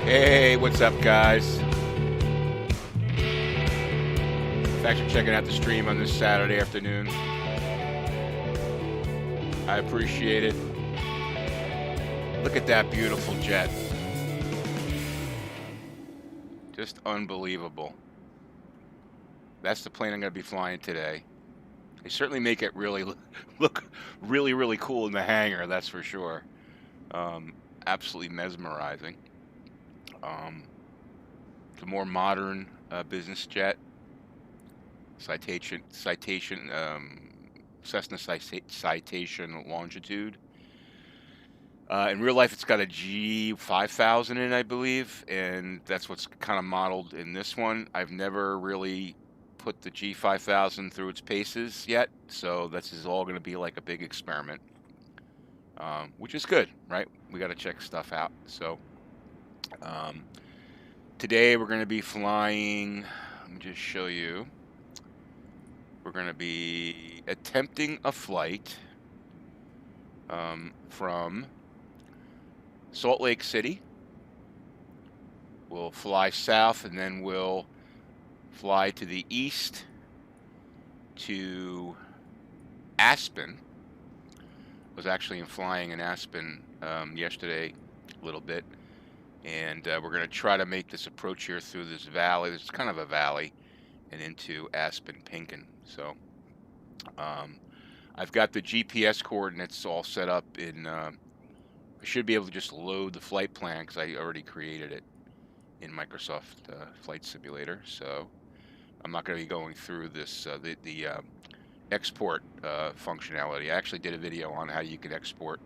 Hey, what's up, guys? Thanks for checking out the stream on this Saturday afternoon. I appreciate it. Look at that beautiful jet. Just unbelievable. That's the plane I'm going to be flying today. They certainly make it really look really cool in the hangar, that's for sure. Absolutely mesmerizing. It's a more modern business jet. Cessna Citation Longitude. In real life, it's got a G5000 in it, I believe, and that's what's kind of modeled in this one. I've never really put the G5000 through its paces yet, so this is all going to be like a big experiment, which is good, right? We got to check stuff out. So today we're going to be flying, let me just show you. We're going to be attempting a flight from Salt Lake City. We'll fly south and then we'll fly to the east to Aspen. I was actually flying in Aspen yesterday a little bit, and we're going to try to make this approach here through this valley. It's kind of a valley, and into Aspen Pinkin. So I've got the GPS coordinates all set up in I should be able to just load the flight plan because I already created it in Microsoft Flight Simulator. So I'm not going to be going through this the export functionality. I actually did a video on how you can export.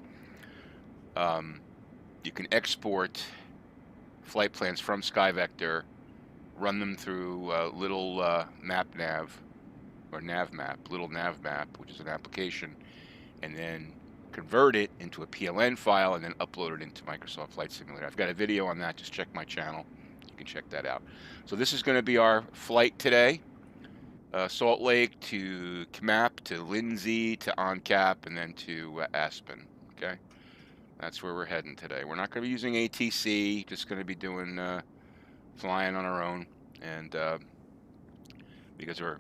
You can export flight plans from SkyVector, run them through little little nav map, which is an application, and then convert it into a PLN file and then upload it into Microsoft Flight Simulator. I've got a video on that. Just check my channel. You can check that out. So this is going to be our flight today. Salt Lake to KMAP to Lindsay to OnCap and then to Aspen. Okay, that's where we're heading today. We're not going to be using ATC. Just going to be doing flying on our own, and because we're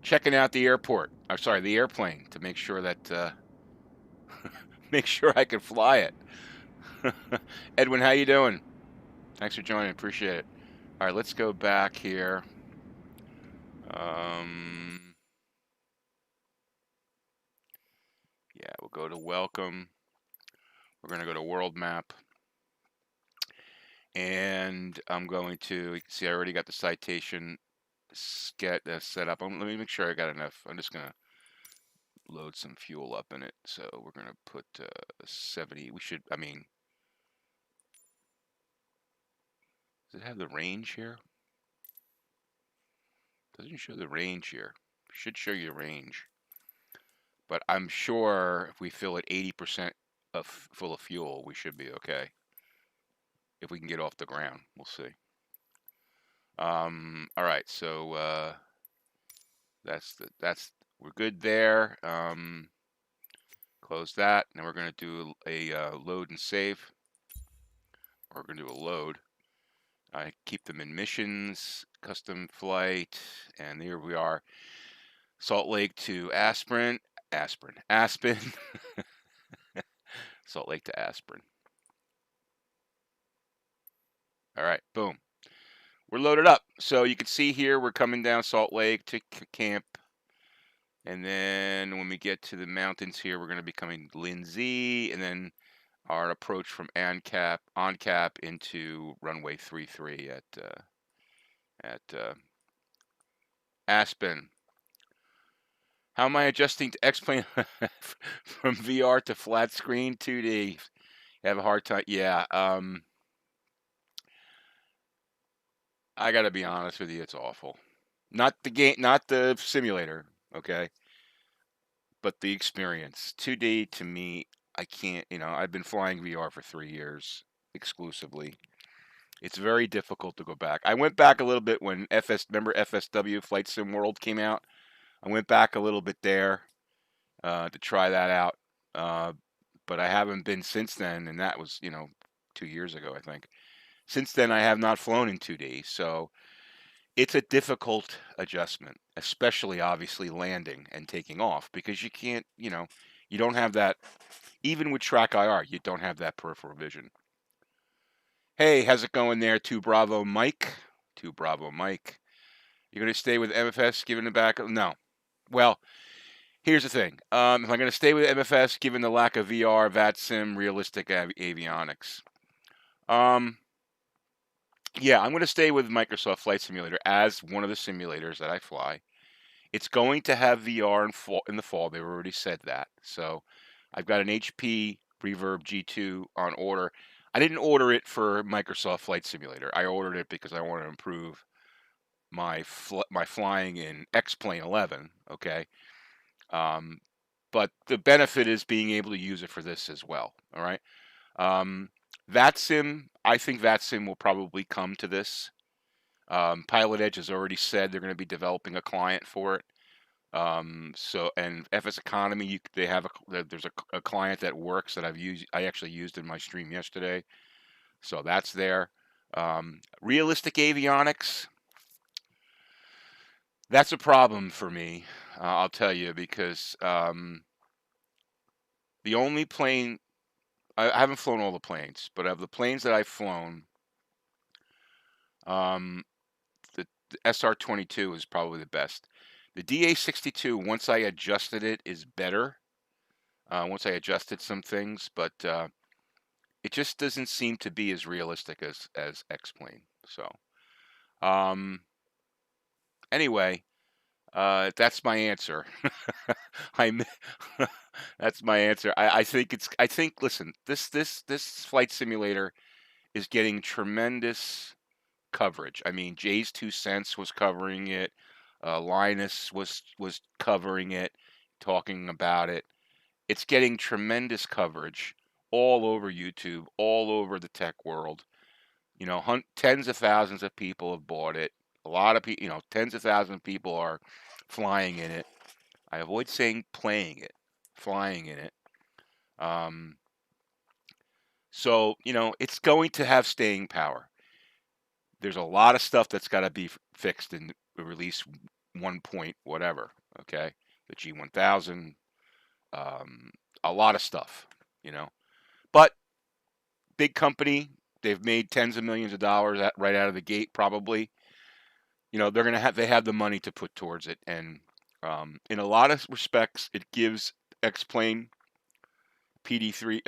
checking out the airport. I'm sorry, the airplane, to make sure that make sure I can fly it. Edwin, how you doing? Thanks for joining. Appreciate it. All right, let's go back here. Yeah, we'll go to welcome. We're going to go to world map. And I'm going to, you can see I already got the citation set up. Let me make sure I got enough. I'm just going to load some fuel up in it. So we're going to put 70. We should, I mean, does it have the range here? Doesn't show the range here. Should show you range. But I'm sure if we fill it 80% full of fuel, we should be okay. If we can get off the ground, we'll see. All right, so we're good there. Close that. Now we're going to do a load and save. We're going to do a load. I keep them in missions, custom flight, and here we are. Salt Lake to Aspen. Salt Lake to Aspen. All right, boom. We're loaded up. So you can see here we're coming down Salt Lake to camp. And then when we get to the mountains here, we're going to be coming Lindsay, and then our approach from OnCap into runway 33 at Aspen. How am I adjusting to X-Plane from VR to flat screen 2D? You have a hard time? Yeah. I got to be honest with you, it's awful. Not the game, not the simulator, okay? But the experience. 2D to me, I can't, I've been flying VR for 3 years exclusively. It's very difficult to go back. I went back a little bit when remember FSW Flight Sim World came out? I went back a little bit there to try that out. But I haven't been since then, and that was, 2 years ago, I think. Since then, I have not flown in 2D, so it's a difficult adjustment, especially obviously landing and taking off, because you can't, you don't have that, even with track IR, you don't have that peripheral vision. Hey, how's it going there? 2 Bravo Mike. 2 Bravo Mike. You're going to stay with MFS given the back? No. Well, here's the thing. If I'm going to stay with MFS given the lack of VR, VATSIM, realistic avionics. Yeah, I'm going to stay with Microsoft Flight Simulator as one of the simulators that I fly. It's going to have VR in the fall. They've already said that. So I've got an HP Reverb G2 on order. I didn't order it for Microsoft Flight Simulator. I ordered it because I want to improve my flying in X-Plane 11. Okay, but the benefit is being able to use it for this as well. All right. VATSIM, I think VATSIM will probably come to this. Pilot Edge has already said they're going to be developing a client for it. So, and FS Economy, they have there's a client that works that I actually used in my stream yesterday. So that's there. Realistic avionics, that's a problem for me. I'll tell you, because the only plane, I haven't flown all the planes, but of the planes that I've flown, the SR-22 is probably the best. The DA-62, once I adjusted it, is better. Once I adjusted some things, but it just doesn't seem to be as realistic as X-Plane. So, anyway, that's my answer. That's my answer. I think listen, this flight simulator is getting tremendous coverage. I mean, Jay's 2 cents was covering it. Linus was covering it, talking about it. It's getting tremendous coverage all over YouTube, all over the tech world. Tens of thousands of people have bought it. A lot of people, tens of thousands of people are flying in it. I avoid saying playing it, flying in it. So, it's going to have staying power. There's a lot of stuff that's got to be fixed in release 1 point whatever, okay? The G1000, a lot of stuff, But big company, they've made tens of millions of dollars right out of the gate probably. They have the money to put towards it, and in a lot of respects, it gives X-Plane PD3,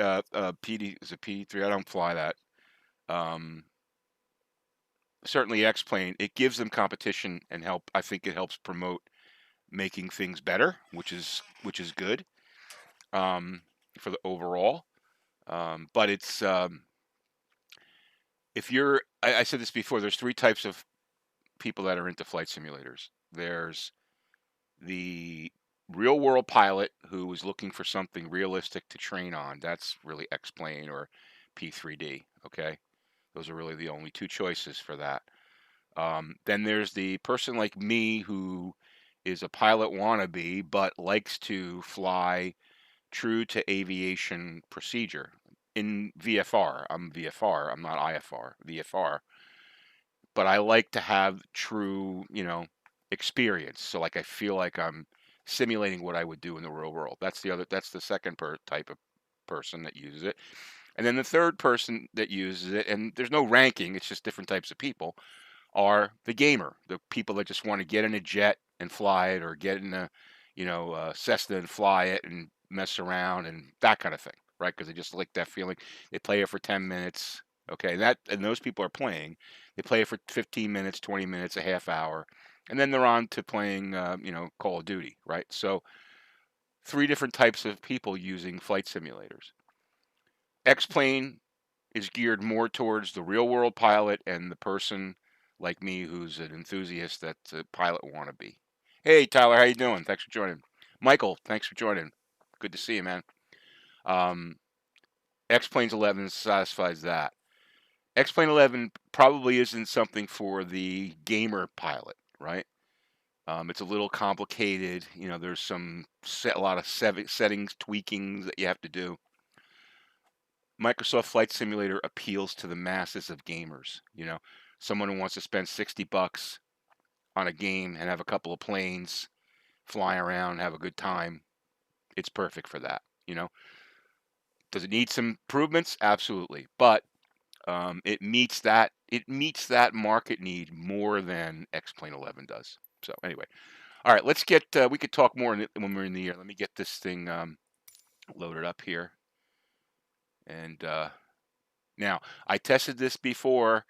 PD is it PD3? I don't fly that. Certainly X-Plane, it gives them competition and help. I think it helps promote making things better, which is good for the overall. But it's if you're, I said this before. There's 3 types of people that are into flight simulators. There's the real world pilot who is looking for something realistic to train on. That's really X-Plane or P3D. Okay, those are really the only 2 choices for that. Then there's the person like me who is a pilot wannabe but likes to fly true to aviation procedure in VFR. I'm VFR. I'm not IFR. VFR. But I like to have true, experience. So like I feel like I'm simulating what I would do in the real world. That's the second type of person that uses it. And then the third person that uses it, and there's no ranking, it's just different types of people, are the gamer, the people that just want to get in a jet and fly it, or get in a, Cessna and fly it and mess around and that kind of thing, right? Because they just like that feeling. They play it for 10 minutes, okay? And those people are playing. They play it for 15 minutes, 20 minutes, a half hour, and then they're on to playing, Call of Duty, right? So 3 different types of people using flight simulators. X-Plane is geared more towards the real world pilot and the person like me who's an enthusiast that's a pilot wannabe. Hey Tyler, how you doing? Thanks for joining. Michael, thanks for joining. Good to see you, man. X-Planes 11 satisfies that. X-Plane 11 probably isn't something for the gamer pilot, right? It's a little complicated. There's a lot of settings, tweakings that you have to do. Microsoft Flight Simulator appeals to the masses of gamers. You know, someone who wants to spend $60 on a game and have a couple of planes, fly around, and have a good time. It's perfect for that. You know, does it need some improvements? Absolutely, but it meets that market need more than X-Plane 11 does. So anyway, all right, let's get we could talk more when we're in the air. Let me get this thing loaded up here. And now I tested this before,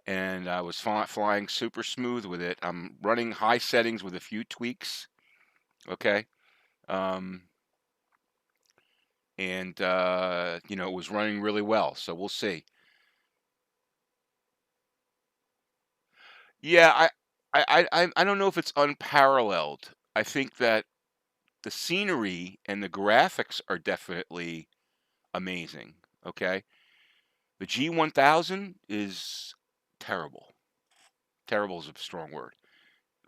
and I was flying super smooth with it. I'm running high settings with a few tweaks. Okay. And you know, it was running really well. So we'll see. Yeah, I don't know if it's unparalleled. I think that the scenery and the graphics are definitely amazing. Okay. The G1000 is terrible. Terrible is a strong word.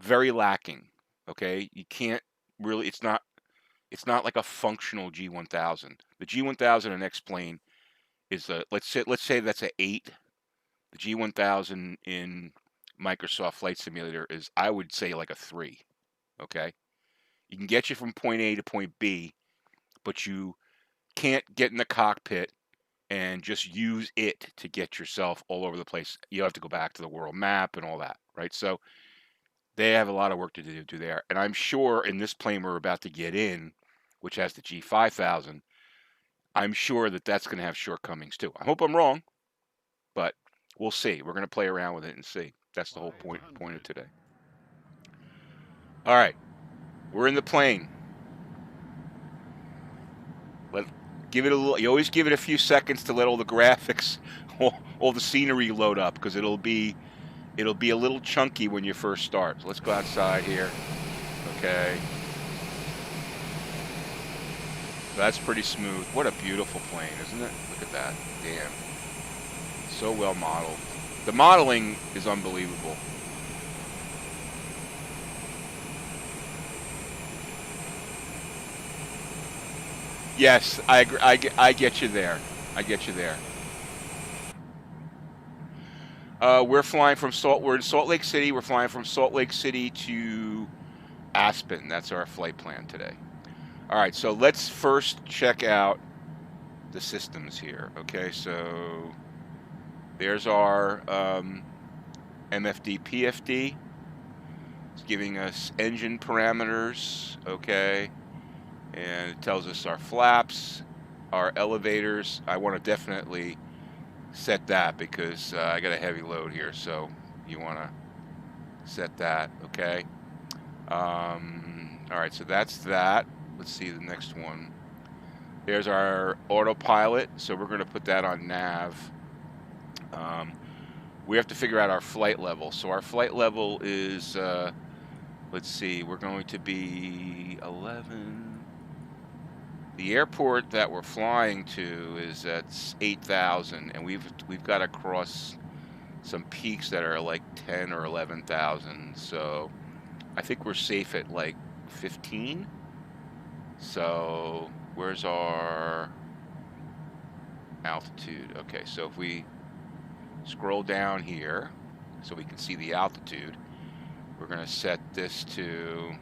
Very lacking. Okay. You can't really, it's not like a functional G1000. The G1000 in X-Plane is let's say that's an 8. The G1000 in Microsoft Flight Simulator is, I would say, like a 3. Okay. You can get you from point A to point B, but you can't get in the cockpit and just use it to get yourself all over the place. You have to go back to the world map and all that, right? So they have a lot of work to do there. And I'm sure in this plane we're about to get in, which has the G5000, I'm sure that that's going to have shortcomings too. I hope I'm wrong, but we'll see. We're going to play around with it and see. That's the whole point of today. All right, we're in the plane. Give it a little. You always give it a few seconds to let all the graphics, all the scenery load up, because it'll be a little chunky when you first start. So let's go outside here. Okay. So that's pretty smooth. What a beautiful plane, isn't it? Look at that. Damn. So well modeled. The modeling is unbelievable. Yes, I agree. I get you there. I get you there. We're flying from we're in Salt Lake City. We're flying from Salt Lake City to Aspen. That's our flight plan today. All right, so let's first check out the systems here. Okay, so there's our MFD PFD. It's giving us engine parameters. Okay, and it tells us our flaps, our elevators. I want to definitely set that because I got a heavy load here, so you want to set that. Okay. All right, so that's that. Let's see the next one. There's our autopilot, so we're going to put that on nav. We have to figure out our flight level. So our flight level is, let's see, we're going to be 11. The airport that we're flying to is at 8,000, and we've got to cross some peaks that are like 10 or 11,000. So I think we're safe at like 15. So where's our altitude? Okay, so if we scroll down here so we can see the altitude, we're going to set this to,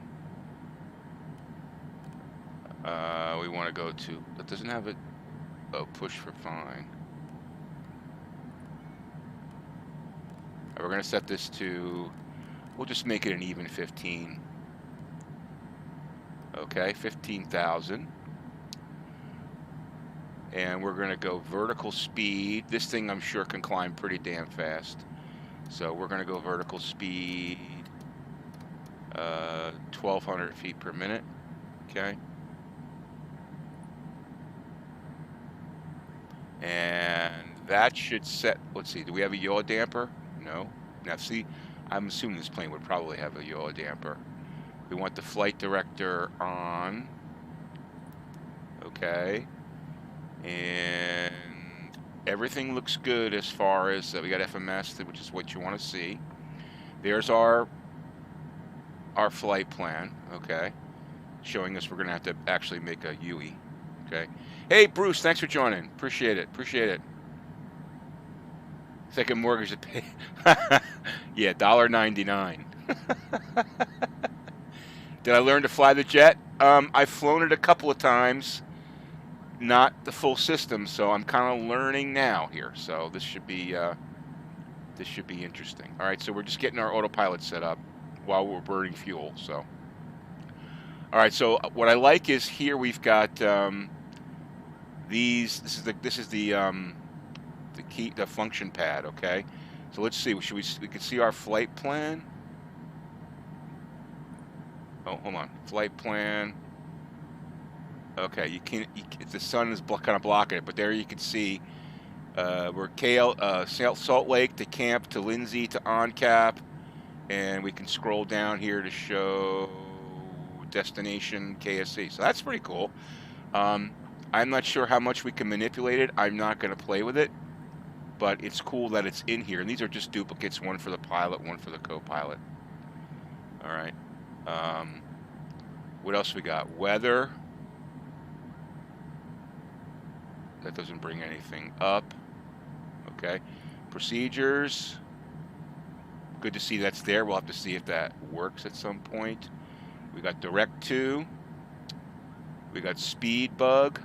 we want to go to, that doesn't have it, oh, push for fine. We're going to set this to, we'll just make it an even 15. Okay, 15,000. And we're going to go vertical speed. This thing I'm sure can climb pretty damn fast. So we're going to go vertical speed 1,200 feet per minute. Okay. And that should set, let's see, do we have a yaw damper? No. Now see, I'm assuming this plane would probably have a yaw damper. We want the flight director on. Okay. And everything looks good as far as we got FMS, which is what you want to see. There's our flight plan. Okay. Showing us we're going to have to actually make a UE. Okay. Hey, Bruce, thanks for joining. Appreciate it. Appreciate it. Second mortgage to pay. Yeah, $1.99. Did I learn to fly the jet? I've flown it a couple of times, not the full system, so I'm kind of learning now here. So this should be interesting. All right, so we're just getting our autopilot set up while we're burning fuel. So, all right, so what I like is here we've got these. This is the function pad. Okay, so let's see. We can see our flight plan. Oh, hold on. Flight plan. Okay, you can't. The sun is kind of blocking it, but there you can see we're Salt Lake to Camp to Lindsay to OnCap, and we can scroll down here to show destination KSC. So that's pretty cool. I'm not sure how much we can manipulate it. I'm not going to play with it, but it's cool that it's in here. And these are just duplicates, one for the pilot, one for the co-pilot. All right. What else we got? Weather. That doesn't bring anything up. Okay. Procedures. Good to see that's there. We'll have to see if that works at some point. We got direct to. We got speed bug.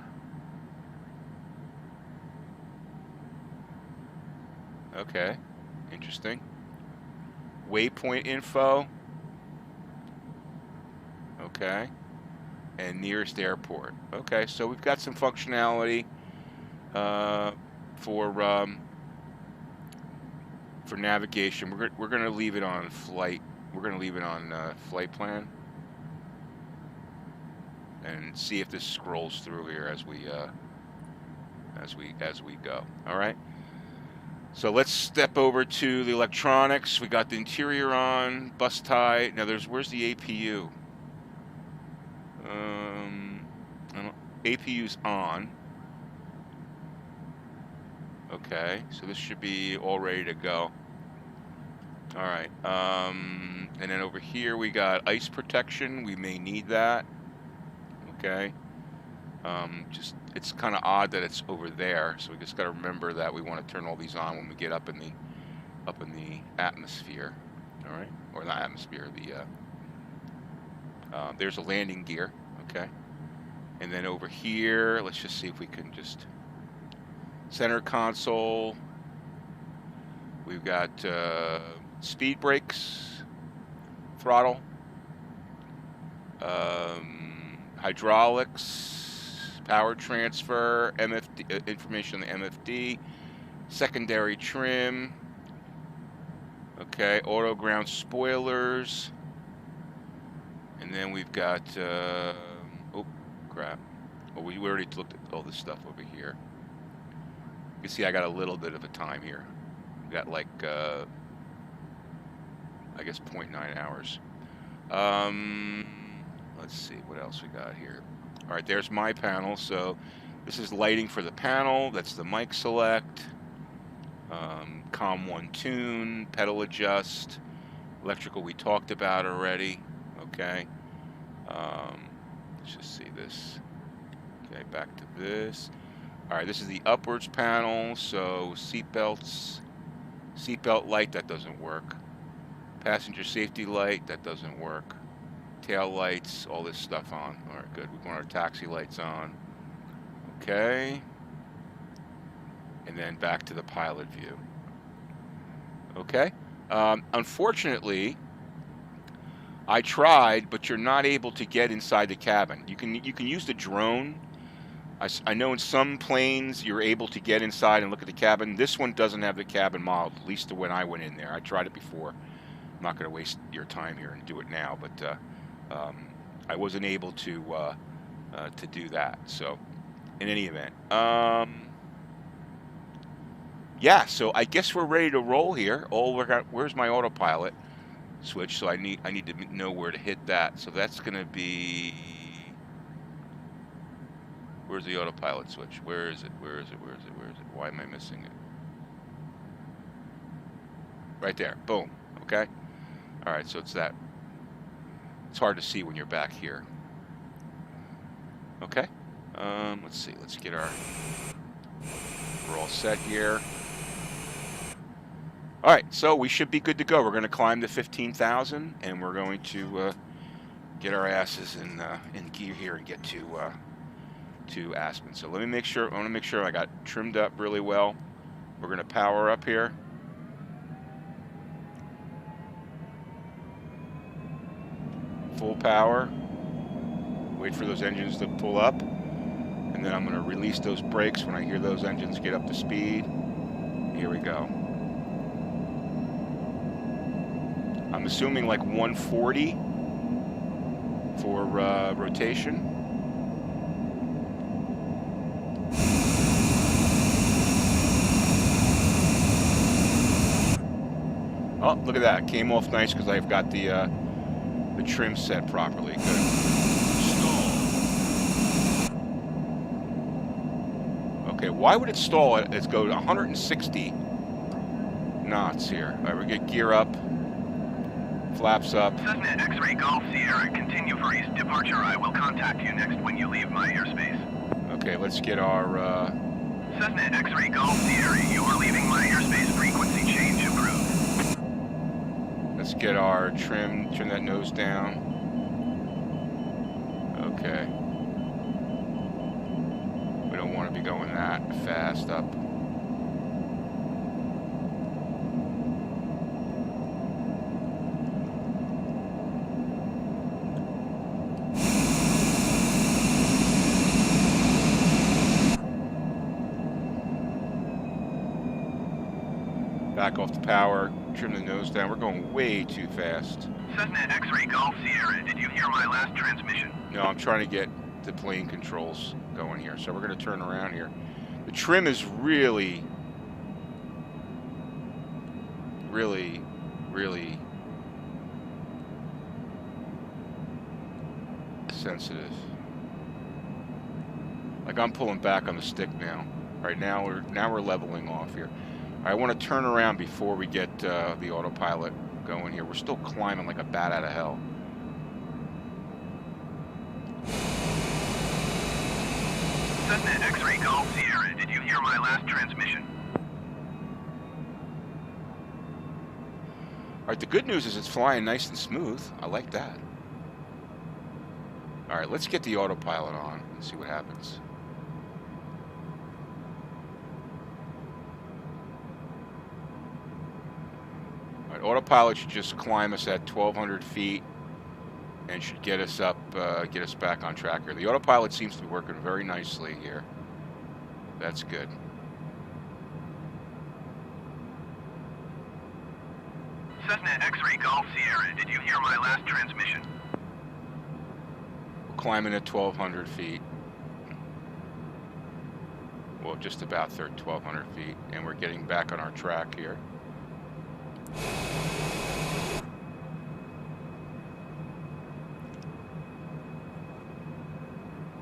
Okay. Interesting. Waypoint info. Okay. And nearest airport. Okay, so we've got some functionality for navigation. We're going to leave it on flight. We're going to leave it on flight plan and see if this scrolls through here as we go. All right. So let's step over to the electronics. We got the interior on, bus tie. Now where's the APU? APU's on. Okay, so this should be all ready to go. All right, and then over here we got ice protection. We may need that. Okay, just it's kind of odd that it's over there, so we just got to remember that we want to turn all these on when we get up in the atmosphere. All right, or not atmosphere. There's a landing gear. Okay. And then over here, let's just see if we can just center console. We've got speed brakes, throttle, hydraulics, power transfer, MFD information on the MFD, secondary trim. Okay, auto ground spoilers, and then we've got. Oh, crap. Well, we already looked at all this stuff over here. You can see I got a little bit of a time here. We got like, I guess 0.9 hours. Let's see what else we got here. All right, there's my panel. So this is lighting for the panel. That's the mic select. COM1 tune, pedal adjust. Electrical we talked about already. Okay. Let's just see this. Okay, back to this. All right, this is the upwards panel. So seatbelts, seatbelt light, that doesn't work. Passenger safety light, that doesn't work. Tail lights, all this stuff on. All right, good. We want our taxi lights on. Okay. And then back to the pilot view. Okay. Unfortunately, I tried, but you're not able to get inside the cabin. You can use the drone. I know in some planes you're able to get inside and look at the cabin. This one doesn't have the cabin modeled, at least when I went in there. I tried it before. I'm not going to waste your time here and do it now, but I wasn't able to do that. So, in any event, yeah. So I guess we're ready to roll here. Where's my autopilot switch? So I need to know where to hit that. So that's going to be. Where's the autopilot switch? Where is it? Where is it? Where is it? Where is it? Why am I missing it? Right there. Boom. Okay. All right. So it's that. It's hard to see when you're back here. Okay. Let's see. Let's get our. We're all set here. All right, so we should be good to go. We're going to climb to 15,000, and we're going to get our asses in gear here and get to Aspen. So let me make sure. I want to make sure I got trimmed up really well. We're going to power up here. Full power. Wait for those engines to pull up, and then I'm going to release those brakes when I hear those engines get up to speed. Here we go. I'm assuming like 140 for rotation. Oh, look at that. Came off nice because I've got the trim set properly. Good. Stall. Okay, why would it stall? It's go to 160 knots here. All right, we get gear up. Flaps up. Cessna X-Ray Golf Sierra, continue for east departure. I will contact you next when you leave my airspace. Okay, let's get our... Cessna X-Ray Golf Sierra, you are leaving my airspace. Frequency change approved. Let's get our trim that nose down. Okay. We don't want to be going that fast up. Back off the power, trim the nose down. We're going way too fast. Cessna X-Ray Golf Sierra, did you hear my last transmission? No, I'm trying to get the plane controls going here. So we're going to turn around here. The trim is really sensitive. Like I'm pulling back on the stick now. All right, now we're leveling off here. I want to turn around before we get the autopilot going here. We're still climbing like a bat out of hell. Cessna X-Ray Golf Sierra, did you hear my last transmission? All right, the good news is it's flying nice and smooth. I like that. All right, let's get the autopilot on and see what happens. Autopilot should just climb us at 1,200 feet and should get us up, get us back on track here. The autopilot seems to be working very nicely here. That's good. Cessna X-Ray Golf Sierra, did you hear my last transmission? We're climbing at 1,200 feet. Well, just about 1,200 feet, and we're getting back on our track here.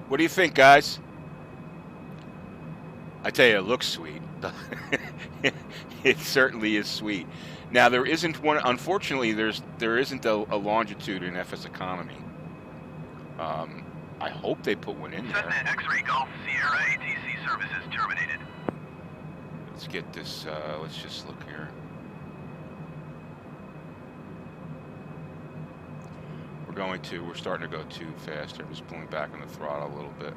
What do you think, guys? I tell you, it looks sweet. It certainly is sweet. Now, there isn't one. Unfortunately, there isn't a longitude in FS Economy. I hope they put one in there. Cessna X-Ray Golf Sierra, ATC services terminated. Let's get this. Let's just look here. We're starting to go too fast. I'm just pulling back on the throttle a little bit.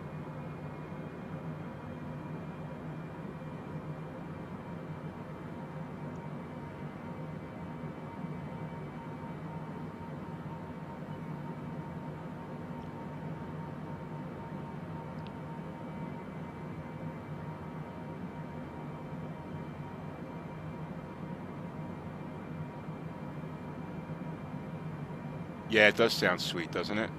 Yeah, it does sound sweet, doesn't it?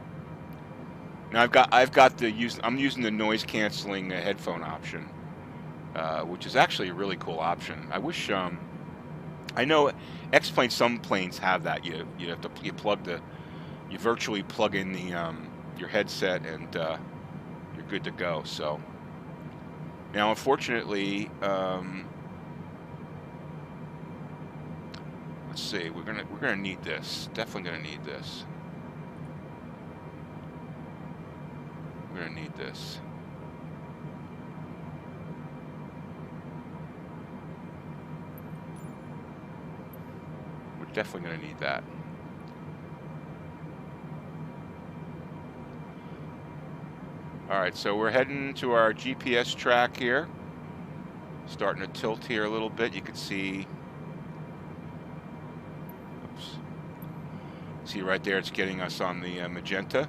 Now I'm using the noise canceling headphone option, which is actually a really cool option. I wish I know X-Plane, some planes have that. You virtually plug in the your headset and you're good to go. So now, unfortunately, let's see. We're gonna need this. Definitely gonna need this. We're gonna need this. Definitely going to need that. All right, so we're heading to our GPS track here. Starting to tilt here a little bit. You can see, oops, see right there, it's getting us on the magenta.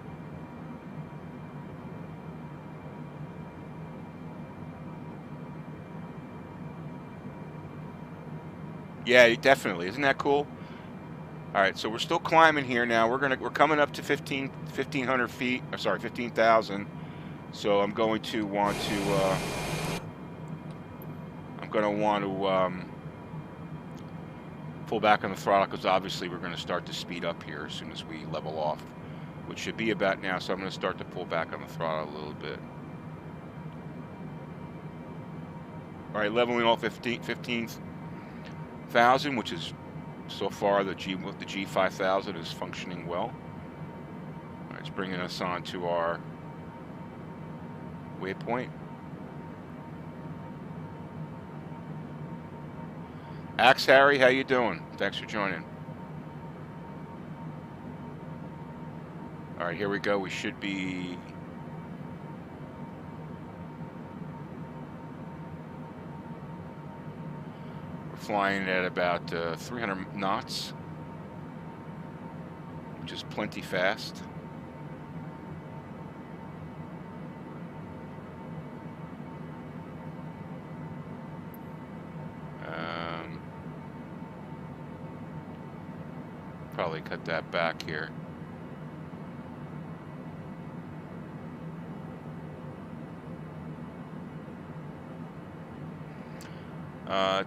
Yeah, definitely. Isn't that cool? All right, so we're still climbing here now. We're coming up to 1,500 feet. Or sorry, 15,000. So I'm going to want to pull back on the throttle, because obviously we're going to start to speed up here as soon as we level off, which should be about now. So I'm going to start to pull back on the throttle a little bit. All right, leveling off 15,000, which is so far the G5000 is functioning well. All right, it's bringing us on to our waypoint. Axe Harry, how you doing? Thanks for joining. All right, here we go. We should be flying at about 300 knots, which is plenty fast. Probably cut that back here.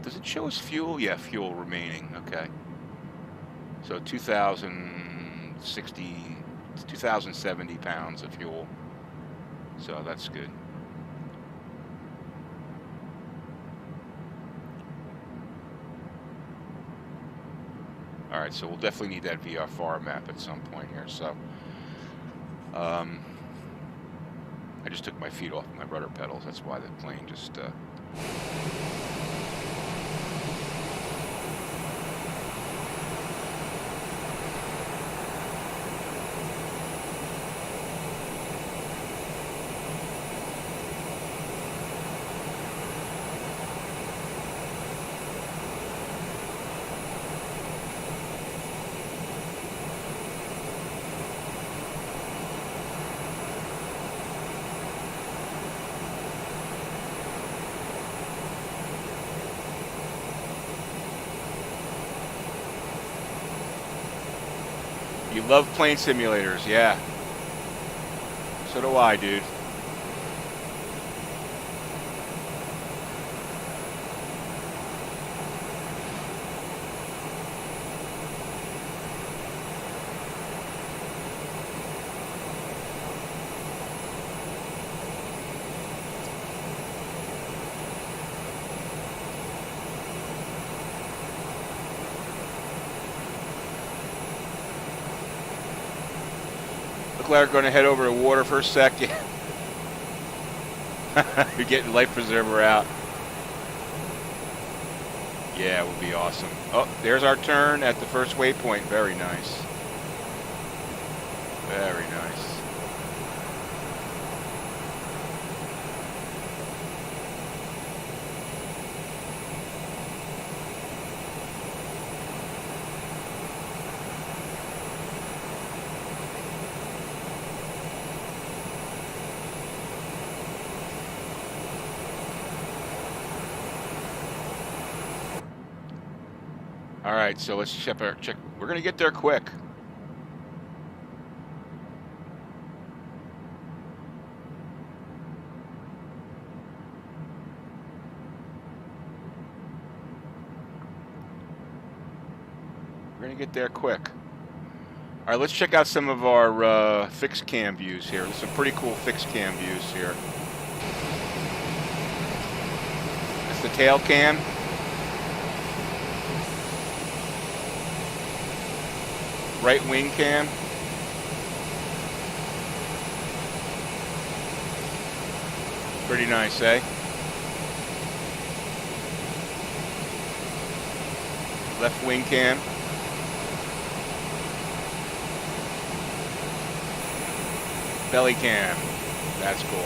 Does it show us fuel? Yeah, fuel remaining. Okay. So 2,070 pounds of fuel. So that's good. All right, so we'll definitely need that VFR map at some point here. So I just took my feet off my rudder pedals. That's why the plane just... You love plane simulators, yeah. So do I, dude. We're going to head over to water for a second. You're getting life preserver out. Yeah, it would be awesome. Oh, there's our turn at the first waypoint. Very nice. Very nice. All right, so let's check. We're going to get there quick. We're going to get there quick. All right, let's check out some of our fixed cam views here. There's some pretty cool fixed cam views here. It's the tail cam. Right wing cam. Pretty nice, eh? Left wing cam. belly cam. That's cool.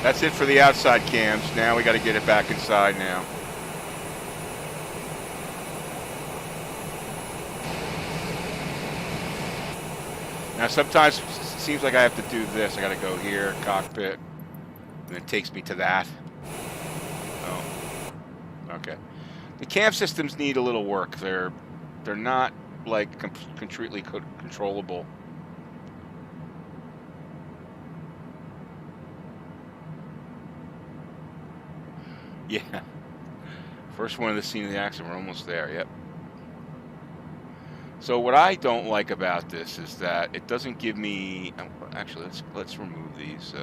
That's it for the outside cams. Now we got to get it back inside now. Now sometimes it seems like I have to do this. I got to go here, cockpit, and it takes me to that. Oh, okay. The cam systems need a little work. They're not like completely controllable. Yeah. First one of the scene of the accident. We're almost there. Yep. So what I don't like about this is that it doesn't give me. Actually, let's remove these.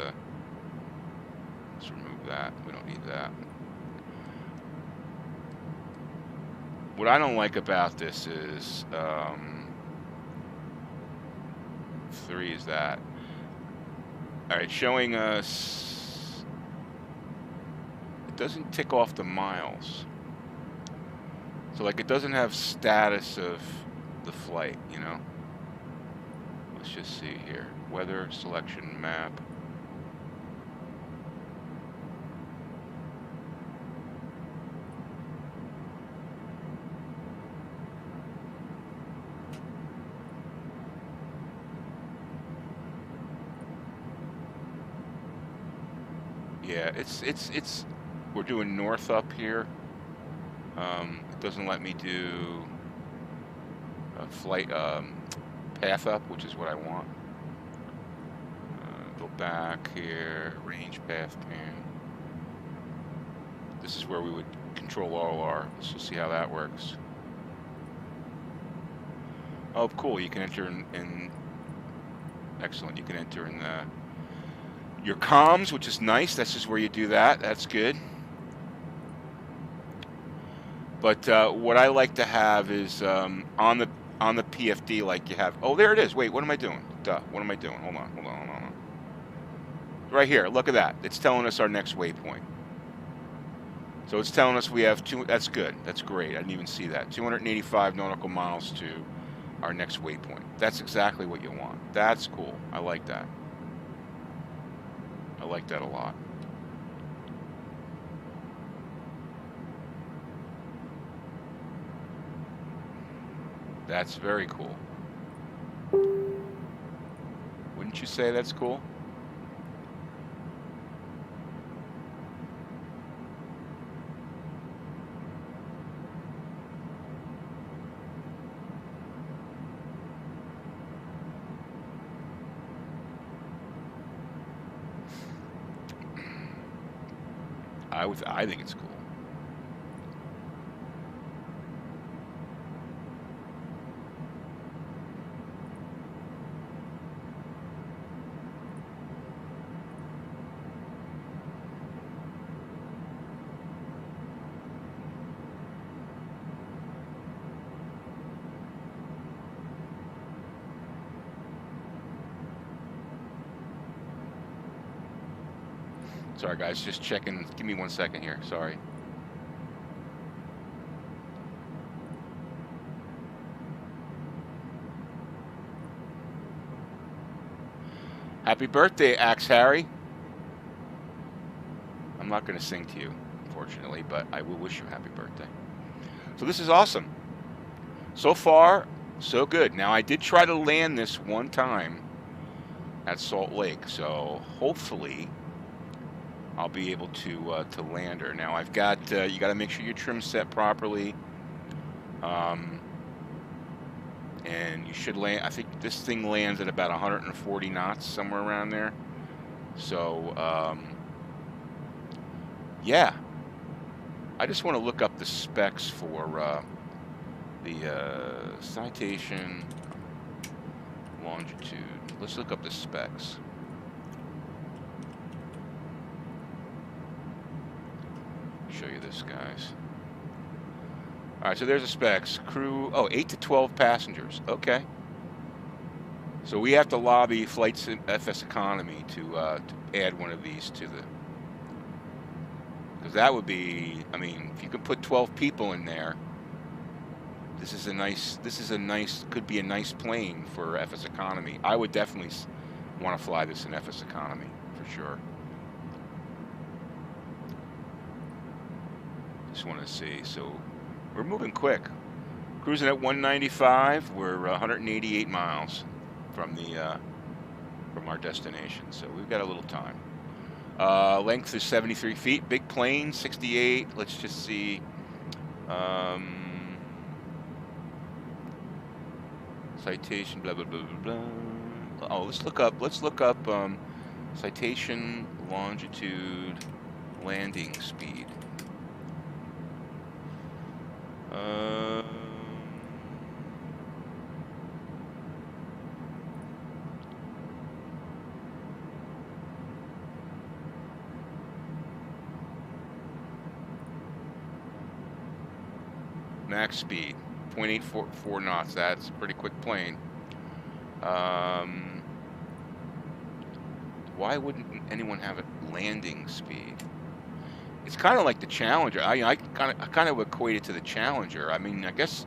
Let's remove that. We don't need that. What I don't like about this is 3 is that. All right, showing us. It doesn't tick off the miles. So like it doesn't have status of the flight, you know. Let's just see here. Weather selection map. Yeah, it's we're doing north up here. It doesn't let me do a flight path up, which is what I want. Go back here, range path pan. This is where we would control all our. Let's just see how that works. Oh, cool! You can enter in excellent. You can enter in your comms, which is nice. That's just where you do that. That's good. But what I like to have is on the PFD, like you have. Oh, there it is. Wait, what am I doing? Duh. What am I doing? Hold on. Right here. Look at that. It's telling us our next waypoint. So it's telling us we have two. That's good. That's great. I didn't even see that. 285 nautical miles to our next waypoint. That's exactly what you want. That's cool. I like that. I like that a lot. That's very cool. Wouldn't you say that's cool? I think it's cool. Sorry, guys, just checking. Give me 1 second here. Sorry. Happy birthday, Axe Harry. I'm not going to sing to you, unfortunately, but I will wish you a happy birthday. So this is awesome. So far, so good. Now, I did try to land this one time at Salt Lake, so hopefully I'll be able to land her. Now I've got you got to make sure your trim's set properly, and you should land. I think this thing lands at about 140 knots, somewhere around there. So yeah, I just want to look up the specs for the Citation Longitude. Let's look up the specs. Show you this, guys. All right, so there's the specs. Crew, 8 to 12 passengers. Okay. So we have to lobby Flight FS Economy to add one of these to the, because that would be, I mean, if you could put 12 people in there, this is a nice, could be a nice plane for FS Economy. I would definitely want to fly this in FS Economy for sure. Just want to see. So we're moving quick. Cruising at 195. We're 188 miles from the from our destination, so we've got a little time. Length is 73 feet. Big plane, 68. Let's just see. Citation, blah blah blah blah blah. Oh, let's look up citation longitude landing speed. Max speed, 0.84 knots. That's a pretty quick plane. Why wouldn't anyone have a landing speed? It's kind of like the Challenger. I kind of equate it to the Challenger. I mean, I guess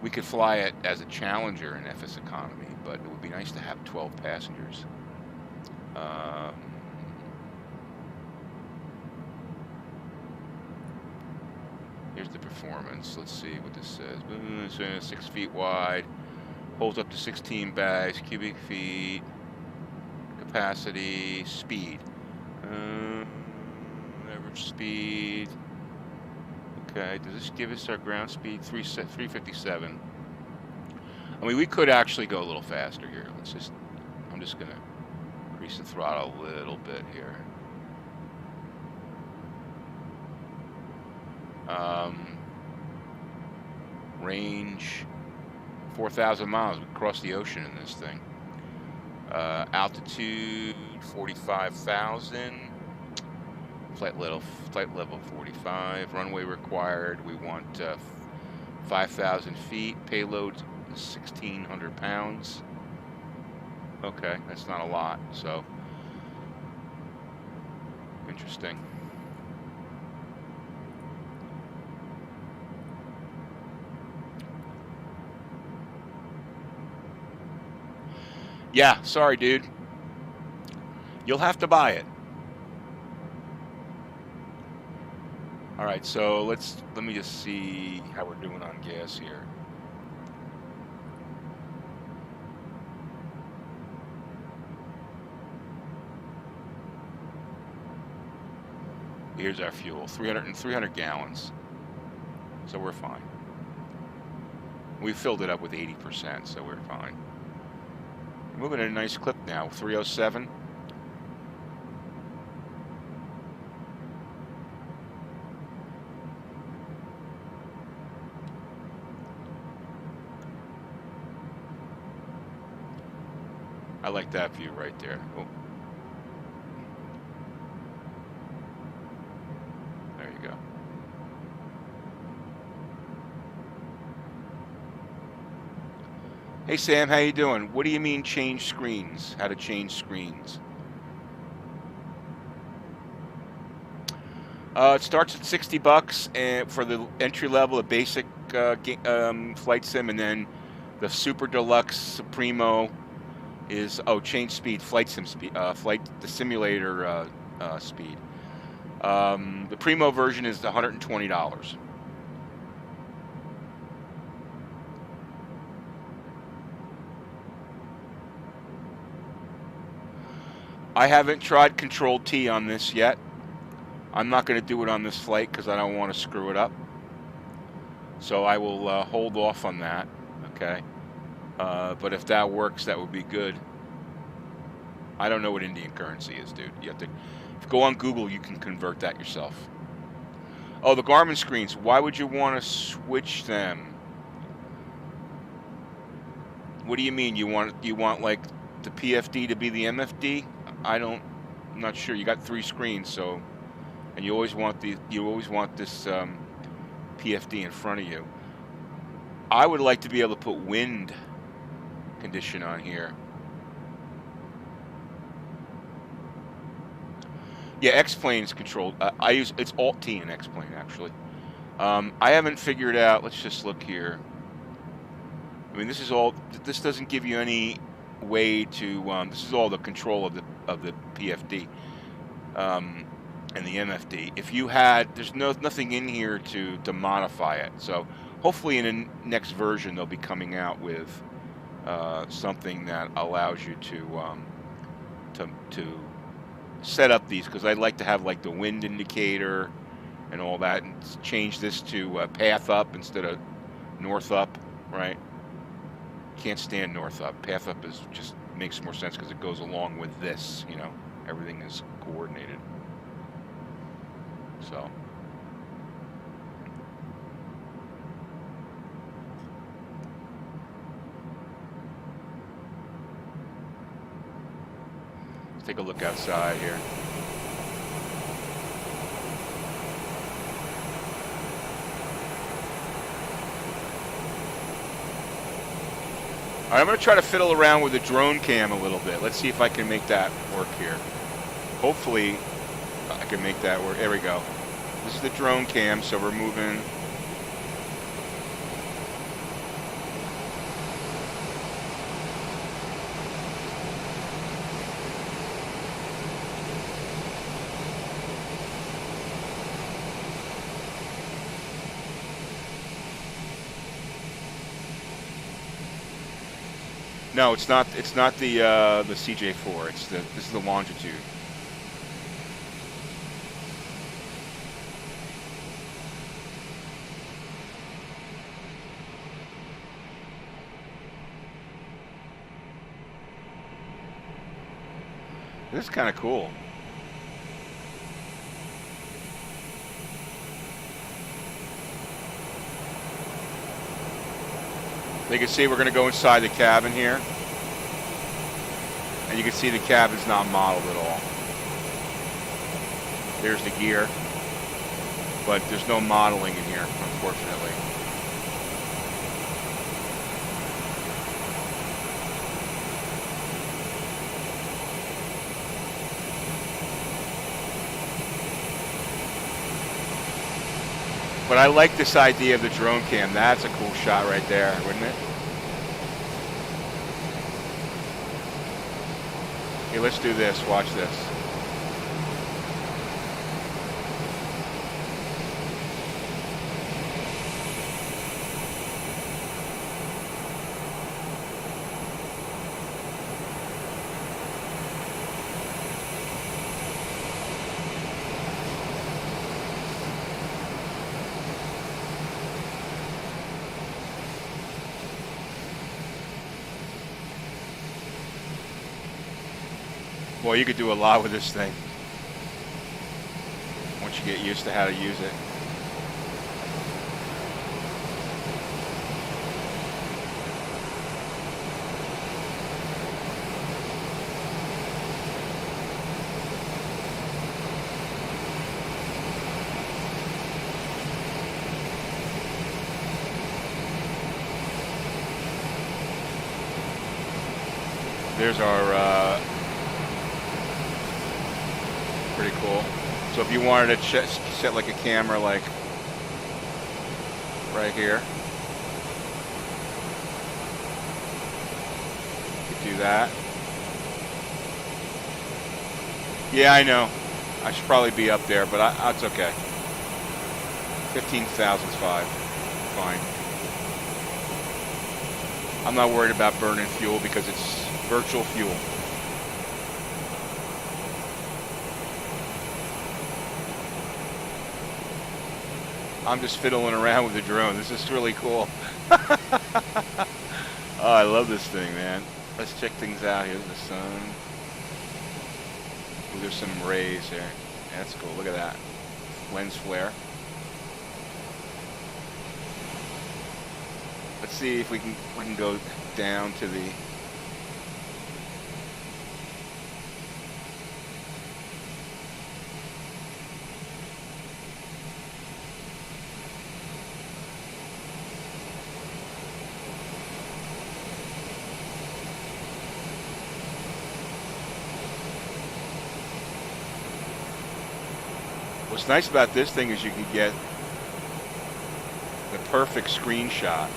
we could fly it as a Challenger in FS Economy, but it would be nice to have 12 passengers. Here's the performance. Let's see what this says. 6 feet wide, holds up to 16 bags, cubic feet, capacity, speed. Average speed. Okay, does this give us our ground speed? 357. I mean, we could actually go a little faster here. I'm just gonna increase the throttle a little bit here. Range 4,000 miles. We cross the ocean in this thing. Altitude 45,000. Flight level 45. Runway required. We want 5,000 feet. Payload 1,600 pounds. Okay, that's not a lot. So interesting. Yeah, sorry, dude. You'll have to buy it. All right, so let me just see how we're doing on gas here. Here's our fuel, 300 gallons. So we're fine. We filled it up with 80%, so we're fine. Moving at a nice clip now, 307. I like that view right there. Oh. There you go. Hey Sam, how you doing? What do you mean change screens? How to change screens? It starts at $60 and for the entry level, a basic flight sim, and then the super deluxe Supremo is change speed, flight sim speed, the simulator speed. The Primo version is $120. I haven't tried Control T on this yet. I'm not going to do it on this flight because I don't want to screw it up. So I will hold off on that. Okay. But if that works, that would be good. I don't know what Indian currency is, dude. You have to, if you go on Google, you can convert that yourself. Oh, the Garmin screens. Why would you want to switch them? What do you mean? You want like the PFD to be the MFD? I'm not sure. You got 3 screens, so, and you always want this PFD in front of you. I would like to be able to put wind condition on here. Yeah, X-Plane's controlled. I use it's Alt-T in X-Plane actually. I haven't figured out. Let's just look here. I mean, this is all. This doesn't give you any way to. This is all the control of the PFD and the MFD. If you had, there's nothing in here to modify it. So hopefully in the next version they'll be coming out with something that allows you to set up these, because I'd like to have like the wind indicator and all that, and change this to path up instead of north up, right? Can't stand north up. Path up is just makes more sense because it goes along with this, you know, everything is coordinated. So let's take a look outside here. All right, I'm going to try to fiddle around with the drone cam a little bit. Let's see if I can make that work here. Hopefully, I can make that work. There we go. This is the drone cam, so we're moving. No, it's not. It's not the CJ4. This is the Longitude. This is kind of cool. You can see we're going to go inside the cabin here. And you can see the cabin's not modeled at all. There's the gear. But there's no modeling in here, unfortunately. But I like this idea of the drone cam. That's a cool shot right there, wouldn't it? Okay, let's do this. Watch this. Well, you could do a lot with this thing once you get used to how to use it. There's our pretty cool. So if you wanted to set like a camera like right here, you could do that. Yeah, I know. I should probably be up there, but it's okay. 15,000's fine. I'm not worried about burning fuel because it's virtual fuel. I'm just fiddling around with the drone. This is really cool. Oh, I love this thing, man. Let's check things out. Here's the sun. Ooh, there's some rays here. Yeah, that's cool. Look at that. Lens flare. Let's see if we can go down to the. What's nice about this thing is you can get the perfect screenshot.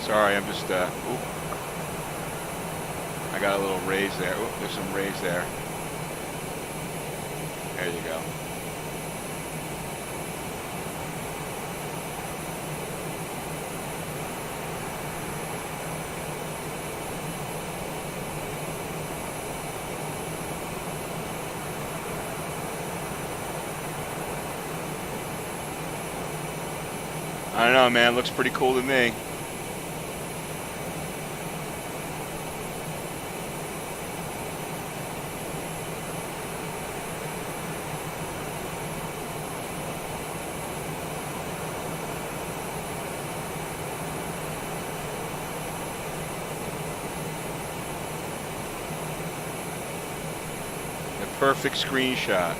Sorry, I'm just, I got a little raise there. Oop, there's some raise there. There you go. I don't know, man. Looks pretty cool to me. Perfect screenshot.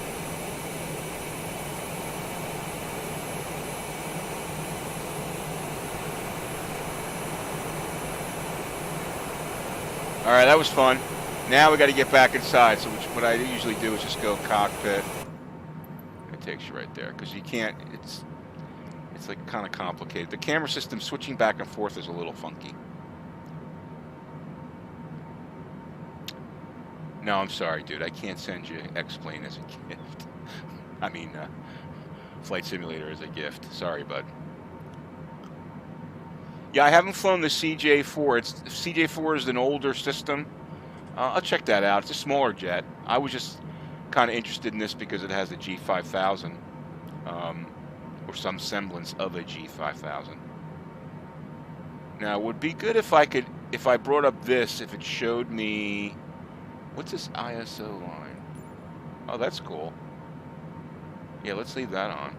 All right, that was fun. Now we got to get back inside. So what I usually do is just go cockpit. It takes you right there because you can't. It's like kind of complicated. The camera system switching back and forth is a little funky. No, I'm sorry, dude. I can't send you X-Plane as a gift. I mean, Flight Simulator as a gift. Sorry, bud. Yeah, I haven't flown the CJ4. CJ4 is an older system. I'll check that out. It's a smaller jet. I was just kind of interested in this because it has a G5000, or some semblance of a G5000. Now, it would be good if I brought up this, if it showed me. What's this ISO line? Oh, that's cool. Yeah, let's leave that on.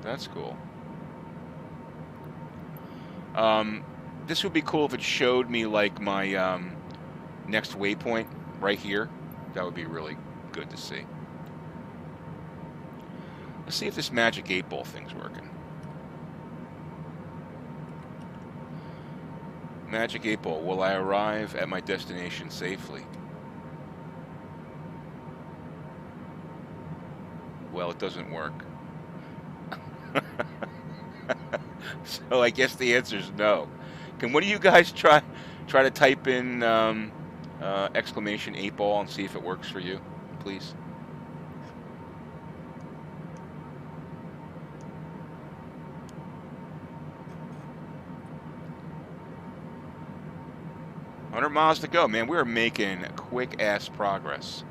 That's cool. This would be cool if it showed me like my next waypoint right here. That would be really good to see. Let's see if this magic 8-ball thing's working. Magic 8-ball, will I arrive at my destination safely? Well, it doesn't work. So I guess the answer is no. Can one of you guys try to type in exclamation 8-ball and see if it works for you, please? Miles to go, man. We're making quick ass progress.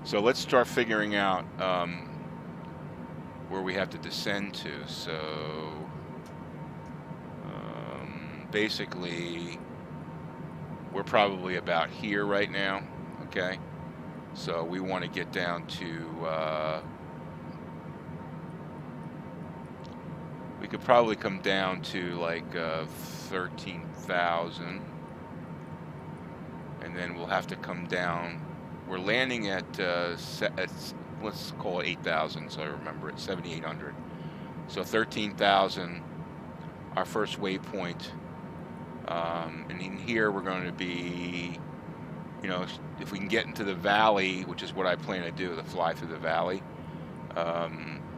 So let's start figuring out where we have to descend to. So basically, we're probably about here right now. Okay, so we want to get down to. We could probably come down to like 13,000, and then we'll have to come down. We're landing at let's call it 8,000, so I remember it, 7,800. So 13,000, our first waypoint, and in here we're going to be, you know, if we can get into the valley, which is what I plan to do, to fly through the valley.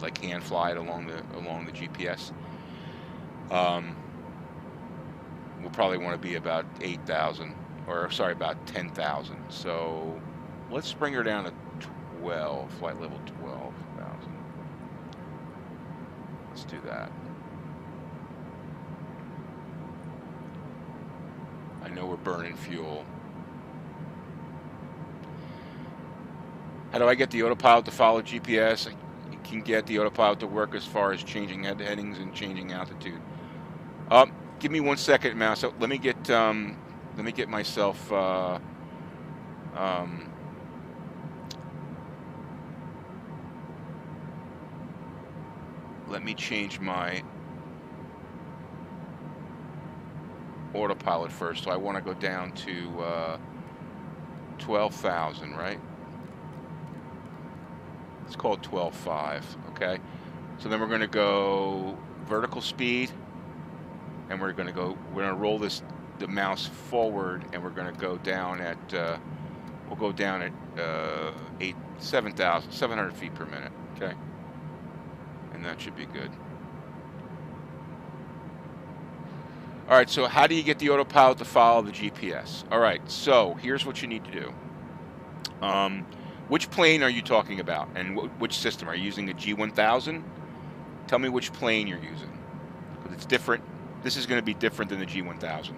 Like hand fly it along the GPS. We'll probably want to be about 8,000, or sorry, about 10,000. So let's bring her down to 12, flight level 12,000. Let's do that. I know we're burning fuel. How do I get the autopilot to follow GPS? Can get the autopilot to work as far as changing headings and changing altitude. Give me 1 second, Mouse. Let me get myself. Let me change my autopilot first. So I want to go down to 12,000, right? It's called 12.5. Okay. So then we're going to go vertical speed, and we're going to roll the mouse forward, and we're going to go down at we'll go down at 700 feet per minute. Okay. And that should be good. All right, so how do you get the autopilot to follow the GPS? All right, so here's what you need to do. Which plane are you talking about, and which system? Are you using the G1000? Tell me which plane you're using, because it's different. This is going to be different than the G1000.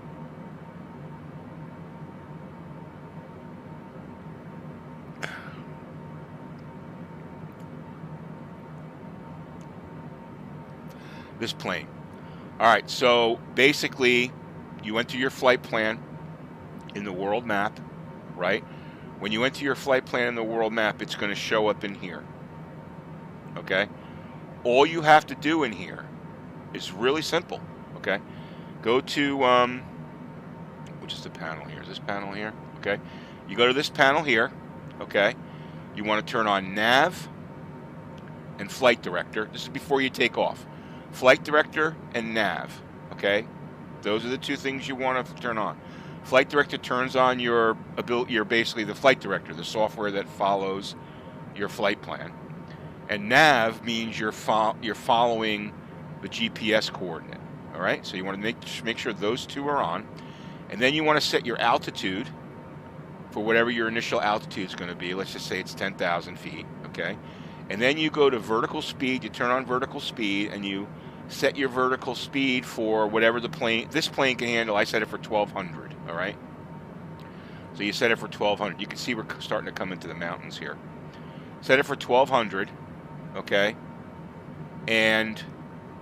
This plane. All right, so basically you enter your flight plan in the world map, right? When you enter your flight plan in the world map, it's going to show up in here. Okay? All you have to do in here is really simple. Okay? Go to which is the panel here? Is this panel here? Okay? You go to this panel here. Okay? You want to turn on nav and flight director. This is before you take off. Flight director and nav, okay? Those are the two things you want to turn on. Flight director turns on you're basically the flight director, the software that follows your flight plan. And nav means you're following the GPS coordinate, all right? So you want to make sure those two are on. And then you want to set your altitude for whatever your initial altitude is going to be. Let's just say it's 10,000 feet, okay? And then you go to vertical speed, you turn on vertical speed, and you set your vertical speed for whatever this plane can handle. I set it for 1,200, all right? So you set it for 1,200. You can see we're starting to come into the mountains here. Set it for 1,200, okay? And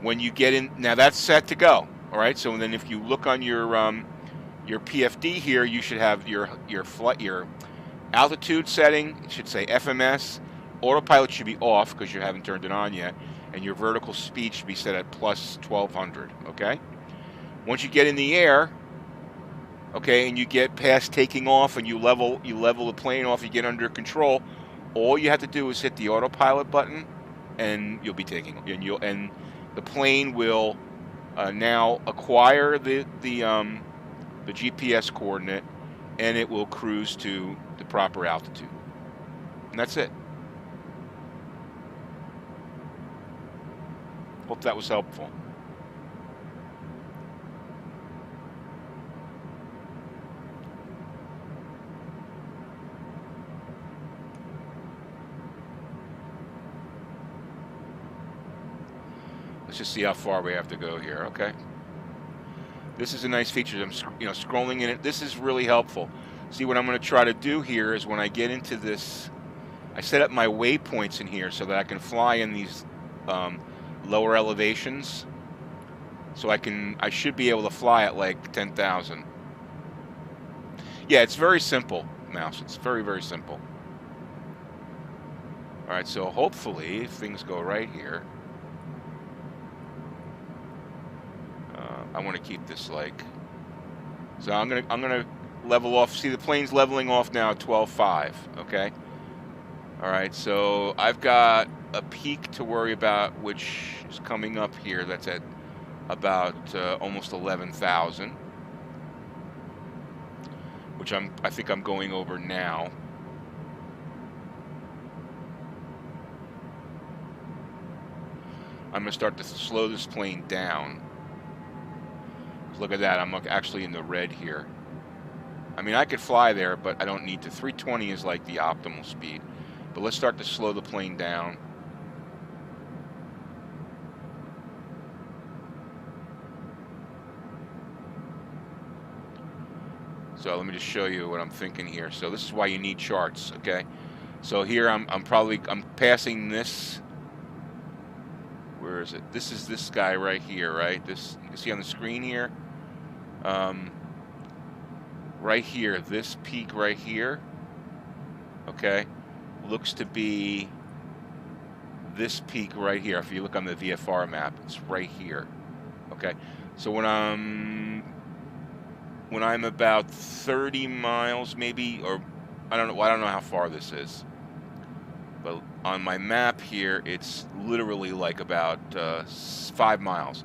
when you get in, now that's set to go, all right? So then if you look on your PFD here, you should have your altitude setting. It should say FMS. Autopilot should be off because you haven't turned it on yet, and your vertical speed should be set at plus 1,200, okay? Once you get in the air, okay, and you get past taking off and you level the plane off, you get under control, all you have to do is hit the autopilot button and you'll be taking, and the plane will now acquire the GPS coordinate, and it will cruise to the proper altitude. And that's it. Hope that was helpful. Let's just see how far we have to go here. Okay. This is a nice feature. I'm scrolling in it. This is really helpful. See, what I'm going to try to do here is when I get into this, I set up my waypoints in here so that I can fly in these lower elevations, so I should be able to fly at like 10,000. Yeah, it's very simple, Mouse. It's very, very simple. All right, so hopefully if things go right here, I want to keep this like, so I'm gonna level off. See, the plane's leveling off now at 12.5. Okay. All right, so I've got a peak to worry about, which is coming up here. That's at about almost 11,000, which I think I'm going over now. I'm going to start to slow this plane down. Look at that, I'm actually in the red here. I mean, I could fly there, but I don't need to. 320 is like the optimal speed. But let's start to slow the plane down. So let me just show you what I'm thinking here. So this is why you need charts, okay? So here I'm passing this. Where is it? This is this guy right here, right? This, you can see on the screen here. right here, this peak right here, okay, looks to be this peak right here. If you look on the VFR map, it's right here. Okay, so when I'm about 30 miles, maybe, or I don't know. I don't know how far this is, but on my map here, it's literally like about 5 miles.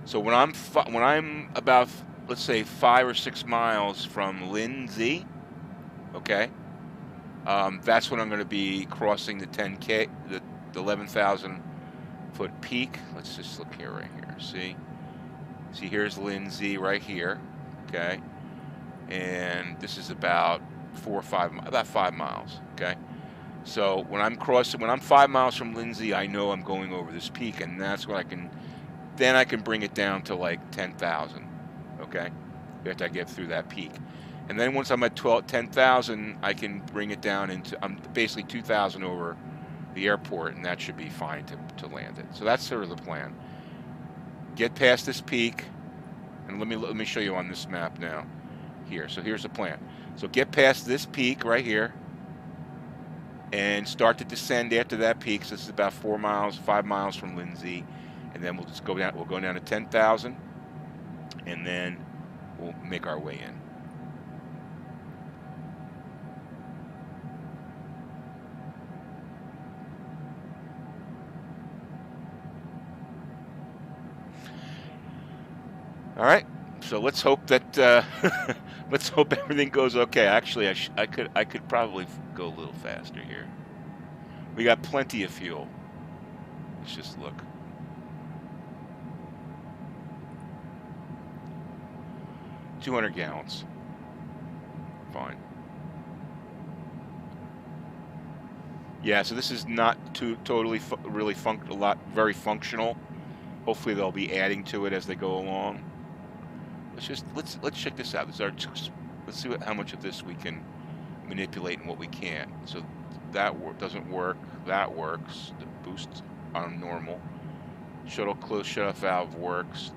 So when I'm about, let's say, 5 or 6 miles from Lindsay, okay, that's when I'm going to be crossing the 10K, the 11,000 foot peak. Let's just look here, right here. See, here's Lindsay right here, okay, and this is about 5 miles, okay. So when I'm 5 miles from Lindsay, I know I'm going over this peak, and that's what then I can bring it down to like 10,000, okay, after I get through that peak. And then once I'm at 10,000, I can bring it down into, I'm basically 2,000 over the airport, and that should be fine to land it. So that's sort of the plan. Get past this peak, and let me show you on this map now. Here, so here's the plan. So get past this peak right here, and start to descend after that peak. So this is about 5 miles from Lindsay, and then we'll just go down. We'll go down to 10,000, and then we'll make our way in. All right, so let's hope that let's hope everything goes okay. Actually, I could probably go a little faster here. We got plenty of fuel. Let's just look. $200 gallons. Fine. Yeah, so this is not very functional. Hopefully they'll be adding to it as they go along. Let's check this out. Let's see how much of this we can manipulate and what we can't. So that doesn't work. That works. The boost on normal. Shuttle close shutoff valve works.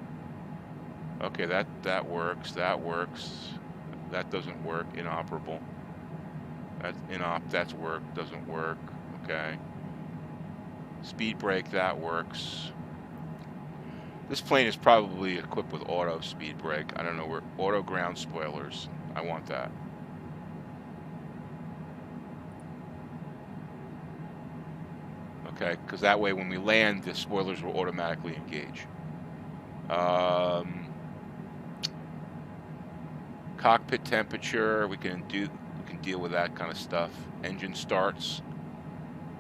Okay, that works. That works. That doesn't work. Inoperable. That's work. Doesn't work. Okay. Speed brake. That works. This plane is probably equipped with auto speed brake. I don't know where. Auto ground spoilers. I want that. Okay, because that way when we land, the spoilers will automatically engage. Cockpit temperature. We can deal with that kind of stuff. Engine starts.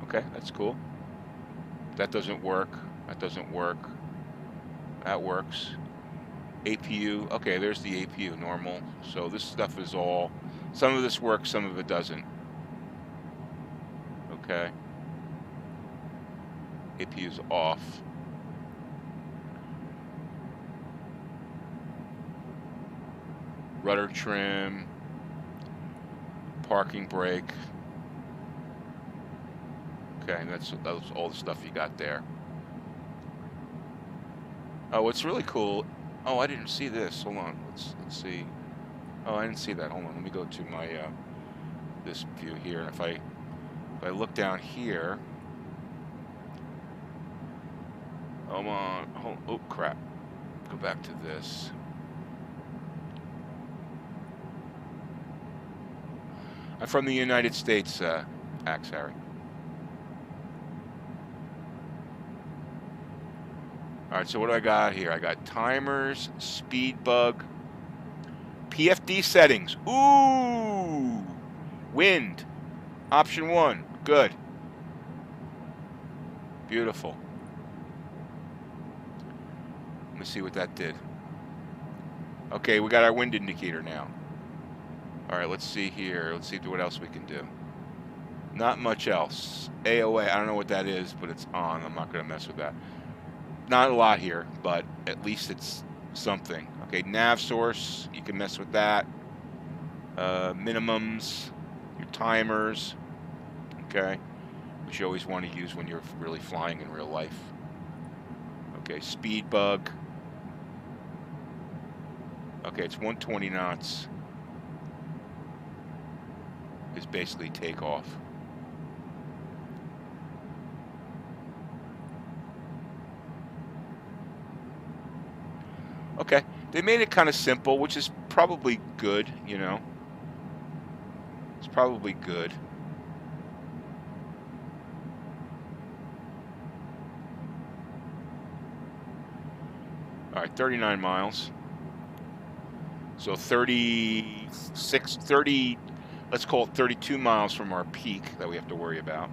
Okay, that's cool. That doesn't work. That doesn't work. That works. APU. Okay, there's the APU, normal. So this stuff is all, some of this works, some of it doesn't. Okay. APU's off. Rudder trim. Parking brake. Okay, that's all the stuff you got there. Oh, what's really cool. Oh, I didn't see this. Hold on. Let's see. Oh, I didn't see that. Hold on. Let me go to my this view here. And if I look down here. Oh crap. Go back to this. I'm from the United States, Axe Harry. All right, so what do I got here? I got timers, speed bug, PFD settings. Ooh, wind, option 1. Good. Beautiful. Let me see what that did. Okay, we got our wind indicator now. All right, let's see here. Let's see what else we can do. Not much else. AOA, I don't know what that is, but it's on. I'm not going to mess with that. Not a lot here, but at least it's something. Okay, nav source, you can mess with that. Minimums, your timers, okay, which you always want to use when you're really flying in real life. Okay, speed bug. Okay, it's 120 knots is basically takeoff. Okay, they made it kind of simple, which is probably good, you know. It's probably good. All right, 39 miles. So 30, let's call it 32 miles from our peak that we have to worry about.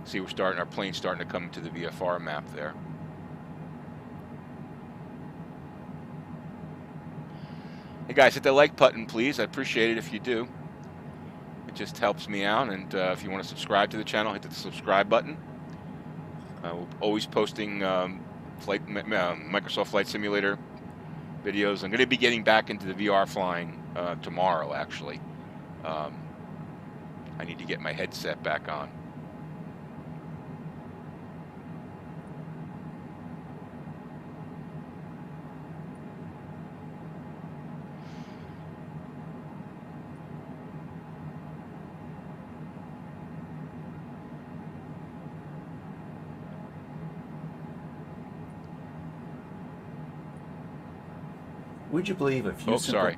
See, our plane's starting to come to the VFR map there. Hey guys, hit the like button, please. I appreciate it if you do. It just helps me out. And if you want to subscribe to the channel, hit the subscribe button. We're always posting Microsoft Flight Simulator videos. I'm going to be getting back into the VR flying tomorrow, actually. I need to get my headset back on. Would you believe a few sorry.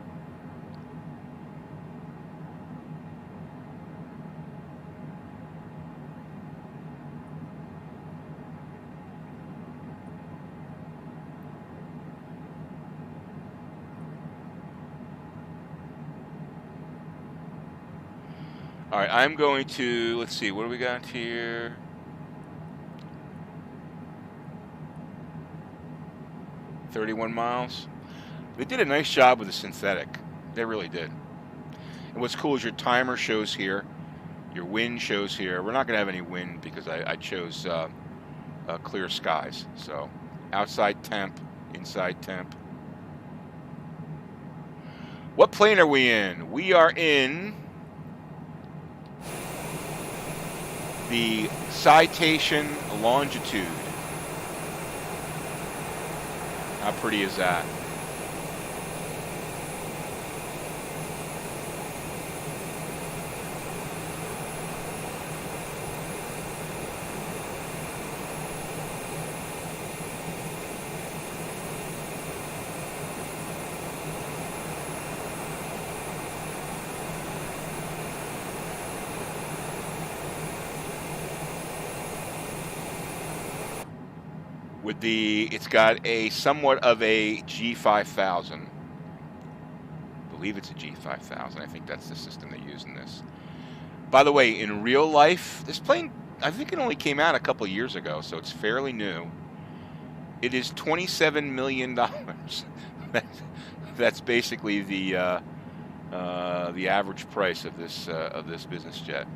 All right, I'm going to, let's see, what do we got here? $31 miles. They did a nice job with the synthetic. They really did. And what's cool is your timer shows here. Your wind shows here. We're not going to have any wind because I chose clear skies. So outside temp, inside temp. What plane are we in? We are in the Citation Longitude. How pretty is that? It's got a somewhat of a G5000. I believe it's a G5000. I think that's the system they use in this. By the way, in real life, this plane, I think it only came out a couple years ago, so it's fairly new. It is $27 million. That's basically the average price of this business jet.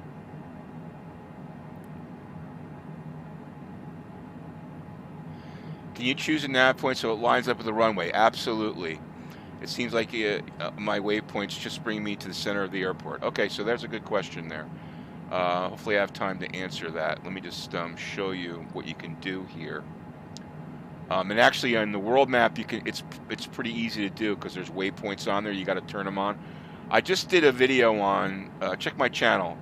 Can you choose a nav point so it lines up with the runway? Absolutely. It seems like my waypoints just bring me to the center of the airport. Okay, so there's a good question there. Hopefully I have time to answer that. Let me just show you what you can do here. And actually on the world map, it's pretty easy to do because there's waypoints on there. You got to turn them on. I just did a video on, check my channel.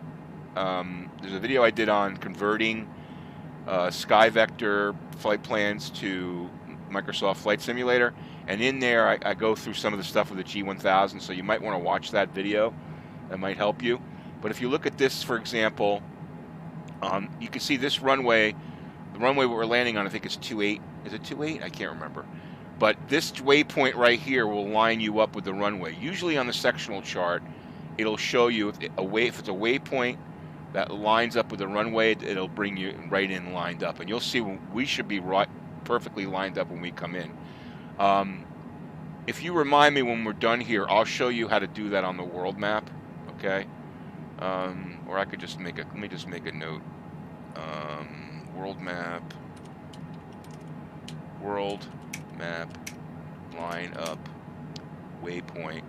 There's a video I did on converting SkyVector flight plans to Microsoft Flight Simulator, and in there I go through some of the stuff with the G1000, so you might want to watch that video. That might help you. But if you look at this, for example, you can see this runway, the runway we're landing on, I think it's 28. Is it 28? I can't remember. But this waypoint right here will line you up with the runway. Usually on the sectional chart, it'll show you if it's a waypoint that lines up with the runway, it'll bring you right in lined up. And you'll see we should be perfectly lined up when we come in. If you remind me when we're done here, I'll show you how to do that on the world map, okay? Or I could just let me just make a note. World map, line up, waypoint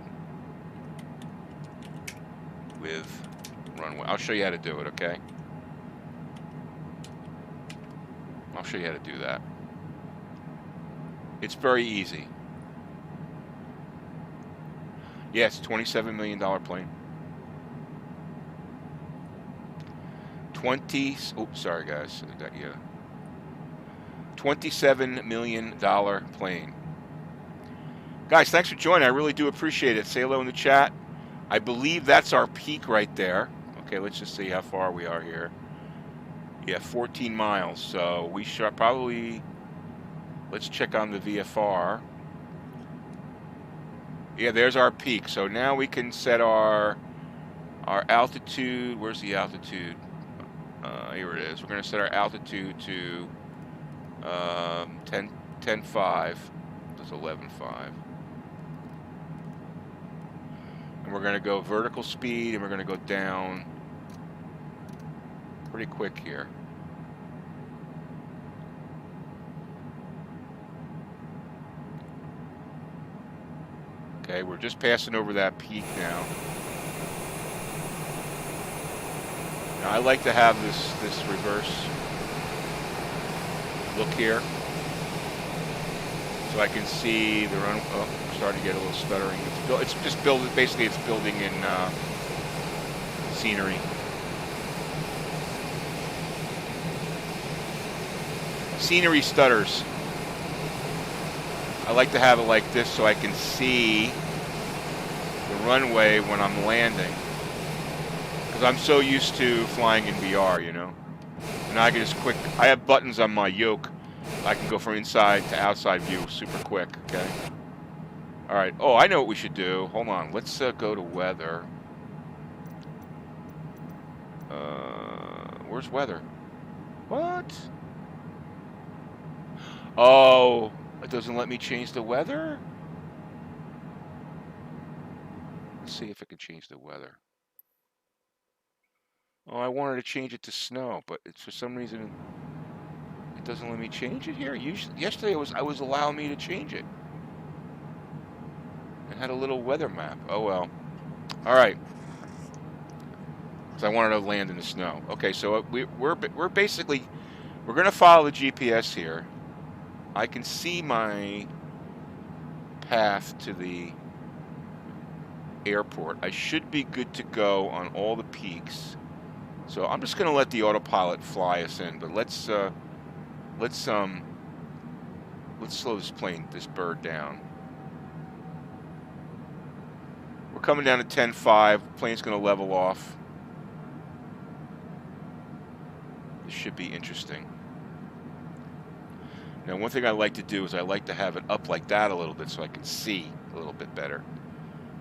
with runway. I'll show you how to do it, okay? I'll show you how to do that. It's very easy. Yeah, it's a $27 million plane. Sorry guys. Yeah. $27 million plane. Guys, thanks for joining. I really do appreciate it. Say hello in the chat. I believe that's our peak right there. Okay, let's just see how far we are here. Yeah, 14 miles. So we should probably, let's check on the VFR. Yeah, there's our peak. So now we can set our altitude. Where's the altitude? Here it is. We're going to set our altitude to 10.5. That's 11.5. And we're going to go vertical speed, and we're going to go down pretty quick here. Okay, we're just passing over that peak now. Now I like to have this reverse look here, so I can see the run. Oh, I'm starting to get a little stuttering. It's just building. Basically, it's building in scenery. Scenery stutters. I like to have it like this so I can see the runway when I'm landing, because I'm so used to flying in VR, you know. And I can just I have buttons on my yoke. I can go from inside to outside view super quick, okay? All right. Oh, I know what we should do. Hold on. Let's go to weather. Where's weather? What? Oh, it doesn't let me change the weather? Let's see if I can change the weather. Oh, I wanted to change it to snow, but it's for some reason it doesn't let me change it here. Yesterday I was allowing me to change it. It had a little weather map. Oh well. All right. Because I wanted to land in the snow. Okay, so we're basically going to follow the GPS here. I can see my path to the airport. I should be good to go on all the peaks. So I'm just going to let the autopilot fly us in, but let's slow this bird down. We're coming down to 10.5. Plane's going to level off. This should be interesting. Now, one thing I like to do is I like to have it up like that a little bit so I can see a little bit better.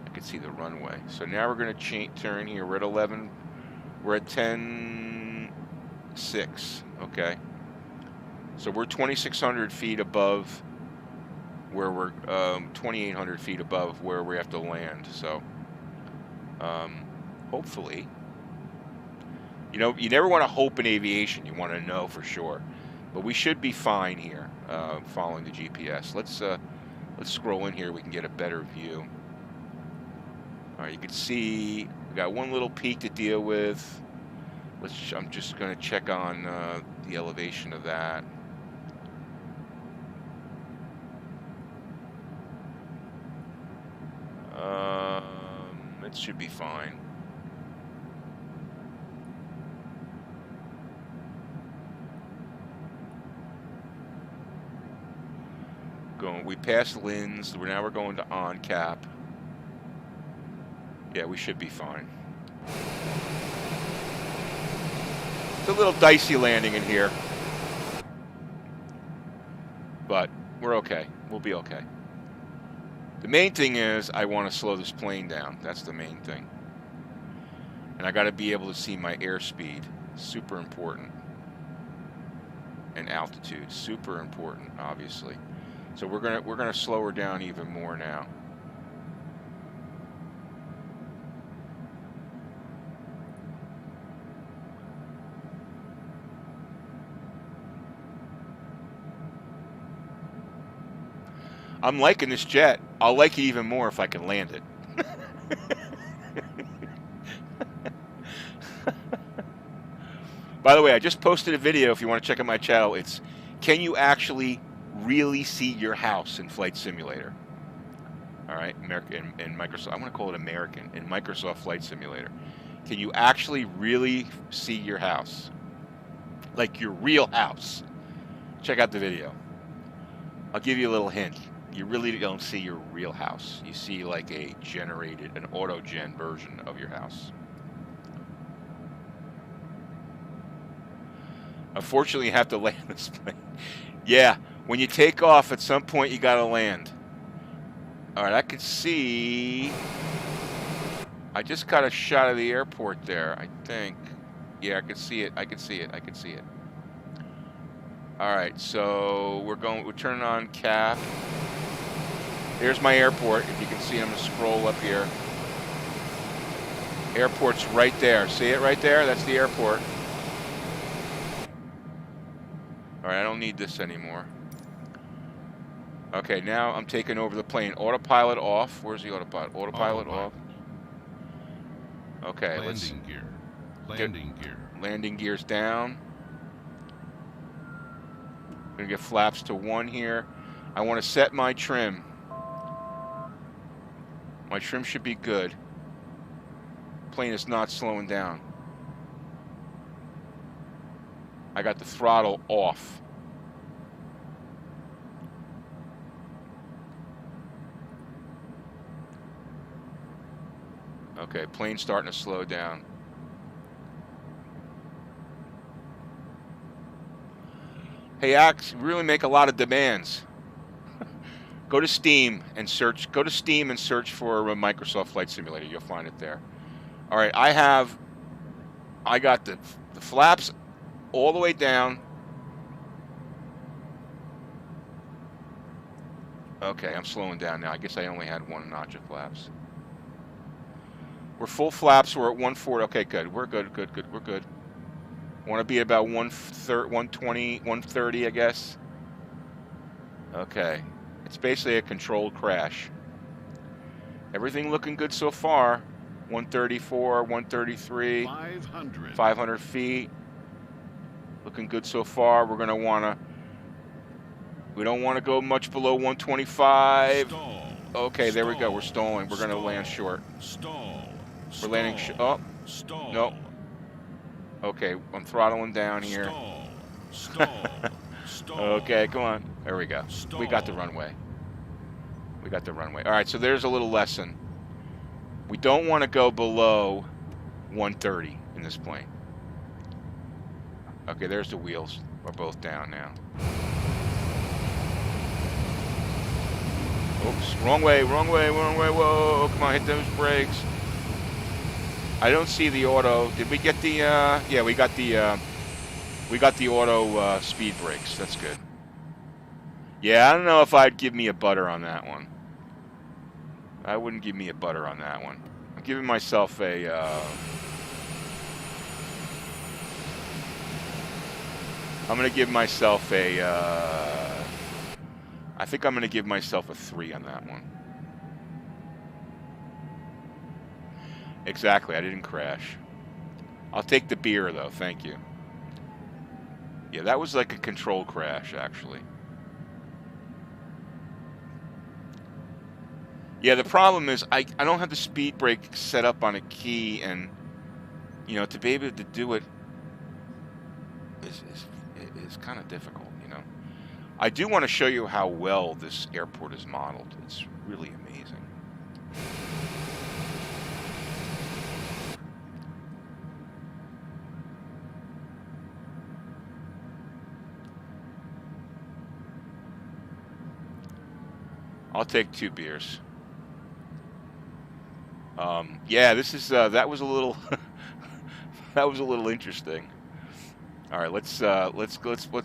I can see the runway. So now we're going to turn here. We're at 11. We're at 10.6. Okay. So we're 2,600 feet above where we're 2,800 feet above where we have to land. So hopefully, you know, you never want to hope in aviation. You want to know for sure. But we should be fine here, following the GPS. Let's scroll in here. We can get a better view. All right, you can see we got one little peak to deal with. I'm just going to check on the elevation of that. It should be fine. We passed Linz. Now we're going to on cap. Yeah, we should be fine. It's a little dicey landing in here, but we're okay. We'll be okay. The main thing is I want to slow this plane down. That's the main thing. And I got to be able to see my airspeed. Super important. And altitude. Super important, obviously. So we're gonna slow her down even more now. I'm liking this jet. I'll like it even more if I can land it. By the way, I just posted a video if you want to check out my channel. It's, can you actually really see your house in Flight Simulator? All right, in Microsoft, I'm going to call it American, in Microsoft Flight Simulator. Can you actually really see your house? Like your real house. Check out the video. I'll give you a little hint. You really don't see your real house. You see like an auto-gen version of your house. Unfortunately, you have to land this plane. Yeah, when you take off, at some point you got to land. All right, I can see. I just got a shot of the airport there, I think. Yeah, I can see it. I can see it. I can see it. All right, so we're turning on cap. There's my airport. If you can see, I'm gonna scroll up here. Airport's right there. See it right there? That's the airport. All right, I don't need this anymore. Okay, now I'm taking over the plane. Autopilot off. Where's the autopilot? Autopilot off. Okay, landing gear. Landing gear. Landing gears down. Gonna get flaps to 1 here. I want to set my trim. My trim should be good. Plane is not slowing down. I got the throttle off. Okay, plane's starting to slow down. Hey, Axe, really make a lot of demands. Go to Steam and search. Go to Steam and search for a Microsoft Flight Simulator. You'll find it there. All right, I got the flaps all the way down. Okay, I'm slowing down now. I guess I only had 1 notch of flaps. We're full flaps. We're at 140. Okay, good. We're good. Good. We're good. Want to be about 120, 130, I guess. Okay. It's basically a controlled crash. Everything looking good so far. 134, 133. 500 feet. Looking good so far. We're going to want to... We don't want to go much below 125. Stall. Okay, there we go. Stall. We're stalling. We're going to land short. We're landing... Oh. No. Okay, I'm throttling down here. Okay, come on. There we go. We got the runway. We got the runway. All right, so there's a little lesson. We don't want to go below 130 in this plane. Okay, there's the wheels. We're both down now. Oops, wrong way, wrong way, wrong way. Whoa, come on, hit those brakes. I don't see the auto. Did we get the, yeah, we got the auto speed brakes. That's good. Yeah, I don't know if I'd give me a butter on that one. I wouldn't give me a butter on that one. I'm giving myself a, I'm going to give myself a, I think I'm going to give myself a 3 on that one. Exactly, I didn't crash. I'll take the beer, though, thank you. Yeah, that was like a controlled crash, actually. Yeah, the problem is I don't have the speed brake set up on a key, and, you know, to be able to do it is kind of difficult, you know. I do want to show you how well this airport is modeled. It's really amazing. I'll take 2 beers. Yeah, this is that was a little that was a little interesting. All right, let's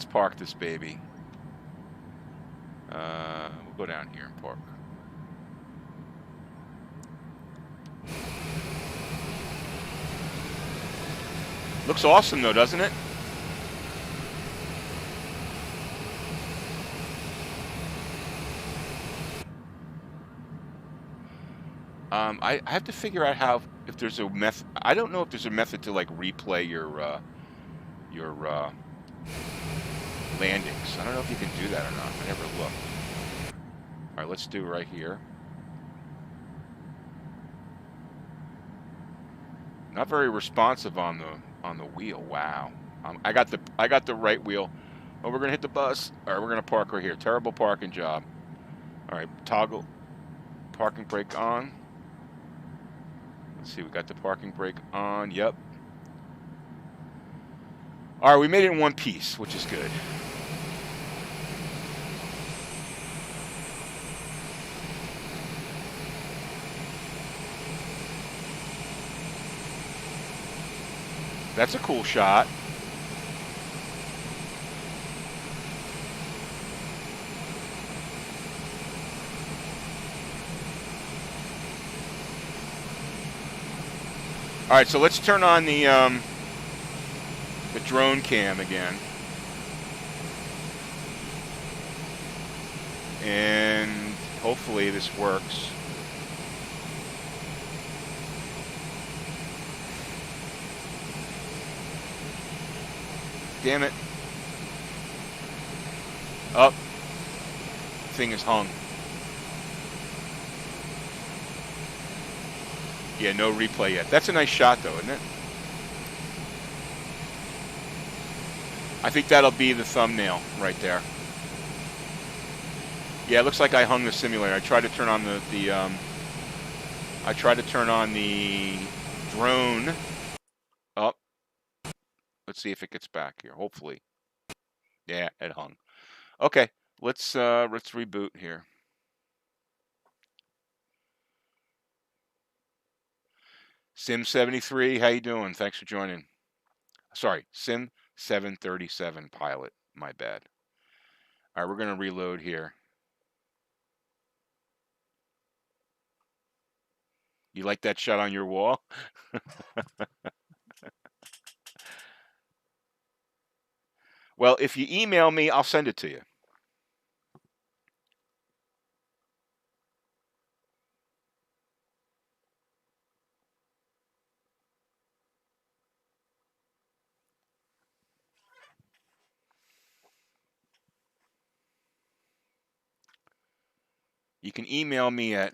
park this baby. We'll go down here and park. Looks awesome though, doesn't it? I have to figure out how, if there's a method. I don't know if there's a method to like replay your landings. I don't know if you can do that or not. I never looked. All right, let's do right here. Not very responsive on the wheel. Wow. I got the right wheel. Oh, we're gonna hit the bus. All right, we're gonna park right here. Terrible parking job. All right, toggle parking brake on. Let's see, we got the parking brake on. Yep. All right, we made it in one piece, which is good. That's a cool shot. All right, so let's turn on the drone cam again. And hopefully this works. Damn it. Up. Thing is hung. Yeah, no replay yet. That's a nice shot though, isn't it? I think that'll be the thumbnail right there. Yeah, it looks like I hung the simulator. I tried to turn on the drone. Up. Let's see if it gets back here. Hopefully. Yeah, it hung. Okay, let's reboot here. Sim73, how you doing? Thanks for joining. Sorry, Sim737 pilot. My bad. All right, we're gonna reload here. You like that shot on your wall? Well, if you email me, I'll send it to you. You can email me at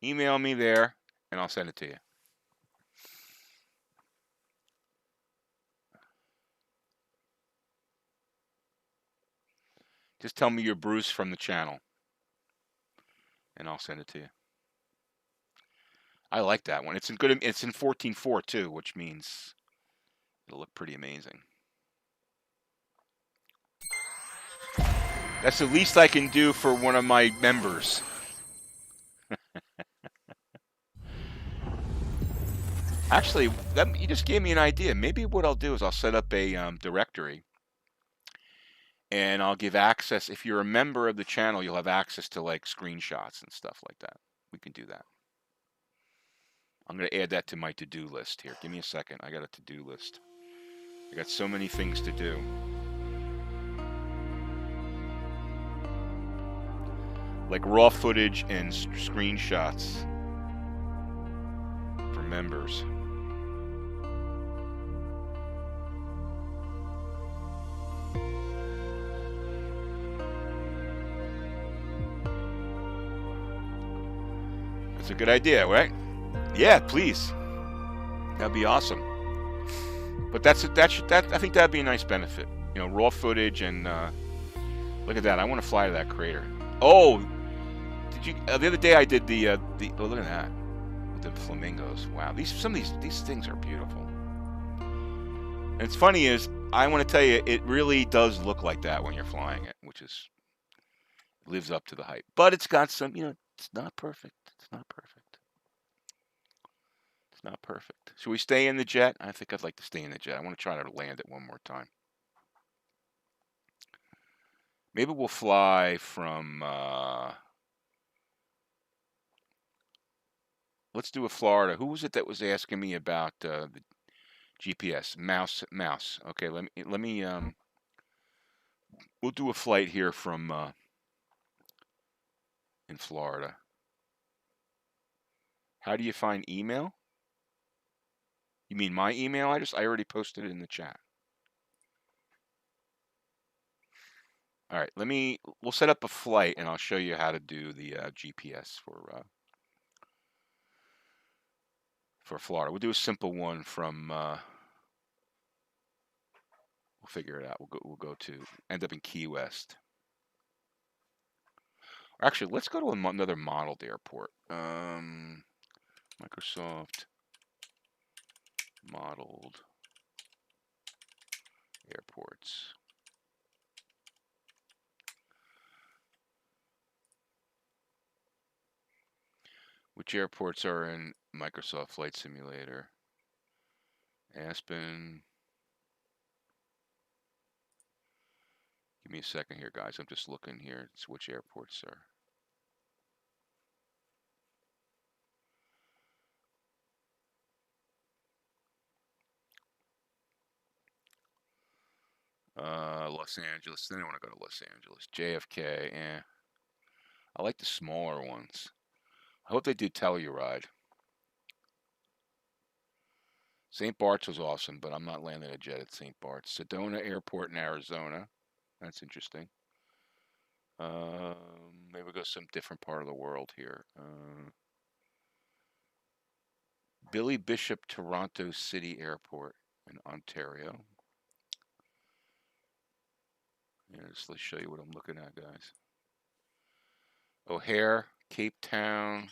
there, and I'll send it to you. Just tell me you're Bruce from the channel, and I'll send it to you. I like that one. It's in 14:4 too, which means it'll look pretty amazing. That's the least I can do for one of my members. Actually, you just gave me an idea. Maybe what I'll do is I'll set up a directory, and I'll give access. If you're a member of the channel, you'll have access to like screenshots and stuff like that. We can do that. I'm going to add that to my to-do list here. Give me a second. I got a to-do list. I got so many things to do. Like raw footage and screenshots for members. That's a good idea, right? Yeah, please. That'd be awesome. But I think that'd be a nice benefit. You know, raw footage and look at that. I want to fly to that crater. Oh, did you? The other day I did the oh, look at that with the flamingos. Wow, some of these things are beautiful. And it's funny is I want to tell you, it really does look like that when you're flying it, which lives up to the hype. But it's got some, you know, it's not perfect. It's not perfect. It's not perfect. Should we stay in the jet? I think I'd like to stay in the jet. I want to try to land it one more time. Maybe we'll fly from, let's do a Florida. Who was it that was asking me about the GPS? Mouse. Okay, let me, we'll do a flight here from, in Florida. How do you find email? You mean my email address? I already posted it in the chat. All right, we'll set up a flight and I'll show you how to do the GPS for Florida. We'll do a simple one from, we'll figure it out. We'll go to, end up in Key West. Actually, let's go to another modeled airport. Microsoft modeled airports. Which airports are in Microsoft Flight Simulator? Aspen. Give me a second here, guys. I'm just looking here. It's which airports are. Los Angeles. Then I want to go to Los Angeles. JFK. Yeah. I like the smaller ones. I hope they do Telluride. St. Bart's was awesome, but I'm not landing a jet at St. Bart's. Sedona Airport in Arizona. That's interesting. Maybe we'll go some different part of the world here. Billy Bishop Toronto City Airport in Ontario. Yeah, let's show you what I'm looking at, guys. O'Hare, Cape Town,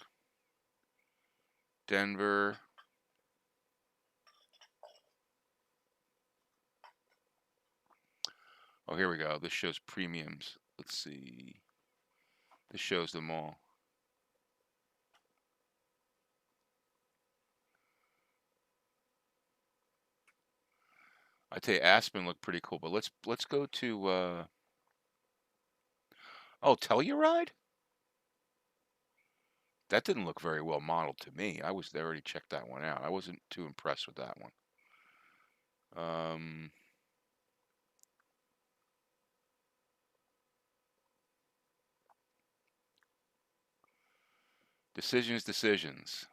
Denver. Oh, here we go. This shows premiums. Let's see. This shows them all. I tell you, Aspen looked pretty cool, but let's go to oh, Telluride? That didn't look very well modeled to me. I already checked that one out. I wasn't too impressed with that one. Decisions.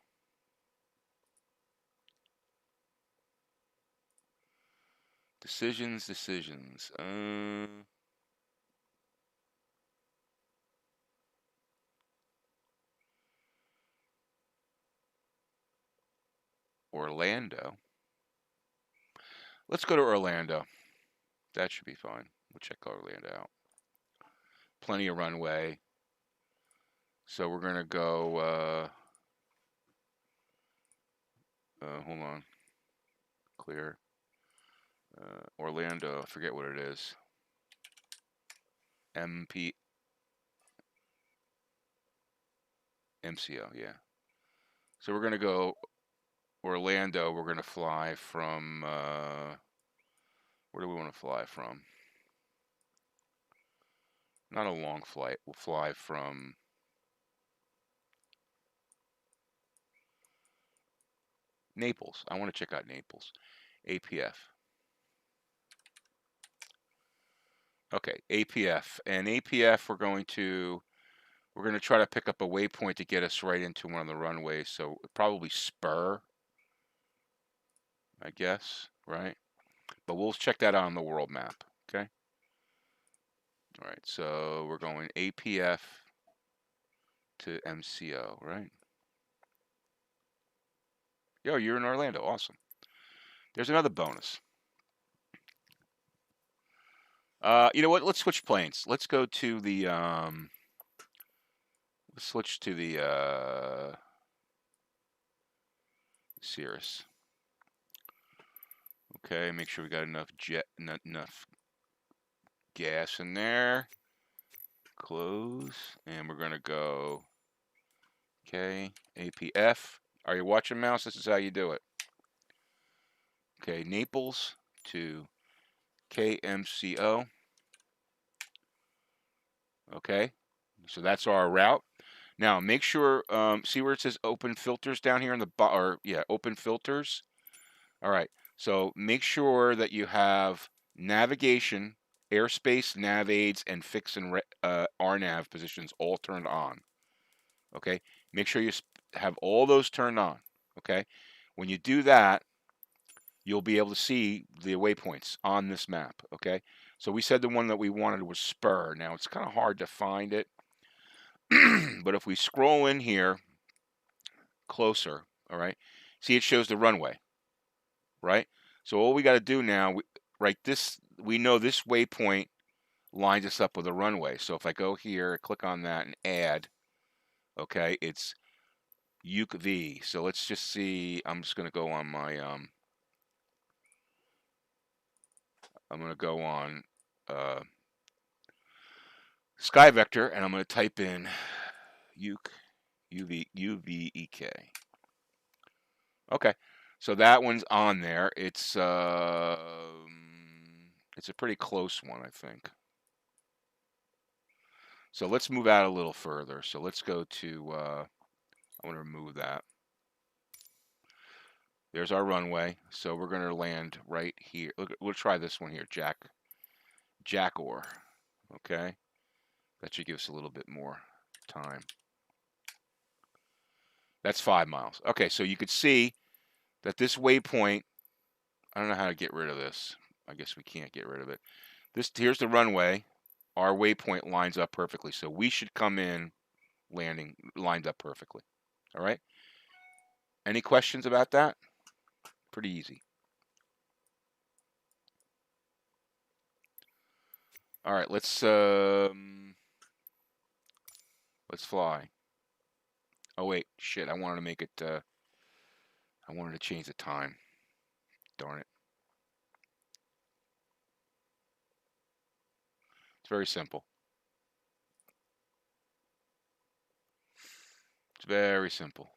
Orlando. Let's go to Orlando. That should be fine. We'll check Orlando out. Plenty of runway. So we're going to go, hold on. Clear. Orlando, I forget what it is. MCO, yeah. So we're going to go Orlando. We're going to fly from, where do we want to fly from? Not a long flight. We'll fly from Naples. I want to check out Naples. APF. Okay, APF. And APF, we're going to try to pick up a waypoint to get us right into one of the runways. So probably Spur, I guess, right? But we'll check that out on the world map, okay? All right, so we're going APF to MCO, right? Yo, you're in Orlando, awesome. There's another bonus. You know what? Let's switch planes. Let's go to the let's switch to the Cirrus. Okay, make sure we got enough enough gas in there. Close, and we're gonna go. Okay, APF. Are you watching, Mouse? This is how you do it. Okay, Naples to KMCO. Okay, so that's our route. Now make sure, see where it says open filters down here in the open filters. All right, so make sure that you have navigation, airspace, nav aids, and fix and RNAV positions all turned on. Okay, make sure you have all those turned on. Okay, when you do that, you'll be able to see the waypoints on this map, okay? So we said the one that we wanted was Spur. Now, it's kind of hard to find it, but if we scroll in here closer, all right, see it shows the runway, right? So all we got to do now, right, we know this waypoint lines us up with a runway. So if I go here, click on that and add, okay, it's EVGA. So let's just see, I'm just going to go on my, I'm going to go on Sky Vector, and I'm going to type in UVEK. Okay, so that one's on there. It's a pretty close one, I think. So let's move out a little further. So let's go to, I want to remove that. There's our runway. So we're going to land right here. Look, we'll try this one here, Jackor. Okay, that should give us a little bit more time. That's 5 miles. Okay, so you could see that this waypoint, I don't know how to get rid of this. I guess we can't get rid of it. Here's the runway. Our waypoint lines up perfectly. So we should come in landing lined up perfectly. All right? Any questions about that? Pretty easy. All right, let's fly. Oh wait, shit, I wanted to make it I wanted to change the time. Darn it. It's very simple. It's very simple.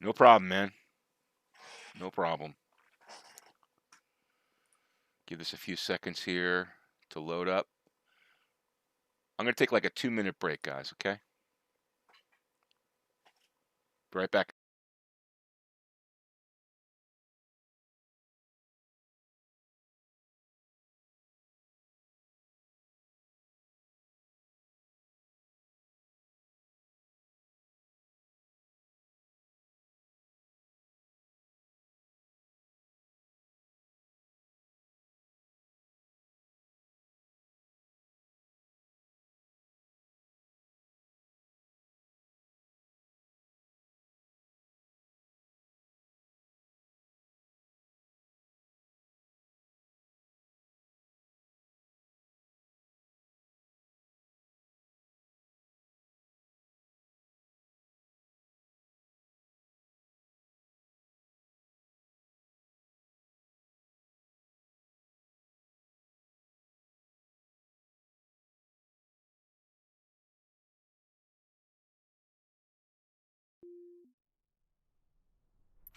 No problem, man. No problem. Give this a few seconds here to load up. I'm going to take like a 2-minute break, guys, okay? Be right back.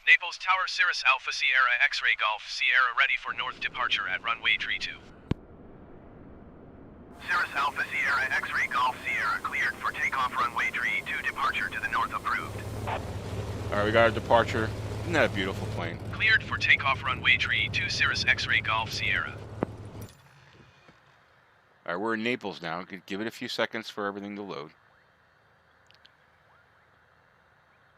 Naples Tower Cirrus Alpha Sierra X-Ray Golf Sierra ready for north departure at runway 32. Cirrus Alpha Sierra X-Ray Golf Sierra cleared for takeoff runway 32 departure to the north approved. All right, we got our departure. Isn't that a beautiful plane? Cleared for takeoff runway 32 Cirrus X-Ray Golf Sierra. All right, we're in Naples now. Give it a few seconds for everything to load.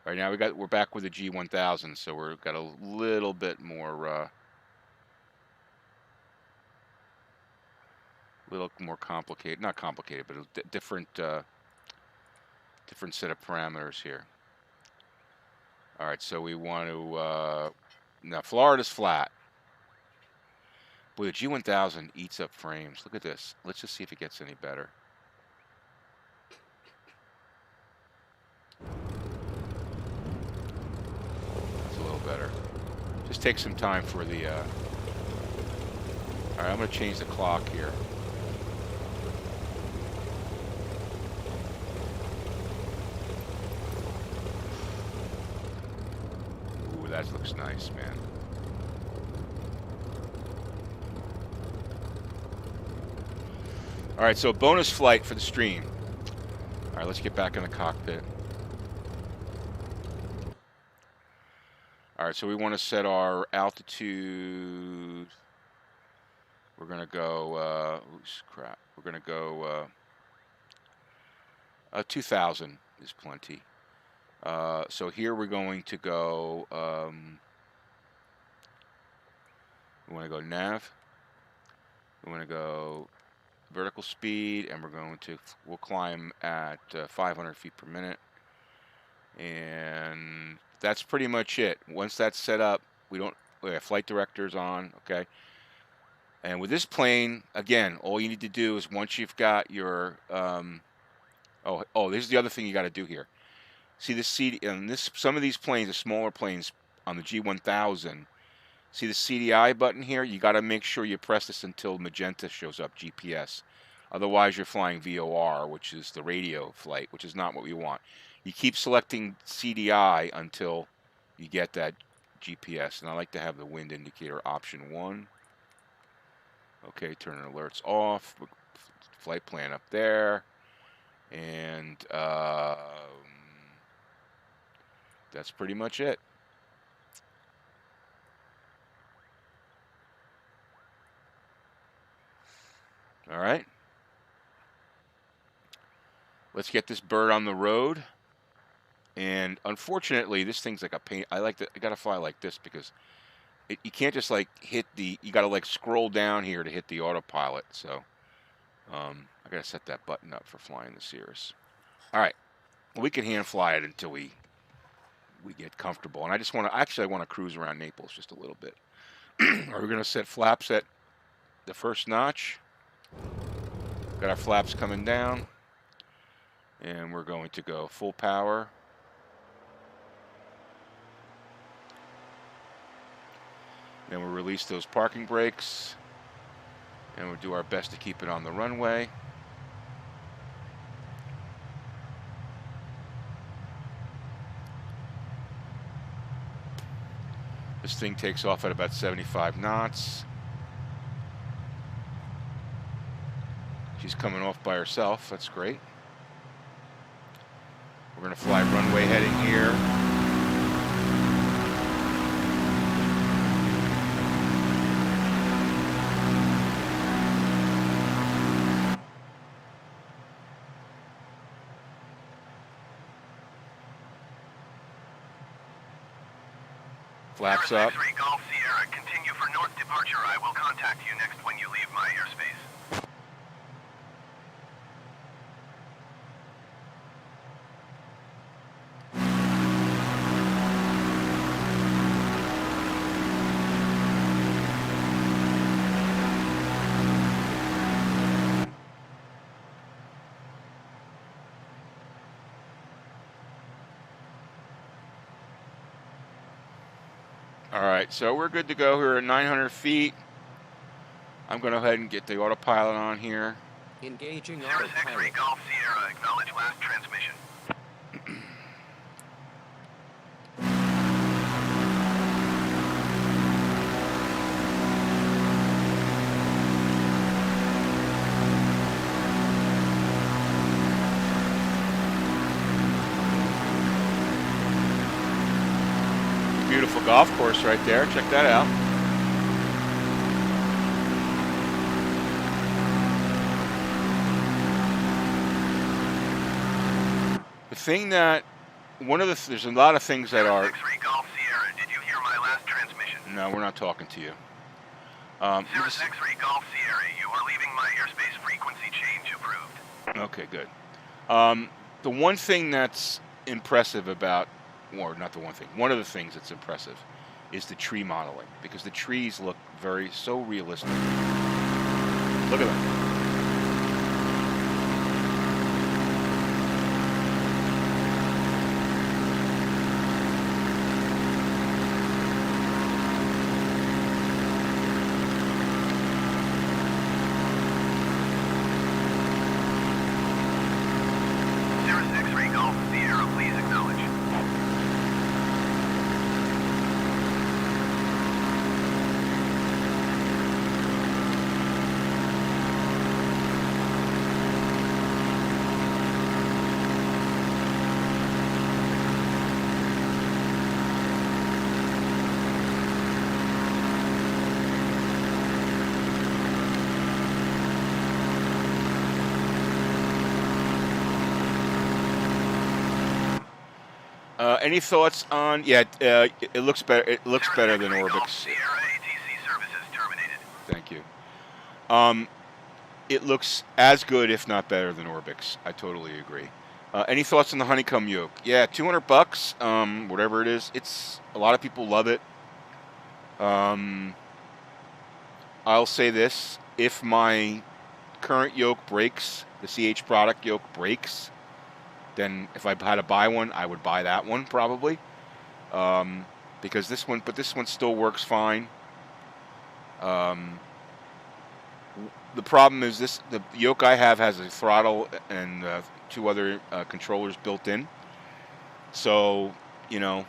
All right, now we're back with the G1000, so we've got a little bit more complicated, not complicated, but a different set of parameters here. All right, so we want to now Florida's flat. Boy, the G1000 eats up frames. Look at this. Let's just see if it gets any better. That's a little better. Just take some time for the all right, I'm going to change the clock here. Ooh, that looks nice, man. All right, so bonus flight for the stream. All right, let's get back in the cockpit. All right, so we want to set our altitude. We're going to go, oops, crap. We're going to go, 2,000 is plenty. So here we're going to go, we want to go nav, we want to go vertical speed, and we'll climb at 500 feet per minute. And that's pretty much it. Once that's set up, we have flight directors on, okay? And with this plane, again, all you need to do is once you've got your, this is the other thing you got to do here. See this some of these planes, the smaller planes on the G1000, see the CDI button here? You got to make sure you press this until magenta shows up, GPS. Otherwise, you're flying VOR, which is the radio flight, which is not what we want. You keep selecting CDI until you get that GPS. And I like to have the wind indicator option 1. Okay, turn alerts off. Flight plan up there. And that's pretty much it. All right. Let's get this bird on the road. And unfortunately, this thing's like a pain. I gotta fly like this because you can't just like hit the, you gotta like scroll down here to hit the autopilot. So I gotta set that button up for flying the Cirrus. All right. Well, we can hand fly it until we get comfortable. And I just want to, I want to cruise around Naples just a little bit. We're gonna set flaps at the first notch. Got our flaps coming down. And we're going to go full power. Then we'll release those parking brakes. And we'll do our best to keep it on the runway. This thing takes off at about 75 knots. She's coming off by herself. That's great. We're going to fly runway heading here. Flaps up. X-ray Golf Sierra, continue for north departure. I will contact you next when you leave my airspace. All right, so we're good to go here at 900 feet. I'm going to go ahead and get the autopilot on here. Engaging Cirrus X-ray autopilot. Golf Sierra, acknowledge last transmission. Beautiful golf course right there. Check that out. The thing that, there's a lot of things that are. X-ray Golf Sierra, did you hear my last transmission? No, we're not talking to you. Cirrus X-ray Golf Sierra, you are leaving my airspace, frequency change approved. Okay, good. The one thing that's impressive about, or not the one thing, one of the things that's impressive is the tree modeling, because the trees look so realistic. Look at that. Cirrus X-ray Golf Sierra, please acknowledge. Any thoughts on? Yeah, it looks better. It looks better than Orbix. Sierra ATC services terminated. Thank you. It looks as good, if not better, than Orbix. I totally agree. Any thoughts on the honeycomb yoke? Yeah, $200. Whatever it is, it's a lot of people love it. I'll say this: if my current yoke breaks, the CH product yoke breaks, then if I had to buy one, I would buy that one probably. Because this one still works fine. The problem is the yoke I have has a throttle and 2 other controllers built in. So, you know,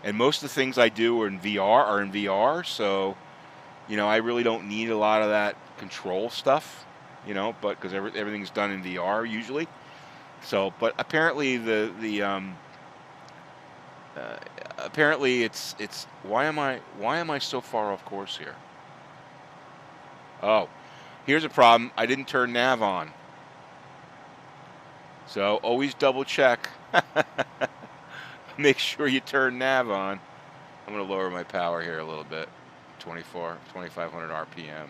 and most of the things I do are in VR. So, you know, I really don't need a lot of that control stuff, you know, but because everything's done in VR usually. So, but apparently apparently it's why am I so far off course here? Oh, here's a problem. I didn't turn nav on. So always double check. Make sure you turn nav on. I'm going to lower my power here a little bit. 2,500 RPM.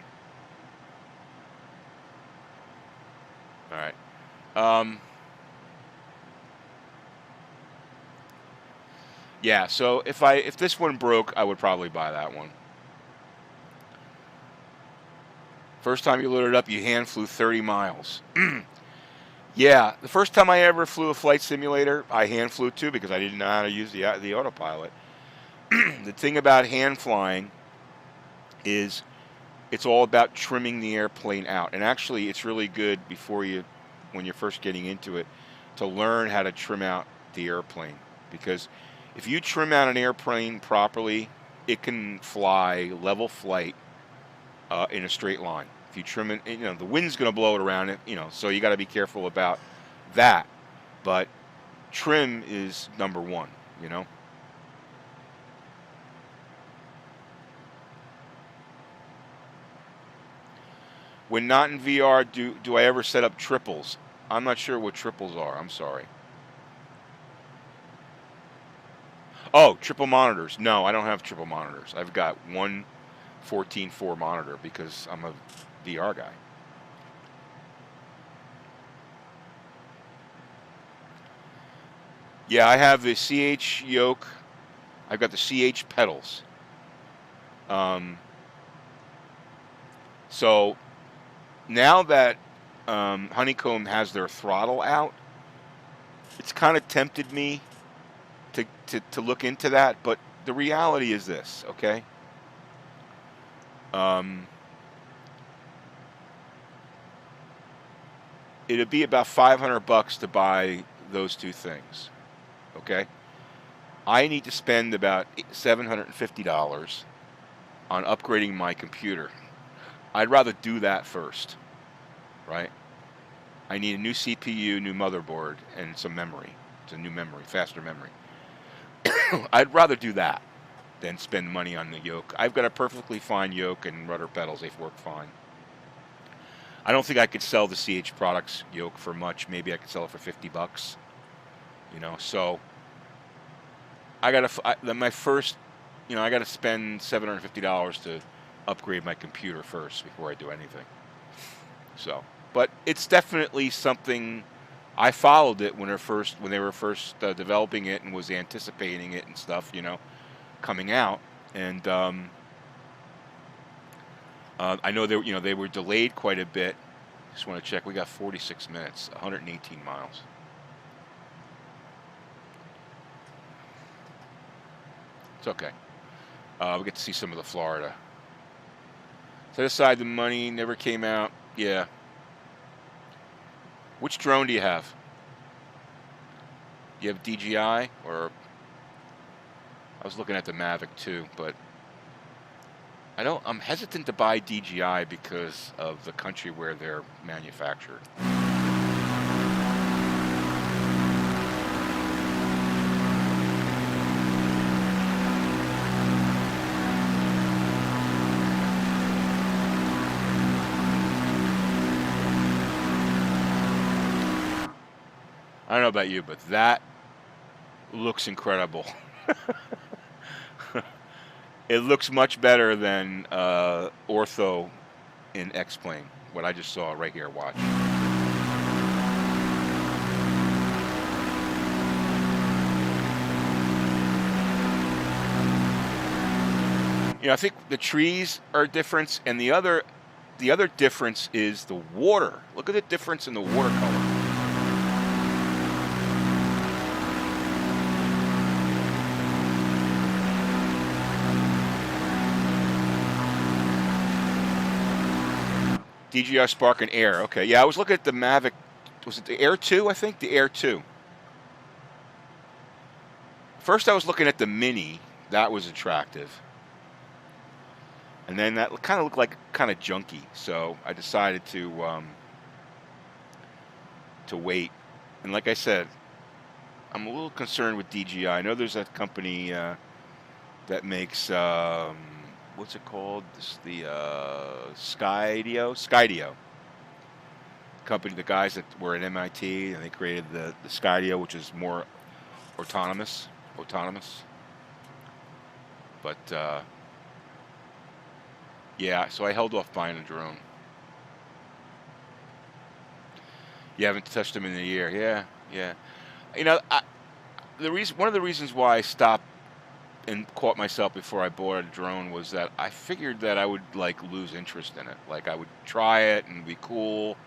All right. Yeah, so if this one broke, I would probably buy that one. First time you loaded it up, you hand flew 30 miles. Yeah, the first time I ever flew a flight simulator, I hand flew too because I didn't know how to use the autopilot. The thing about hand flying is it's all about trimming the airplane out. And actually, it's really good when you're first getting into it, to learn how to trim out the airplane. Because if you trim out an airplane properly, it can fly level flight in a straight line. If you trim it, you know, the wind's going to blow it around it, you know, so you got to be careful about that. But trim is number one, you know. When not in VR, do I ever set up triples? I'm not sure what triples are. I'm sorry. Oh, triple monitors. No, I don't have triple monitors. I've got one 14.4 monitor because I'm a VR guy. Yeah, I have the CH yoke. I've got the CH pedals. So now that Honeycomb has their throttle out, it's kind of tempted me to look into that, but the reality is this, okay? It'd be about $500 to buy those two things, okay? I need to spend about $750 on upgrading my computer. I'd rather do that first, right? I need a new CPU, new motherboard, and some memory. It's a new memory, faster memory. I'd rather do that than spend money on the yoke. I've got a perfectly fine yoke and rudder pedals. They work fine. I don't think I could sell the CH Products yoke for much. Maybe I could sell it for $50, you know. So I got to spend $750 to upgrade my computer first before I do anything. So, but it's definitely something. I followed it when they were first developing it and was anticipating it and stuff, you know, coming out. And I know they were delayed quite a bit. Just want to check. We got 46 minutes, 118 miles. It's okay. We get to see some of the Florida. Set aside the money. Never came out. Yeah. Which drone do you have? Do you have DJI or? I was looking at the Mavic too, but I'm hesitant to buy DJI because of the country where they're manufactured. I don't know about you, but that looks incredible. It looks much better than ortho in X-Plane. What I just saw right here. Watch. You know, I think the trees are a difference, and the other difference is the water. Look at the difference in the watercolor. DJI Spark and Air. Okay, yeah, I was looking at the Mavic. Was it the Air 2, I think? The Air 2. First I was looking at the Mini. That was attractive. And then that kind of looked like kind of junky. So I decided to wait. And like I said, I'm a little concerned with DJI. I know there's that company that makes... what's it called? The Skydio company. The guys that were at MIT, and they created the Skydio, which is more autonomous. But yeah, so I held off buying a drone. You haven't touched them in a year. Yeah. You know, one of the reasons why I stopped and caught myself before I bought a drone was that I figured that I would like lose interest in it. Like I would try it and be cool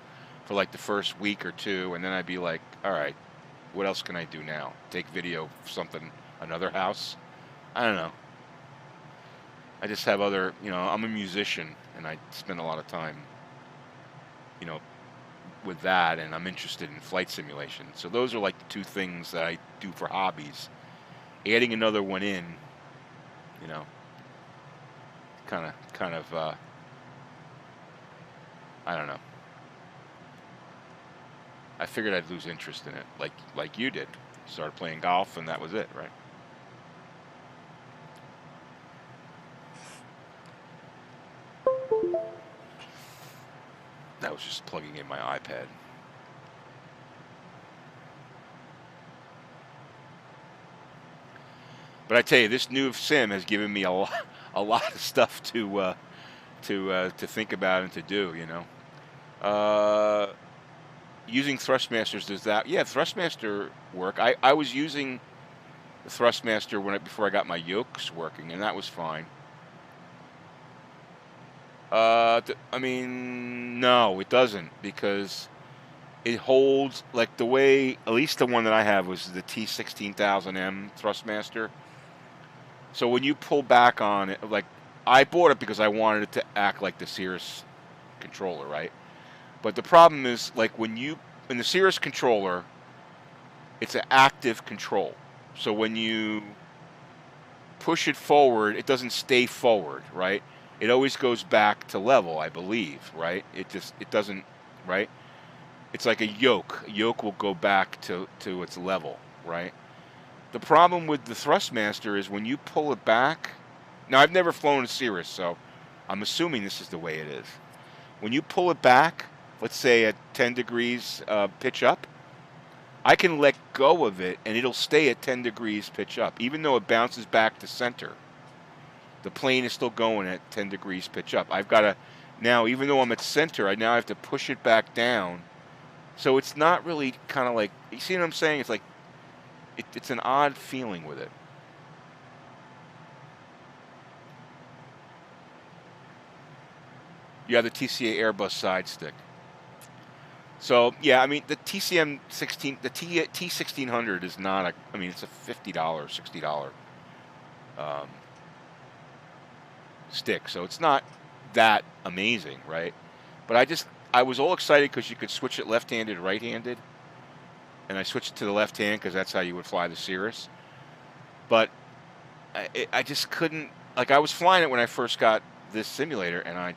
for like the first week or two, and then I'd be like, all right, what else can I do now? Take video of something, another house? I don't know. I just have other, you know, I'm a musician and I spend a lot of time, you know, with that, and I'm interested in flight simulation. So those are like the two things that I do for hobbies. Adding another one in, you know, kind of, I don't know. I figured I'd lose interest in it, like you did. Started playing golf, and that was it, right? That was just plugging in my iPad. But I tell you, this new sim has given me a lot of stuff to think about and to do. You know, using Thrustmasters does that. Yeah, Thrustmaster work. I was using the Thrustmaster before I got my yokes working, and that was fine. I mean, no, it doesn't, because it holds like the way. At least the one that I have was the T16000M Thrustmaster. So when you pull back on it, like I bought it because I wanted it to act like the Cirrus controller, right? But the problem is, like in the Cirrus controller, it's an active control. So when you push it forward, it doesn't stay forward, right? It always goes back to level, I believe, right? It doesn't, right? It's like a yoke. A yoke will go back to its level, right? The problem with the Thrustmaster is when you pull it back. Now, I've never flown a Cirrus, so I'm assuming this is the way it is. When you pull it back, let's say at 10 degrees pitch up, I can let go of it, and it'll stay at 10 degrees pitch up. Even though it bounces back to center, the plane is still going at 10 degrees pitch up. I've got to, now, even though I'm at center, I now have to push it back down. So it's not really kind of like, you see what I'm saying? It's like, it's an odd feeling with it. You have the TCA Airbus side stick. So yeah, I mean the TCM16, the T1600 is not a. I mean it's a $50, $60 stick. So it's not that amazing, right? But I was all excited because you could switch it left-handed, right-handed. And I switched it to the left hand because that's how you would fly the Cirrus. But I just couldn't, like I was flying it when I first got this simulator, and I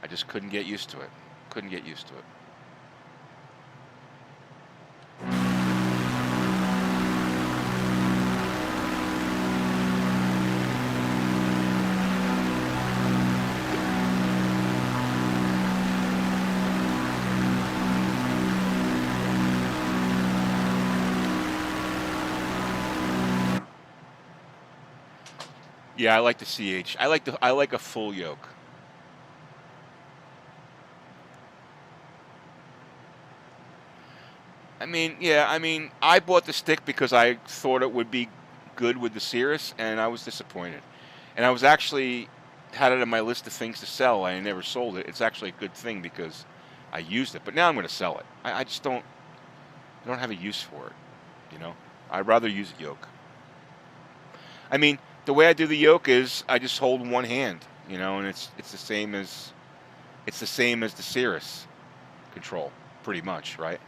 just couldn't get used to it. Couldn't get used to it. Yeah, I like the CH. I like a full yoke. I mean, yeah, I mean, I bought the stick because I thought it would be good with the Cirrus, and I was disappointed. And I was actually had it on my list of things to sell. I never sold it. It's actually a good thing because I used it. But now I'm going to sell it. I just I don't have a use for it. You know, I'd rather use a yoke. I mean, the way I do the yoke is I just hold one hand. You know, and it's the same as the Cirrus control, pretty much, right?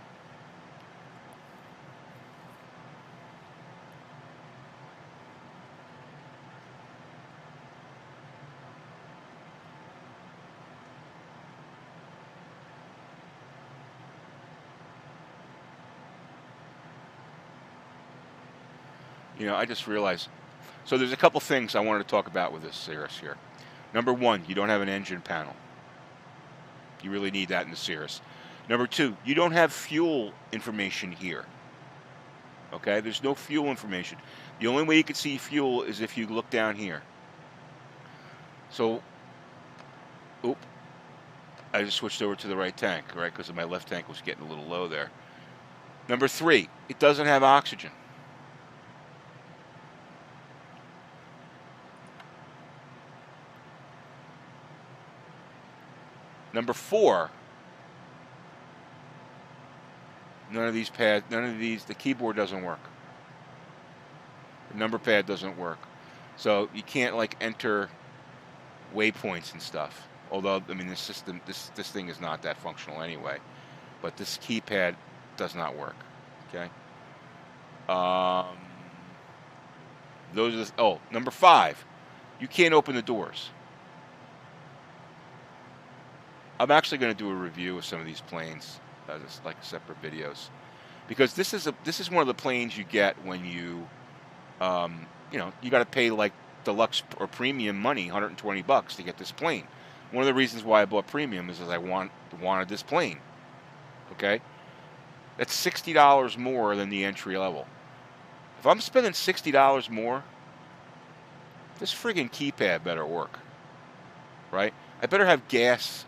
You know, I just realized. So there's a couple things I wanted to talk about with this Cirrus here. Number one, you don't have an engine panel. You really need that in the Cirrus. Number two, you don't have fuel information here. Okay, there's no fuel information. The only way you can see fuel is if you look down here. So, oop, I just switched over to the right tank, right, because my left tank was getting a little low there. Number three, it doesn't have oxygen. Number four, none of these, the keyboard doesn't work. The number pad doesn't work. So you can't like enter waypoints and stuff. Although, I mean, this system, this thing is not that functional anyway. But this keypad does not work. Okay. Those are oh, number five, you can't open the doors. I'm actually going to do a review of some of these planes, as like separate videos, because this is one of the planes you get when you, you know, you got to pay like deluxe or premium money, $120 to get this plane. One of the reasons why I bought premium is I wanted this plane. Okay, that's $60 more than the entry level. If I'm spending $60 more, this friggin' keypad better work, right? I better have gas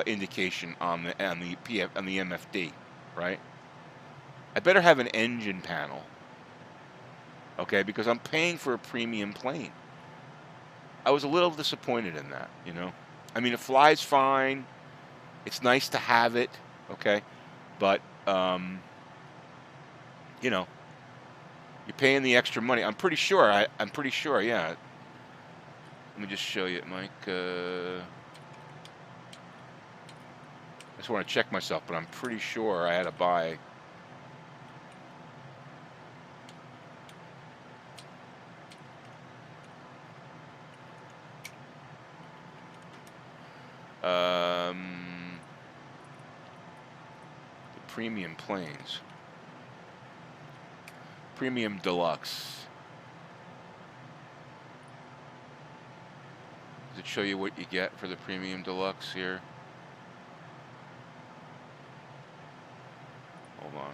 indication on the MFD, right? I better have an engine panel, okay? Because I'm paying for a premium plane. I was a little disappointed in that, you know. I mean, it flies fine. It's nice to have it, okay? But you know, you're paying the extra money. I'm pretty sure. I'm pretty sure. Yeah. Let me just show you, Mike. I just want to check myself, but I'm pretty sure I had to buy. The premium planes. Premium Deluxe. Does it show you what you get for the Premium Deluxe here? Hold on.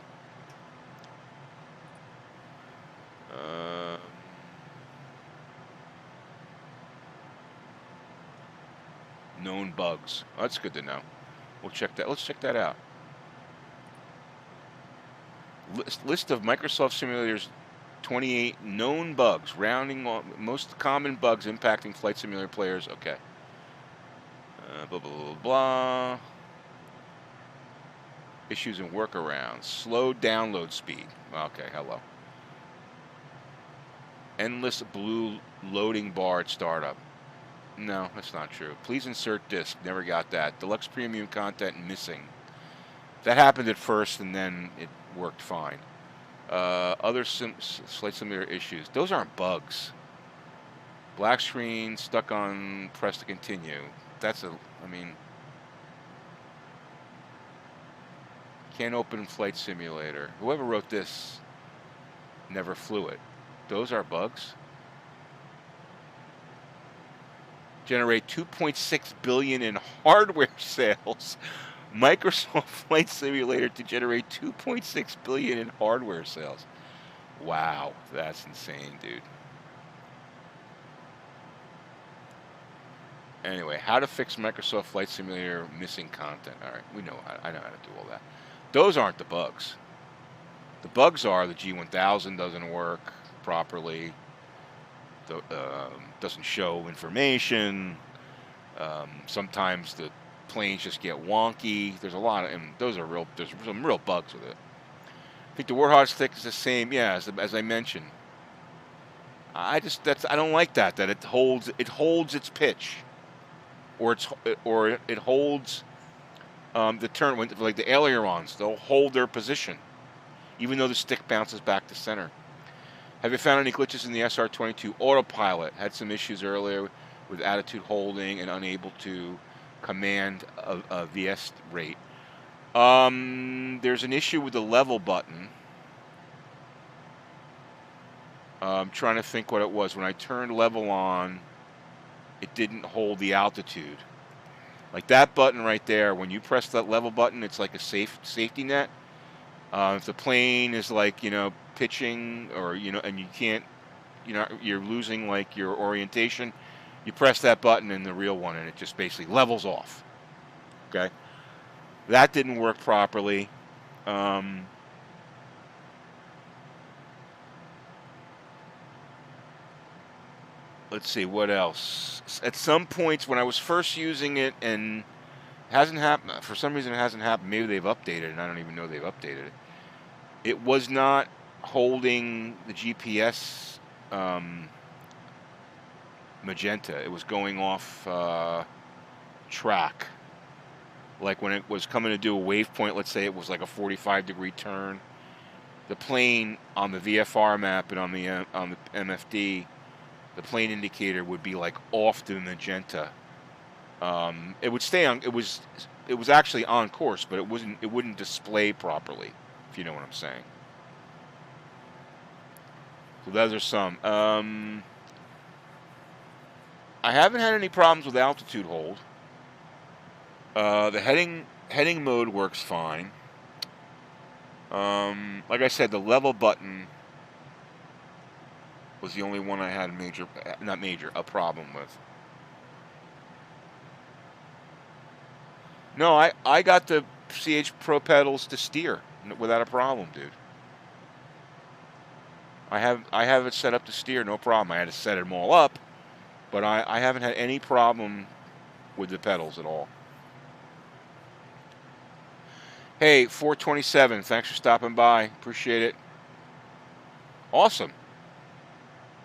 Known bugs. Oh, that's good to know. We'll check that. Let's check that out. List of Microsoft Simulator's 28 known bugs, rounding on most common bugs impacting flight simulator players. Okay. Blah, blah, blah, blah. Issues and workarounds. Slow download speed. Okay, hello. Endless blue loading bar at startup. No, that's not true. Please insert disk. Never got that. Deluxe premium content missing. That happened at first, and then it worked fine. Other flight simulator issues. Those aren't bugs. Black screen, stuck on press to continue. That's a, I mean, can't open flight simulator. Whoever wrote this never flew it. Those are bugs. Generate 2.6 billion in hardware sales. Microsoft Flight Simulator to generate 2.6 billion in hardware sales. Wow, that's insane, dude. Anyway, how to fix Microsoft Flight Simulator missing content. All right, I know how to do all that. Those aren't the bugs. The bugs are the G1000 doesn't work properly. Doesn't show information. Sometimes the planes just get wonky. There's a lot of, and those are real. There's some real bugs with it. I think the Warthog stick is the same. Yeah, as I mentioned. I don't like that it holds its pitch, or it holds the turn when, like the ailerons. They'll hold their position, even though the stick bounces back to center. Have you found any glitches in the SR22 autopilot? Had some issues earlier with attitude holding and unable to command a VS rate. There's an issue with the level button. I'm trying to think what it was. When I turned level on, it didn't hold the altitude. Like that button right there, when you press that level button, it's like a safety net. If the plane is like, pitching or, and you can't, you're losing like your orientation, you press that button in the real one and it just basically levels off. Okay. That didn't work properly. Let's see, what else? At some points when I was first using it and hasn't happened, for some reason it hasn't happened, maybe they've updated and I don't even know they've updated it. It was not holding the GPS magenta. It was going off track. Like when it was coming to do a waypoint, let's say it was like a 45-degree turn, the plane on the VFR map and on the MFD, the plane indicator would be like off the magenta. It would stay on. It was actually on course, but it wouldn't display properly, if you know what I'm saying. So those are some. I haven't had any problems with altitude hold. The heading mode works fine. Like I said, the level button was the only one I had a problem with. No, I got the CH Pro pedals to steer without a problem, dude. I have it set up to steer, no problem. I had to set them all up, but I haven't had any problem with the pedals at all. Hey, 427, thanks for stopping by. Appreciate it. Awesome.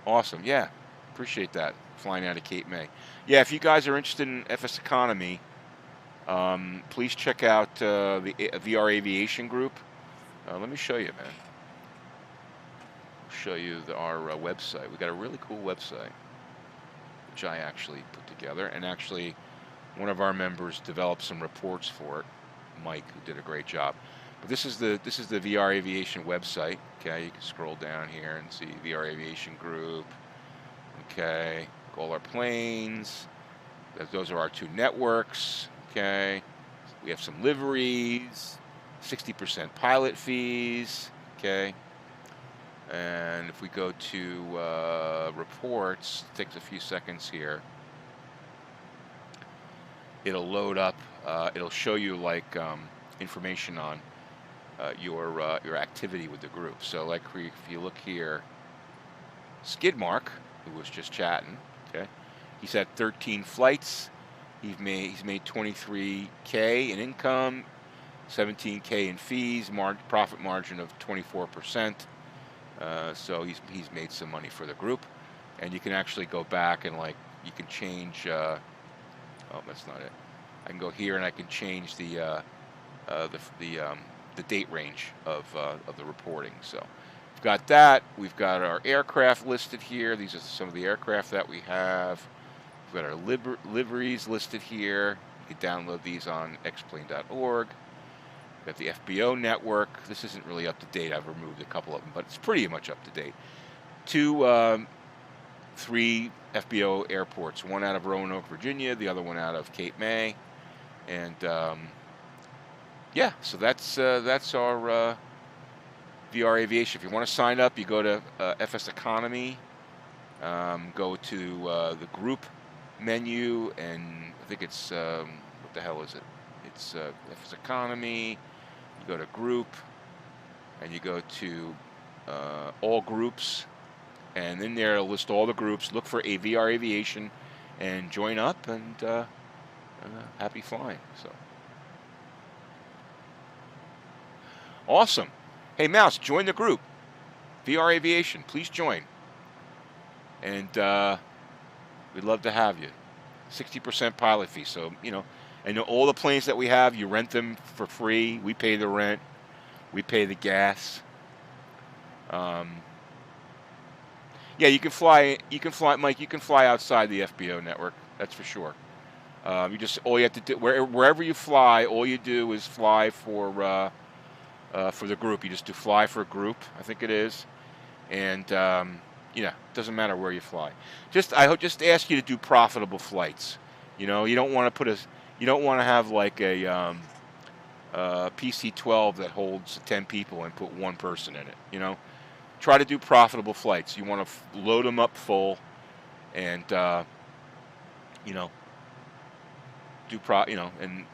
Awesome, yeah. Appreciate that. Flying out of Cape May. Yeah, if you guys are interested in FS Economy, please check out the VR Aviation Group. Let me show you, man. I'll show you our website. We got a really cool website, which I actually put together, and actually one of our members developed some reports for it, Mike, who did a great job. But this is the VR Aviation website. Okay, you can scroll down here and see VR Aviation Group. Okay, all our planes. Those are our two networks. Okay, we have some liveries, 60% pilot fees. Okay, and if we go to reports, it takes a few seconds here. It'll load up. It'll show you like information on your activity with the group. So like if you look here, Skidmark, who was just chatting, okay, he's had 13 flights. He's made 23K in income, 17K in fees, profit margin of 24%. So he's made some money for the group, and you can actually go back and like you can change. Oh, that's not it. I can go here and I can change the date range of the reporting. So we've got that. We've got our aircraft listed here. These are some of the aircraft that we have. We've got our liveries listed here. You can download these on xplane.org. We've got the FBO network. This isn't really up to date. I've removed a couple of them, but it's pretty much up to date. 3 FBO airports, one out of Roanoke, Virginia, the other one out of Cape May, and yeah, so that's our VR Aviation. If you want to sign up, you go to FS Economy, go to the group menu, and I think it's what the hell is it? It's if it's economy, you go to group, and you go to all groups, and in there it'll list all the groups. Look for VR Aviation, and join up, and happy flying. So awesome! Hey Mouse, join the group. VR Aviation, please join, and we'd love to have you. 60% pilot fee. So, you know, and all the planes that we have, you rent them for free. We pay the rent. We pay the gas. Yeah, you can fly, Mike, you can fly outside the FBO network. That's for sure. All you have to do, wherever you fly, all you do is fly for the group. You just do fly for a group, I think it is. And, yeah, it doesn't matter where you fly. I just ask you to do profitable flights. You know, you don't want to have like a PC-12 that holds 10 people and put one person in it. You know, try to do profitable flights. You want to load them up full, and you know, and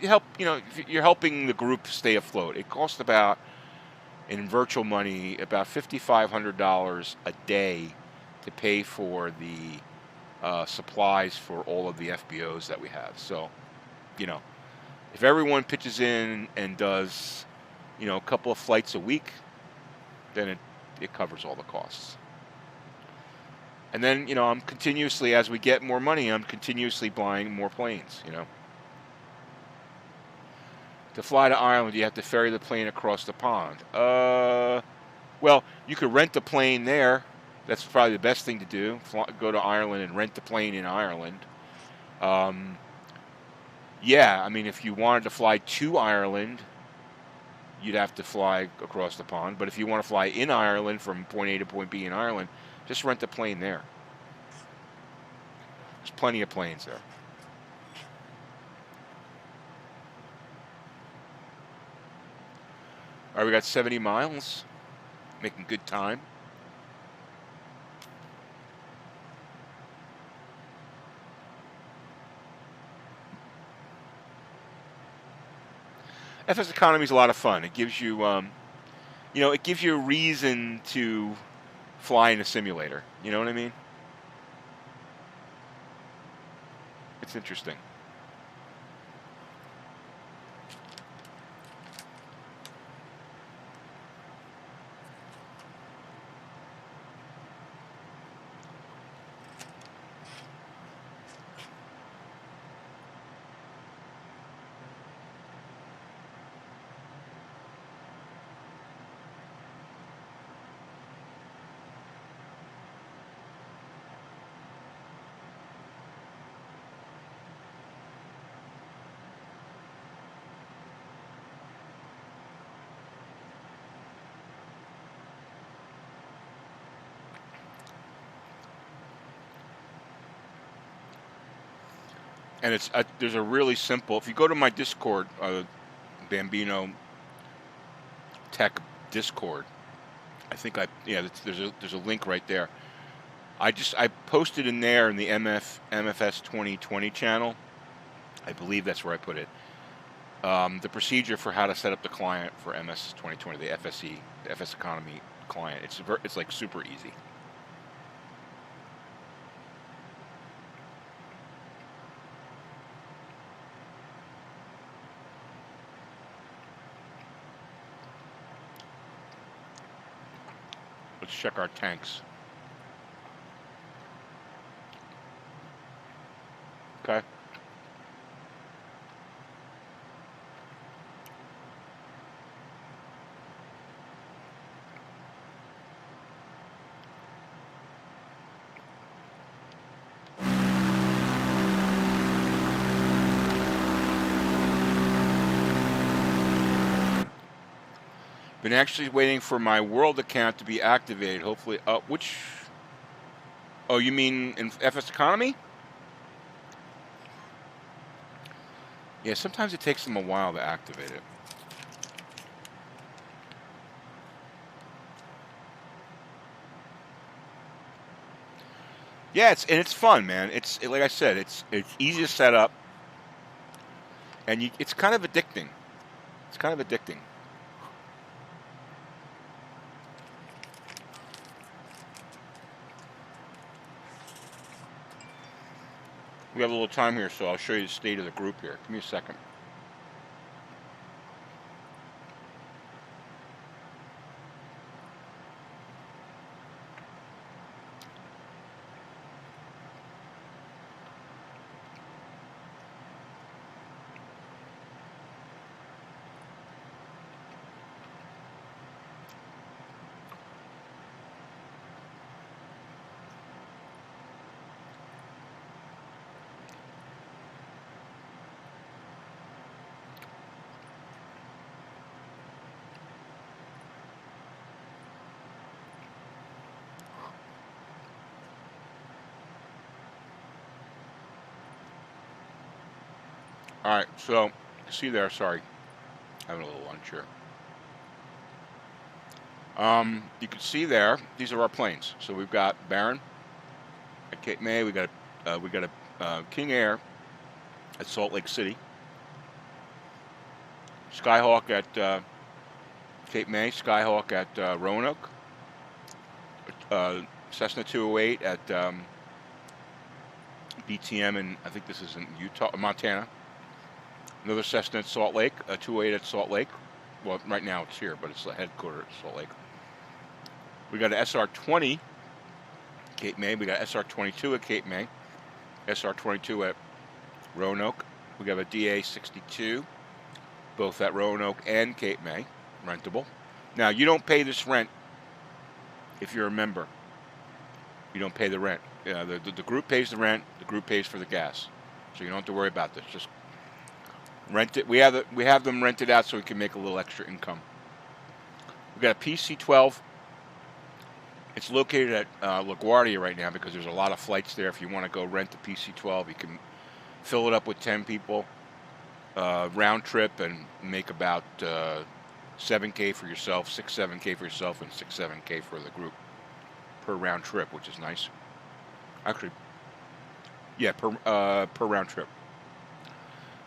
help. You know, you're helping the group stay afloat. It costs about, in virtual money, about $5,500 a day to pay for the supplies for all of the FBOs that we have. So, you know, if everyone pitches in and does, you know, a couple of flights a week, then it covers all the costs. And then, you know, as we get more money, I'm continuously buying more planes, you know. To fly to Ireland, you have to ferry the plane across the pond. Well, you could rent the plane there. That's probably the best thing to do. Go to Ireland and rent the plane in Ireland. Yeah, I mean, if you wanted to fly to Ireland, you'd have to fly across the pond. But if you want to fly in Ireland from point A to point B in Ireland, just rent the plane there. There's plenty of planes there. All right, we got 70 miles, making good time. FS Economy is a lot of fun. It gives you, you know, it gives you a reason to fly in a simulator. You know what I mean? It's interesting. And there's a really simple. If you go to my Discord, Bambino Tech Discord, I think there's a link right there. I posted in there in the MFS 2020 channel. I believe that's where I put it. The procedure for how to set up the client for MS 2020, the FSE, the FS Economy client. It's like super easy. Let's check our tanks. Okay. Been actually waiting for my world account to be activated. Hopefully, which? Oh, you mean in FS Economy? Yeah, sometimes it takes them a while to activate it. Yeah, it's fun, man. Like I said, it's easy to set up, and it's kind of addicting. It's kind of addicting. We have a little time here, so I'll show you the state of the group here. Give me a second. All right, so see there. Sorry, having a little lunch here. You can see there. These are our planes. So we've got Baron at Cape May. We got a King Air at Salt Lake City. Skyhawk at Cape May. Skyhawk at Roanoke. Cessna 208 at BTM, and I think this is in Montana. Another Cessna at Salt Lake, a 208 at Salt Lake. Well, right now it's here, but it's the headquarters at Salt Lake. We got an SR-20 Cape May. We got SR-22 at Cape May. SR-22 at Roanoke. We got a DA 62, both at Roanoke and Cape May, rentable. Now, you don't pay this rent if you're a member. You don't pay the rent. The group pays the rent. The group pays for the gas, so you don't have to worry about this. Just rent it. We have them rented out so we can make a little extra income. We got a PC-12. It's located at LaGuardia right now because there's a lot of flights there. If you want to go rent the PC-12, you can fill it up with 10 people, round trip, and make about $7K for yourself, $6-7K for yourself, and $6-7K for the group per round trip, which is nice. Actually, yeah, per round trip.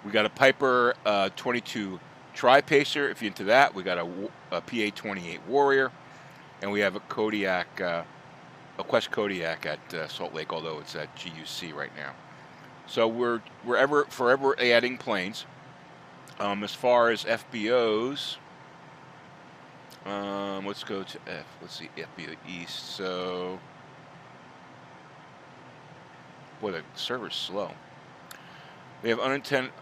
We got a Piper 22 Tri-Pacer. If you're into that, we got a PA-28 Warrior, and we have a Kodiak, a Quest Kodiak at Salt Lake, although it's at GUC right now. So we're forever adding planes. As far as FBOs, let's go to F. Let's see, FBO East. So, boy, the server's slow. They have unintended.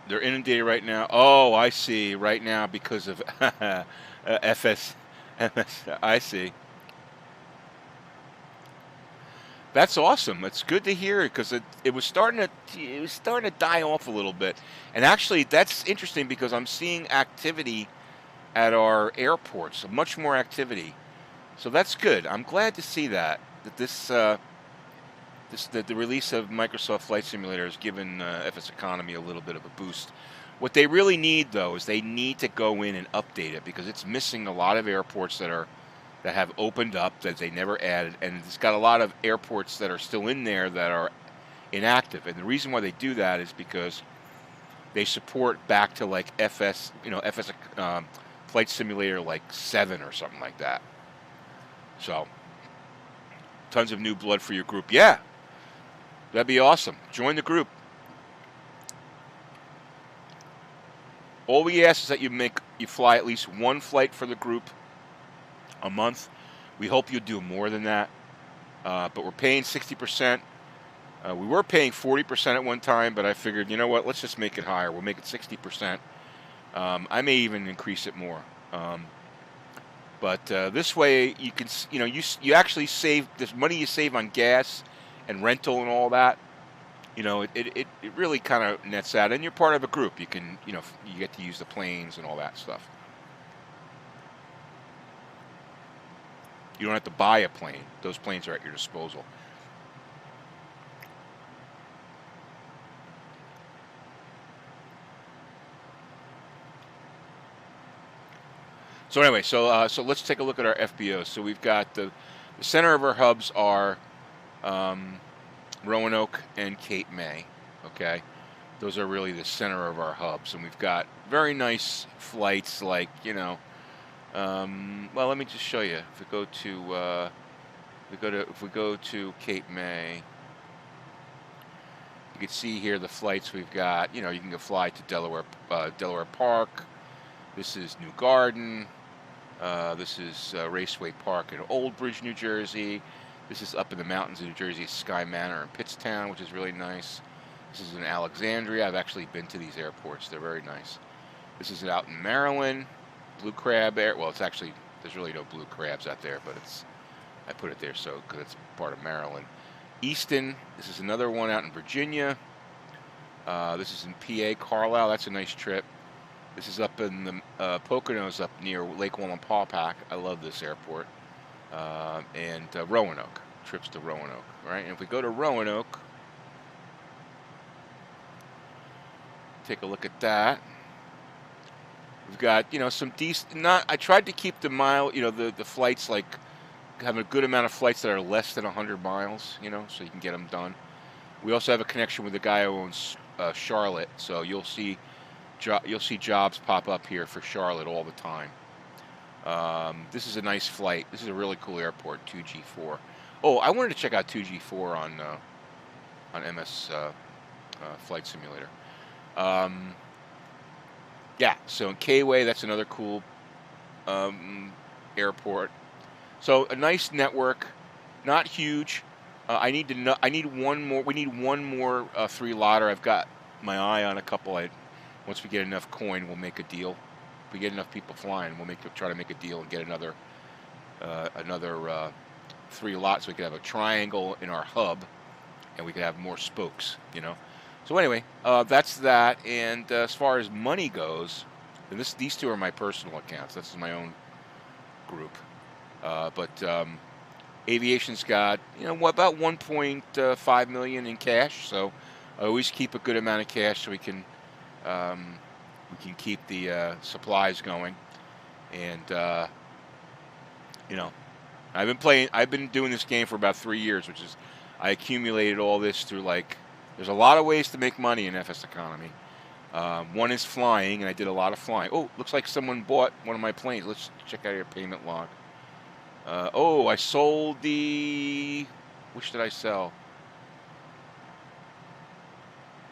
They're inundated right now. Oh, I see. Right now because of FS. I see. That's awesome. It's good to hear because it was starting to die off a little bit. And actually, that's interesting because I'm seeing activity at our airports, much more activity. So that's good. I'm glad to see that the release of Microsoft Flight Simulator has given FS Economy a little bit of a boost. What they really need, though, is they need to go in and update it because it's missing a lot of airports that have opened up that they never added, and it's got a lot of airports that are still in there that are inactive. And the reason why they do that is because they support back to like FS Flight Simulator like 7 or something like that. So, tons of new blood for your group. Yeah, that'd be awesome. Join the group. All we ask is that you fly at least one flight for the group a month. We hope you do more than that, but we're paying 60%. We were paying 40% at one time, but I figured, you know what? Let's just make it higher. We'll make it 60%. I may even increase it more. But this way, you can, you actually save this money you save on gas and rental and all that. It really kind of nets out, and you're part of a group. You can, you get to use the planes and all that stuff. You don't have to buy a plane. Those planes are at your disposal. So anyway, so let's take a look at our FBOs. So we've got the center of our hubs are Roanoke, and Cape May. Okay, those are really the center of our hubs, and we've got very nice flights. Like well, let me just show you. If we go to if we go to Cape May, you can see here the flights we've got. You can go fly to Delaware Park. This is New Garden. This is Raceway Park in Old Bridge, New Jersey. This is up in the mountains of New Jersey, Sky Manor in Pittstown, which is really nice. This is in Alexandria. I've actually been to these airports. They're very nice. This is out in Maryland, Blue Crab Air. Well, it's actually, there's really no blue crabs out there, but I put it there because it's part of Maryland. Easton. This is another one out in Virginia. This is in PA, Carlisle. That's a nice trip. This is up in the Poconos, up near Lake Wallenpaupack. I love this airport. And Roanoke. Trips to Roanoke, right? And if we go to Roanoke, take a look at that. We've got, some decent. I tried to keep the the flights, like having a good amount of flights that are less than 100 miles, so you can get them done. We also have a connection with the guy who owns Charlotte, so you'll see jobs pop up here for Charlotte all the time. This is a nice flight. This is a really cool airport, 2G4. Oh, I wanted to check out 2G4 on MS Flight Simulator. Yeah, so in K-Way, that's another cool airport. So a nice network, not huge. I need one more. We need one more three-lotter. I've got my eye on a couple. Once we get enough coin, we'll make a deal. If we get enough people flying, we'll try to make a deal and get another 3 lots. So we could have a triangle in our hub, and we could have more spokes. So anyway, that's that. And as far as money goes, and these two are my personal accounts. This is my own group. But aviation's got about 1.5 million in cash. So I always keep a good amount of cash so we can keep the supplies going. And I've been doing this game for about 3 years, which is I accumulated all this through there's a lot of ways to make money in FS economy. One is flying, and I did a lot of flying. Oh, looks like someone bought one of my planes. Let's check out your payment log. I sold the... Which did I sell?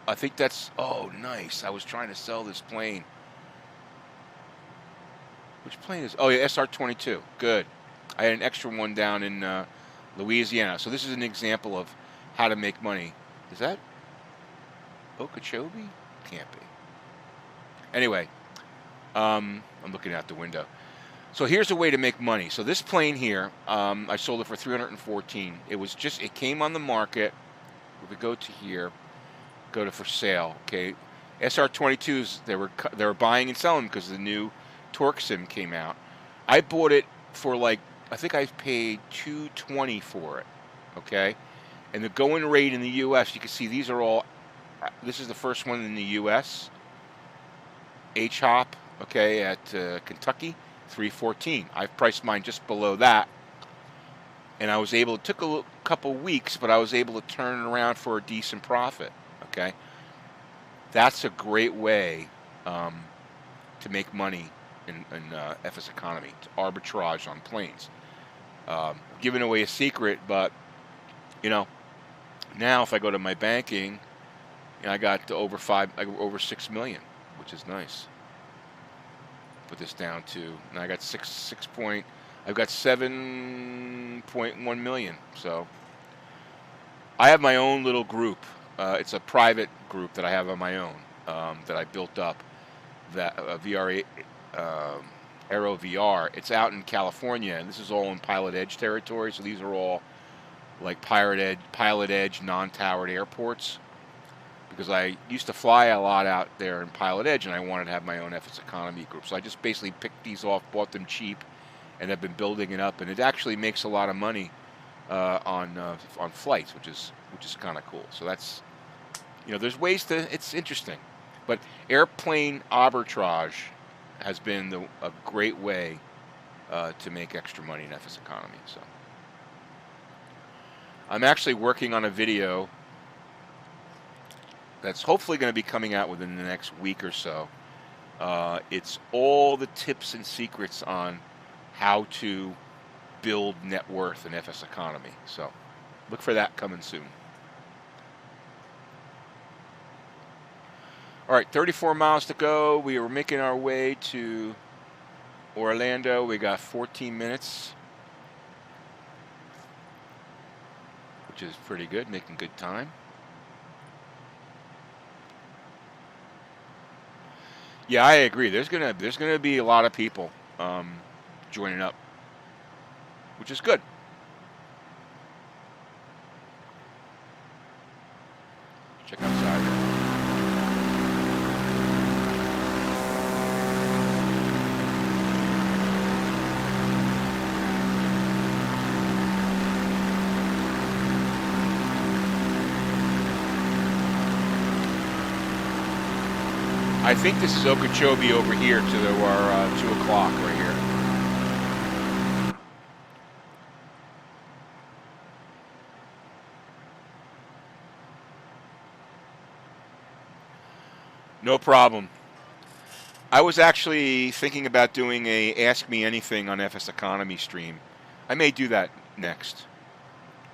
I think that's... Oh, nice. I was trying to sell this plane. Which plane is... Oh, yeah, SR-22. Good. I had an extra one down in Louisiana. So this is an example of how to make money. Is that Okeechobee? Can't be. Anyway, I'm looking out the window. So here's a way to make money. So this plane here, I sold it for $314. It came on the market. If we go to here, go to for sale. Okay, SR-22s. They were buying and selling because the new Torque Sim came out. I bought it for I think I paid $220 for it. Okay, and the going rate in the U.S. You can see these are all. This is the first one in the U.S. H-Hop. Okay, at Kentucky. $314. I've priced mine just below that, and I was able. It took a couple weeks, but I was able to turn it around for a decent profit. Okay, that's a great way to make money in FS economy. To arbitrage on planes. Giving away a secret, but now if I go to my banking, I got over 6 million, which is nice. Put this down to, and I got I've got 7.1 million. So I have my own little group. It's a private group that I have on my own that I built up. That VR Aero VR. It's out in California, and this is all in Pilot Edge territory. So these are all like Pilot Edge non-towered airports. Because I used to fly a lot out there in Pilot Edge, and I wanted to have my own FS economy group. So I just basically picked these off, bought them cheap, and have been building it up. And it actually makes a lot of money on flights, which is kind of cool. So that's, there's ways to. It's interesting, but airplane arbitrage has been a great way to make extra money in FS economy. So I'm actually working on a video that's hopefully going to be coming out within the next week or so. It's all the tips and secrets on how to build net worth in FS economy. So look for that coming soon. All right, 34 miles to go. We are making our way to Orlando. We got 14 minutes, which is pretty good, making good time. Yeah, I agree. There's gonna be a lot of people joining up, which is good. Check outside here. I think this is Okeechobee over here to our 2 o'clock right here. No problem. I was actually thinking about doing a Ask Me Anything on FS Economy stream. I may do that next.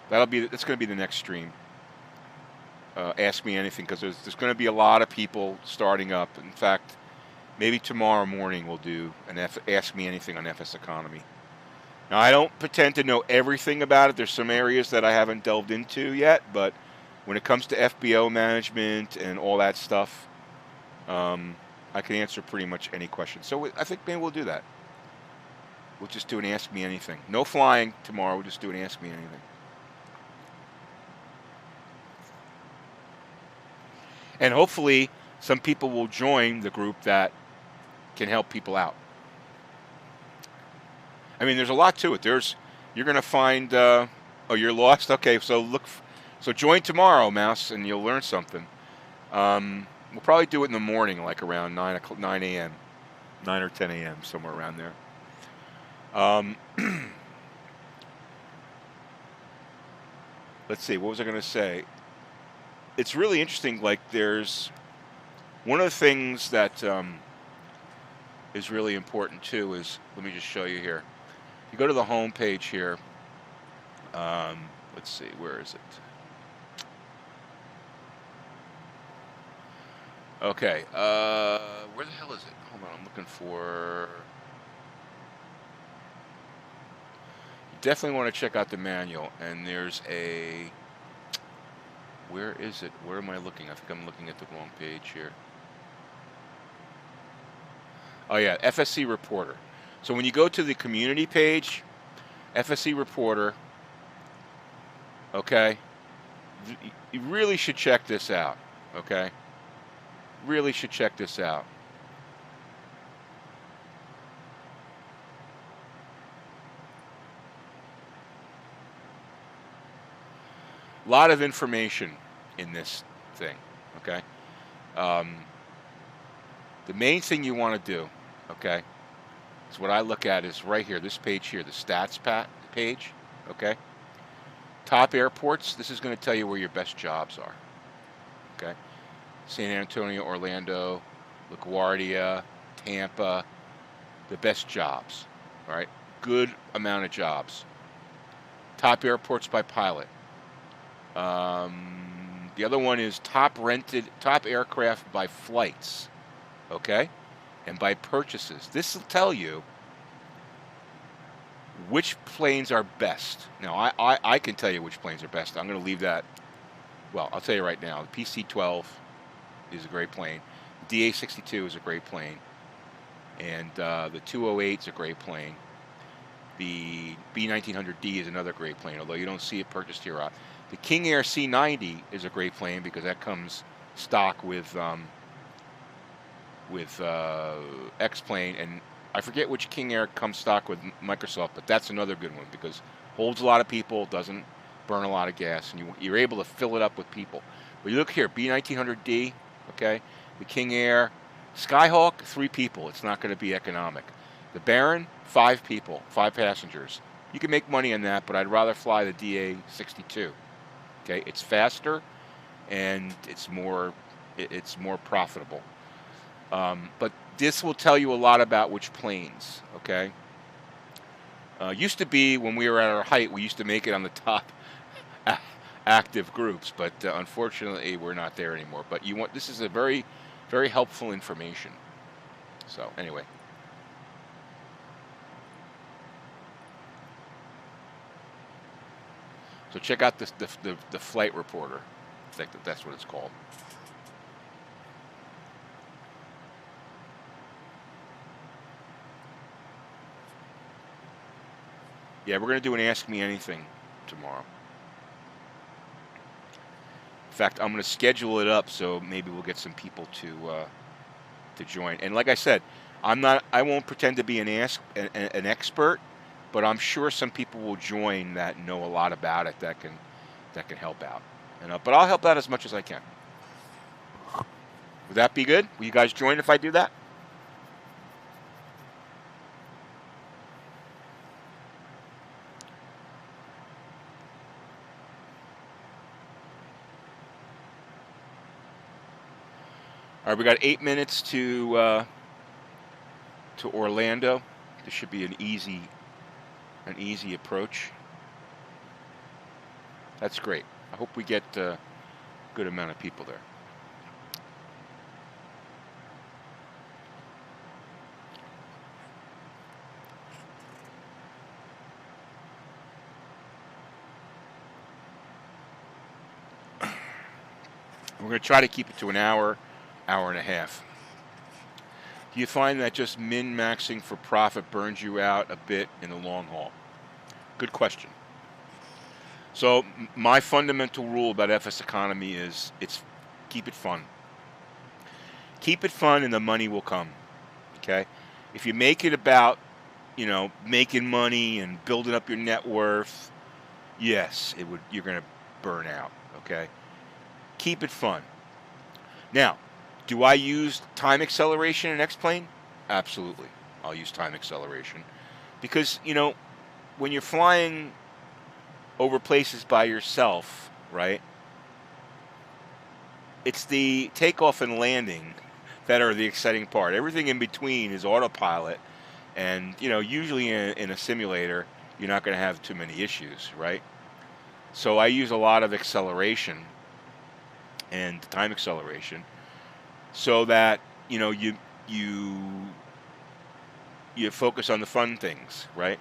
That's going to be the next stream. Ask Me Anything, because there's going to be a lot of people starting up. In fact, maybe tomorrow morning we'll do an Ask Me Anything on FS Economy. Now, I don't pretend to know everything about it. There's some areas that I haven't delved into yet, but when it comes to FBO management and all that stuff, I can answer pretty much any question. So I think maybe we'll do that. We'll just do an Ask Me Anything. No flying tomorrow. We'll just do an Ask Me Anything. And hopefully some people will join the group that can help people out. I mean, there's a lot to it. You're going to find, oh, you're lost? Okay, so so join tomorrow, Mouse, and you'll learn something. We'll probably do it in the morning, like around 9 a.m., 9 or 10 a.m., somewhere around there. Let's see, what was I going to say? It's really interesting, like there's one of the things that is really important too is, let me just show you here. You go to the home page here. Let's see, where is it? Okay, where the hell is it? Hold on, I'm looking for... You definitely want to check out the manual, and there's a... Where is it? Where am I looking? I think I'm looking at the wrong page here. Oh yeah, FSC Reporter. So when you go to the community page, FSC Reporter, okay, you really should check this out, okay? Really should check this out. A lot of information in this thing, okay? The main thing you want to do, okay, is what I look at is right here, this page here, the stats page, okay? Top airports, this is going to tell you where your best jobs are, okay? San Antonio, Orlando, LaGuardia, Tampa, the best jobs, all right? Good amount of jobs. Top airports by pilot. The other one is top aircraft by flights, okay, and by purchases. This will tell you which planes are best. Now, I can tell you which planes are best. I'm going to leave that. Well, I'll tell you right now. The PC-12 is a great plane. The DA-62 is a great plane, and the 208 is a great plane. The B-1900D is another great plane, although you don't see it purchased here. The King Air C-90 is a great plane because that comes stock with X-Plane, and I forget which King Air comes stock with Microsoft, but that's another good one because holds a lot of people, doesn't burn a lot of gas, and you're able to fill it up with people. But you look here, B-1900D, okay, the King Air, Skyhawk, 3 people. It's not going to be economic. The Baron, 5 people, 5 passengers. You can make money on that, but I'd rather fly the DA-62. Okay, it's faster and it's more profitable. But this will tell you a lot about which planes. Okay. Used to be when we were at our height, we used to make it on the top active groups, but unfortunately, we're not there anymore. But this is a very, very helpful information. So anyway. So check out the flight reporter. I think that's what it's called. Yeah, we're going to do an Ask Me Anything tomorrow. In fact, I'm going to schedule it up so maybe we'll get some people to join. And like I said, I won't pretend to be an expert, but I'm sure some people will join that know a lot about it that can help out. But I'll help out as much as I can. Would that be good? Will you guys join if I do that? All right, we got 8 minutes to Orlando. This should be an easy approach. That's great. I hope we get a good amount of people there. We're going to try to keep it to an hour and a half. Do you find that just min-maxing for profit burns you out a bit in the long haul? Good question. So my fundamental rule about FS economy is keep it fun. Keep it fun and the money will come. Okay? If you make it about, making money and building up your net worth, yes, you're going to burn out. Okay? Keep it fun. Now, do I use time acceleration in X-Plane? Absolutely. I'll use time acceleration. Because, when you're flying over places by yourself, right, it's the takeoff and landing that are the exciting part. Everything in between is autopilot. And, usually in a simulator, you're not going to have too many issues, right? So I use a lot of acceleration and time acceleration, so that you focus on the fun things, right?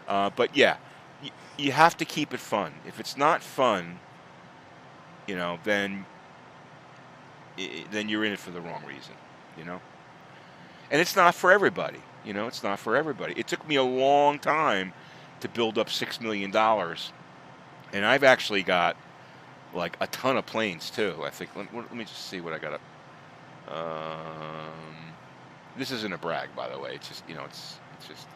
But yeah, you have to keep it fun. If it's not fun, then you're in it for the wrong reason, And it's not for everybody, It's not for everybody. It took me a long time to build up $6 million, and I've actually got like a ton of planes too. I think. Let me just see what I got up. This isn't a brag, by the way. It's just, it's just,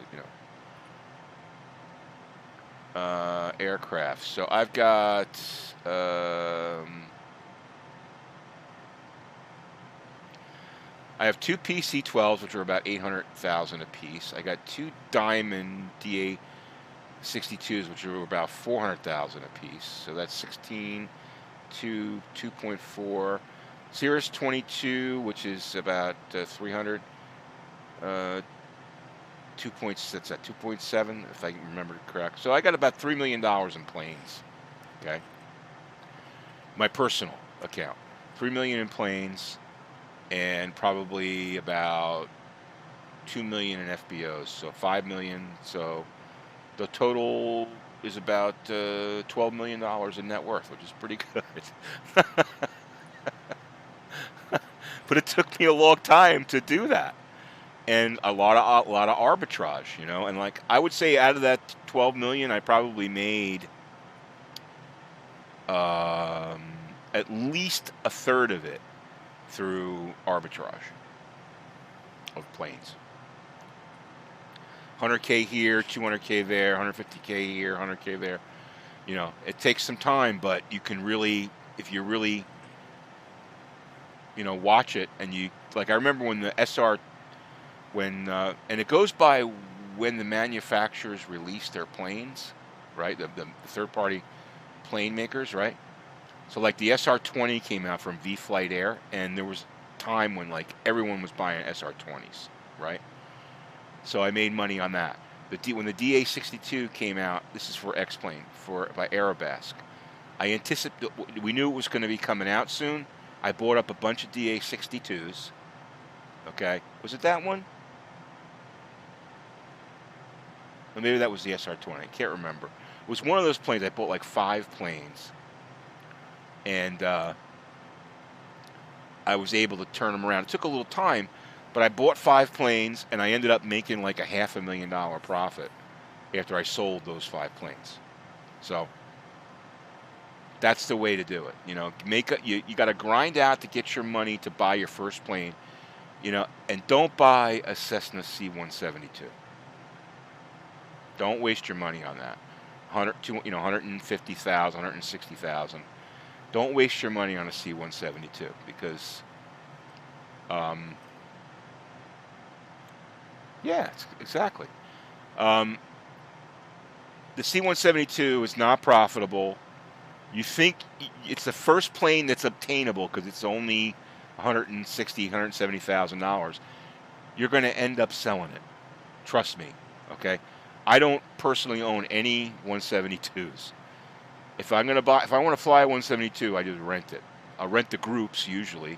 aircraft. So I've got, I have two PC-12s, which are about 800,000 a piece. I got two Diamond DA 62s, which are about 400,000 a piece. So that's 16 to 2.4. Cirrus 22, which is about 300. 2.7, if I remember correct. So I got about $3 million in planes. Okay. My personal account, $3 million in planes, and probably about $2 million in FBOs. So $5 million. So the total is about $12 million in net worth, which is pretty good. But it took me a long time to do that, and a lot of arbitrage, And like I would say, out of that 12 million, I probably made at least a third of it through arbitrage of planes. 100K here, 200K there, 150K here, 100K there. It takes some time, but you can really, if you really, watch it, and you, like, I remember when the SR, and it goes by when the manufacturers release their planes, right? The third-party plane makers, right? So like the SR20 came out from V-Flight Air, and there was a time when like everyone was buying SR20s, right? So I made money on that. When the DA62 came out, this is for X-Plane, by Arabesque. We knew it was going to be coming out soon. I bought up a bunch of DA62s. Okay, was it that one? Or maybe that was the SR20. I can't remember. It was one of those planes. I bought like 5 planes, and I was able to turn them around. It took a little time, but I bought 5 planes, and I ended up making like a $500,000 profit after I sold those 5 planes. So that's the way to do it. You know, you got to grind out to get your money to buy your first plane. You know, and don't buy a Cessna C-172. Don't waste your money on that. 150,000, 160,000. Don't waste your money on a C-172 because, yeah, exactly. The C-172 is not profitable. You think it's the first plane that's obtainable because it's only $160,000, $170,000. You're going to end up selling it. Trust me. Okay. I don't personally own any 172s. If I want to fly a 172, I just rent it. I'll rent the groups usually,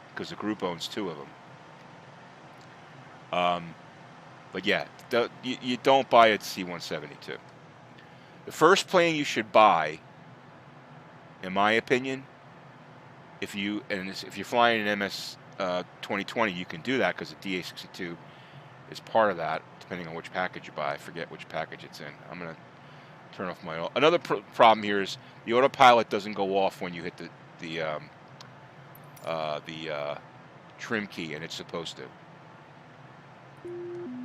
because the group owns 2 of them. But yeah, you don't buy a C-172. The first plane you should buy, in my opinion, if you're flying an MS 2020, you can do that because the DA62 is part of that. Depending on which package you buy, I forget which package it's in. I'm gonna turn off my. Another problem here is the autopilot doesn't go off when you hit the trim key, and it's supposed to.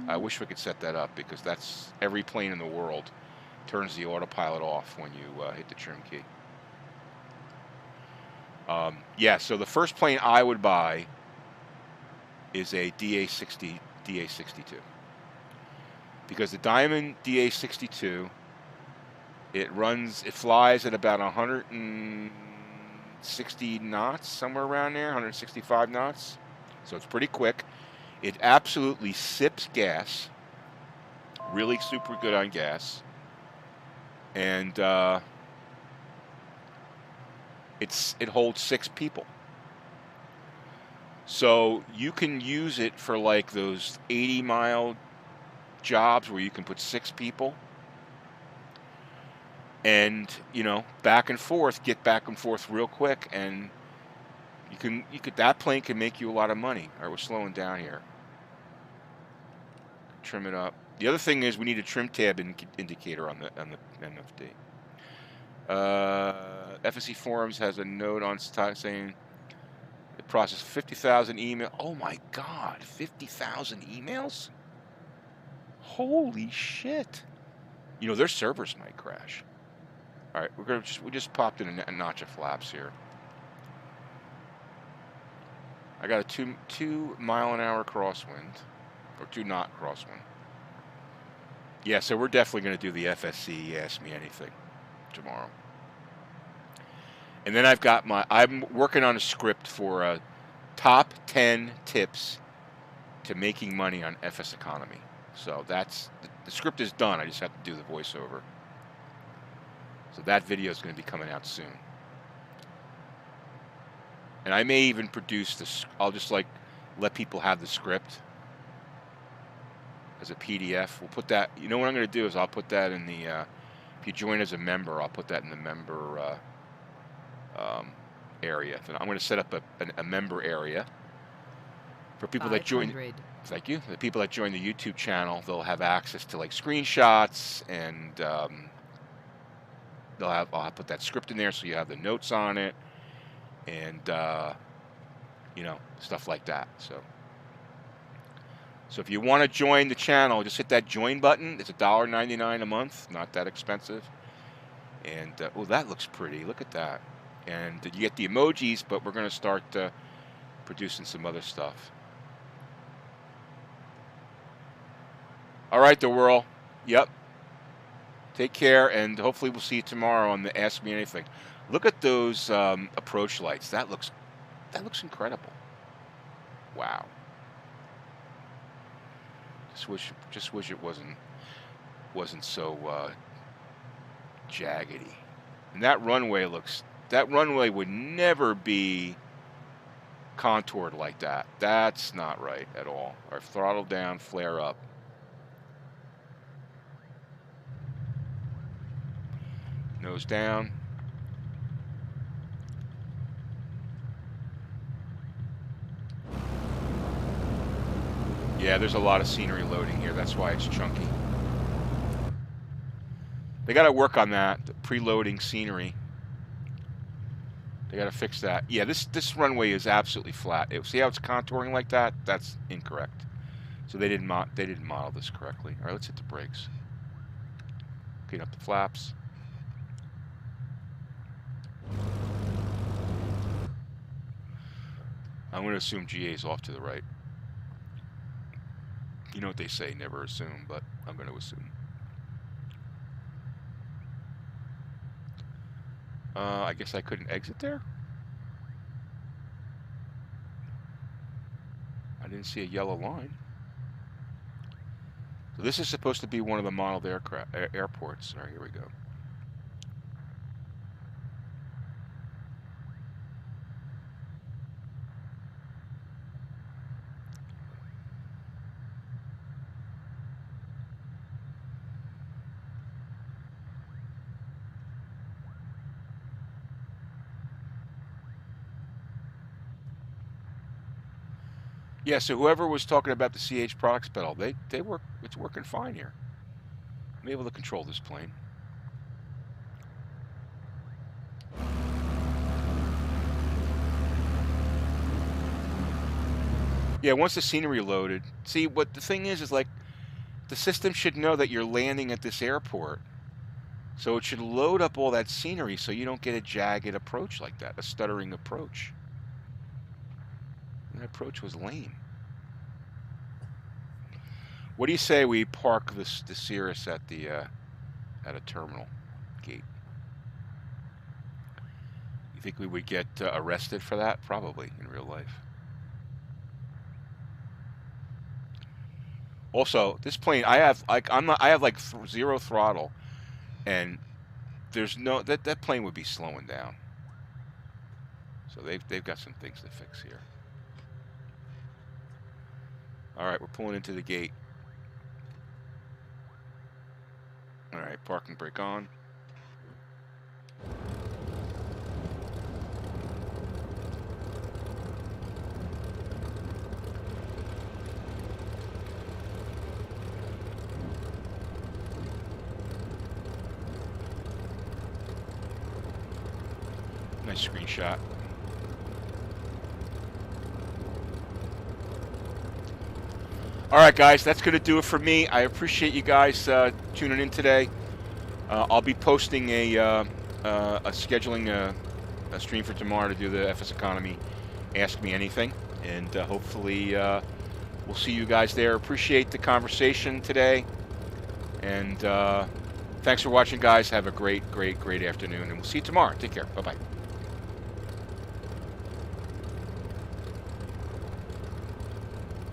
I wish we could set that up because that's every plane in the world turns the autopilot off when you hit the trim key. Yeah, so the first plane I would buy is a DA62. Because the Diamond DA62, it flies at about 160 knots, somewhere around there, 165 knots. So it's pretty quick. It absolutely sips gas, really super good on gas. And it holds 6 people. So you can use it for like those 80-mile jobs where you can put 6 people and, you know, get back and forth real quick, and that plane can make you a lot of money. All right, we're slowing down here. Trim it up. The other thing is we need a trim tab indicator on the MFD. FSC Forums has a note on saying it processed 50,000 emails. Oh my God, 50,000 emails? Holy shit! You know, their servers might crash. All right, we just popped in a notch of flaps here. I got a 2 mile an hour crosswind, or 2 knot crosswind. Yeah, so we're definitely going to do the FSC Ask Me Anything tomorrow. And then I'm working on a script for top 10 tips to making money on FS Economy. So the script is done. I just have to do the voiceover. So that video is going to be coming out soon. And I may even produce this. I'll just like let people have the script as a PDF. We'll put that. You know what I'm going to do is I'll put that in the. If you join as a member, I'll put that in the member area. So I'm going to set up a member area for people that join. Thank you. The people that join the YouTube channel, they'll have access to like screenshots, and I'll put that script in there so you have the notes on it, and you know, stuff like that. So if you want to join the channel, just hit that join button. It's $1.99 a month, not that expensive. And oh, that looks pretty. Look at that. And you get the emojis, but we're going to start producing some other stuff. All right, the world. Yep. Take care, and hopefully we'll see you tomorrow on the Ask Me Anything. Look at those approach lights. That looks incredible. Wow. Just wish it wasn't so jaggedy. And that runway would never be contoured like that. That's not right at all. Or throttle down, flare up. Nose down. Yeah, there's a lot of scenery loading here. That's why it's chunky. They got to work on that, the preloading scenery. They got to fix that. Yeah, this runway is absolutely flat. See how it's contouring like that? That's incorrect. So they didn't model this correctly. All right, let's hit the brakes. Clean up the flaps. I'm going to assume GA is off to the right. You know what they say, never assume, but I'm going to assume. I guess I couldn't exit there? I didn't see a yellow line. So this is supposed to be one of the modeled airports. All right, here we go. Yeah, so whoever was talking about the CH products pedal, they work. It's working fine here. I'm able to control this plane. Yeah, once the scenery loaded, see what the thing is like the system should know that you're landing at this airport, so it should load up all that scenery so you don't get a jagged approach like that, a stuttering approach. That approach was lame. What do you say we park the Cirrus at a terminal gate? You think we would get arrested for that? Probably in real life. Also, this plane, I have like zero throttle, and there's no that plane would be slowing down. So they've got some things to fix here. All right, we're pulling into the gate. All right, parking brake on. Nice screenshot. All right, guys, that's going to do it for me. I appreciate you guys tuning in today. I'll be posting a scheduling a stream for tomorrow to do the FS Economy Ask Me Anything, and hopefully we'll see you guys there. Appreciate the conversation today, and thanks for watching, guys. Have a great afternoon, and we'll see you tomorrow. Take care. Bye-bye.